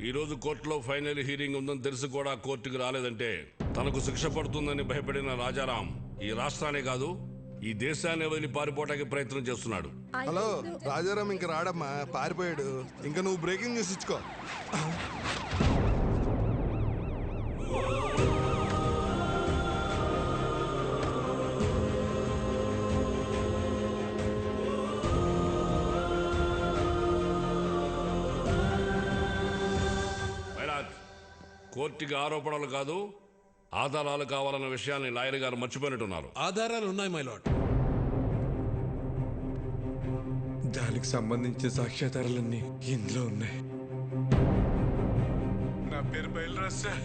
ఈ రోజు కోర్టులో ఫైనల్ హీరింగ్ ఉందని తెలిసి కూడా కోర్టుకు రాలేదంటే తనకు శిక్ష పడుతుందని భయపడిన రాజారాం ఈ రాష్ట్రాన్ని కాదు ఈ దేశాన్ని వదిలి పారిపోవడానికి ప్రయత్నం చేస్తున్నాడు. హలో రాజారాం ఇంక రాడమ్మా, పారిపోయాడు. ఇంకా నువ్వు బ్రేకింగ్ న్యూస్ ఇచ్చుకో. కోర్టుకి ఆరోపణలు కాదు ఆధారాలు కావాలన్న విషయాన్ని లాయర్ గారు మర్చిపోయినట్టున్నారు. ఆధారాలు ఉన్నాయి మై లార్డ్. దానికి సంబంధించిన సాక్ష్యాధారాలన్నీ ఇందులో ఉన్నాయి. నా పేరు బయలురాజ్ సార్.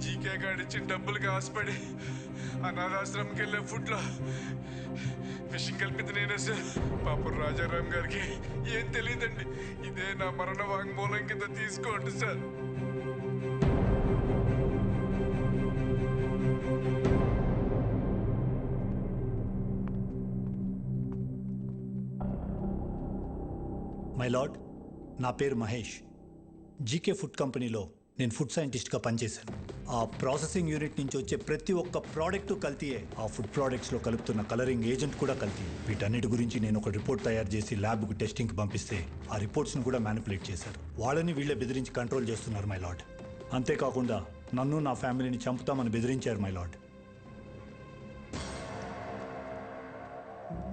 జీకే గాడిచ్చిన డబ్బులకి ఆశపడి అనాథాశ్రమంకి వెళ్ళే ఫుడ్లో విషయం కలిపింది నేనే సార్. పాపం రాజారాం గారికి ఏం తెలియదండి. ఇదే నా మరణ వాంగ్మూలం కింద తీసుకోండి సార్. మై లార్డ్, నా పేరు మహేష్. జీకే ఫుడ్ కంపెనీలో నేను ఫుడ్ సైంటిస్ట్గా పనిచేశాను. ఆ ప్రాసెసింగ్ యూనిట్ నుంచి వచ్చే ప్రతి ఒక్క ప్రోడక్ట్ కల్తీయే. ఆ ఫుడ్ ప్రోడక్ట్స్లో కలుపుతున్న కలరింగ్ ఏజెంట్ కూడా కల్తీ. వీటన్నిటి గురించి నేను ఒక రిపోర్ట్ తయారు చేసి ల్యాబ్కు టెస్టింగ్కి పంపిస్తే ఆ రిపోర్ట్స్ని కూడా మ్యానిపులేట్ చేశారు. వాళ్ళని వీళ్ళే బెదిరించి కంట్రోల్ చేస్తున్నారు మై లార్డ్. అంతేకాకుండా నన్ను నా ఫ్యామిలీని చంపుతామని బెదిరించారు మై లార్డ్.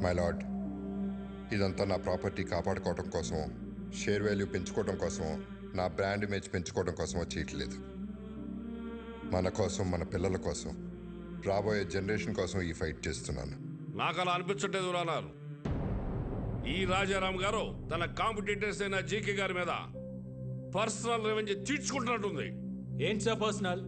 మై లార్డ్, ఇదంతా నా ప్రాపర్టీ కాపాడుకోవడం కోసం, షేర్ వాల్యూ పెంచుకోవడం కోసం, నా బ్రాండ్ ఇమేజ్ పెంచుకోవడం కోసమో చేయట్లేదు. మన కోసం, మన పిల్లల కోసం, రాబోయే జనరేషన్ కోసం ఈ ఫైట్ చేస్తున్నాను. నాకు అలా అనిపించట్లేదు రానారు. ఈ రాజారాం గారు తన కాంపిటీటర్స్ అయిన జీకే గారి మీద పర్సనల్ రెవెంజ్ తీర్చుకుంటున్నట్టుంది. ఏంటి సార్ పర్సనల్?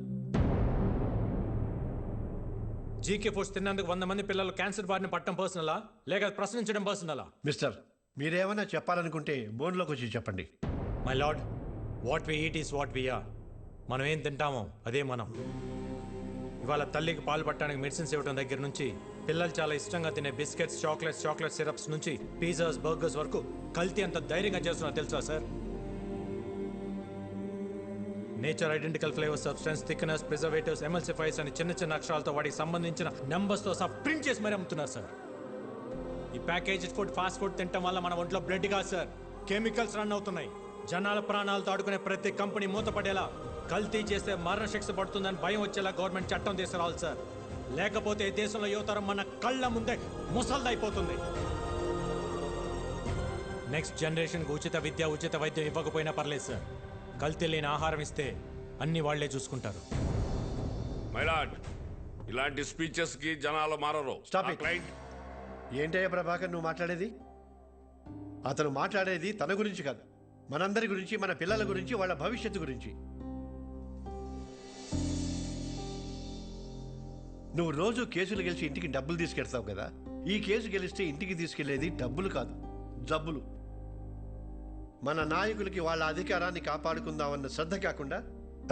జీకే ఫుడ్స్ తిన్నందుకు 100 మంది పిల్లలు క్యాన్సర్ బారిన పట్టడం పర్సనలా, లేక ప్రశ్నించడం పర్సనలా? మిస్టర్, మీరేమైనా చెప్పాలనుకుంటే బోన్లోకి వచ్చి చెప్పండి. My lord, what we eat is what we are. మనం ఏం తింటామో అదే మనం. ఇవాళ తల్లికి పాలు పట్టడానికి మెడిసిన్స్ ఇవ్వడం దగ్గర నుంచి, పిల్లలు చాలా ఇష్టంగా తినే బిస్కెట్స్, చాక్లెట్ సిరప్స్ నుంచి పిజ్జాస్, బర్గర్స్ వరకు కల్తీ అంత ధైర్యంగా చేస్తున్నా తెలుసా sir? Nature identical flavour, substance, thickness, preservatives, ఎమల్సిఫైర్స్ అని చిన్న అక్షరాలతో వాటికి సంబంధించిన నెంబర్స్తో సహా ప్రింట్ చేసి మరీ అమ్ముతున్నారు సార్. ఈ ప్యాకేజ్ ఫుడ్, ఫాస్ట్ ఫుడ్ తినడం వల్ల మన ఒంట్లో బ్లడ్ కాదు సార్, కెమికల్స్ రన్ అవుతున్నాయి. జనాల ప్రాణాలతో ఆడుకునే ప్రతి కంపెనీ మూతపడేలా, కల్తీ చేస్తే మరణశిక్ష పడుతుందని భయం వచ్చేలా గవర్నమెంట్ చట్టం తీసుకురావాలి సార్. లేకపోతే దేశంలో యువతరం మన కళ్ళ ముందే ముసల్దైపోతుంది. నెక్స్ట్ జనరేషన్కి ఉచిత విద్య, ఉచిత వైద్యం ఇవ్వకపోయినా పర్లేదు సార్. కల్తీ లేని ఆహారం ఇస్తే అన్ని వాళ్లే చూసుకుంటారు. మైలాడ్, ఇలాంటి స్పీచెస్ కి జనాలు మారరు. ఏంటయ్యా ప్రభాకర్ నువ్వు మాట్లాడేది? అతను మాట్లాడేది తన గురించి కాదు, మనందరి గురించి, మన పిల్లల గురించి, వాళ్ళ భవిష్యత్తు గురించి. నువ్వు రోజు కేసులు గెలిచి ఇంటికి డబ్బులు తీసుకెళ్తావు కదా, ఈ కేసు గెలిస్తే ఇంటికి తీసుకెళ్లేది డబ్బులు కాదు, జబ్బులు. మన నాయకులకి వాళ్ళ అధికారాన్ని కాపాడుకుందామన్న శ్రద్ధ కాకుండా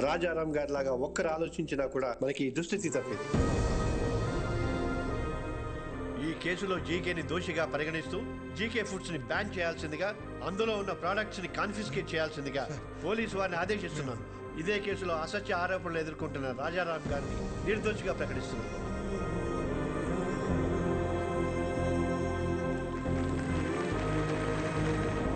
రాజారాం గారి లాగా ఒక్కరు ఆలోచించినా కూడా మనకి ఈ దుస్థితి తప్పేది. ఈ కేసులో జీకేని దోషిగా పరిగణిస్తూ జీకే ఫుడ్స్ ని బ్యాన్ చేయాల్సిందిగా, అందులో ఉన్న ప్రోడక్ట్స్ ని కాన్ఫిస్కేట్ చేయాల్సిందిగా పోలీసు వారిని ఆదేశిస్తున్నాను. ఇదే కేసులో అసత్య ఆరోపణలు ఎదుర్కొంటున్న రాజారాం గారిని నిర్దోషిగా ప్రకటిస్తున్నాను.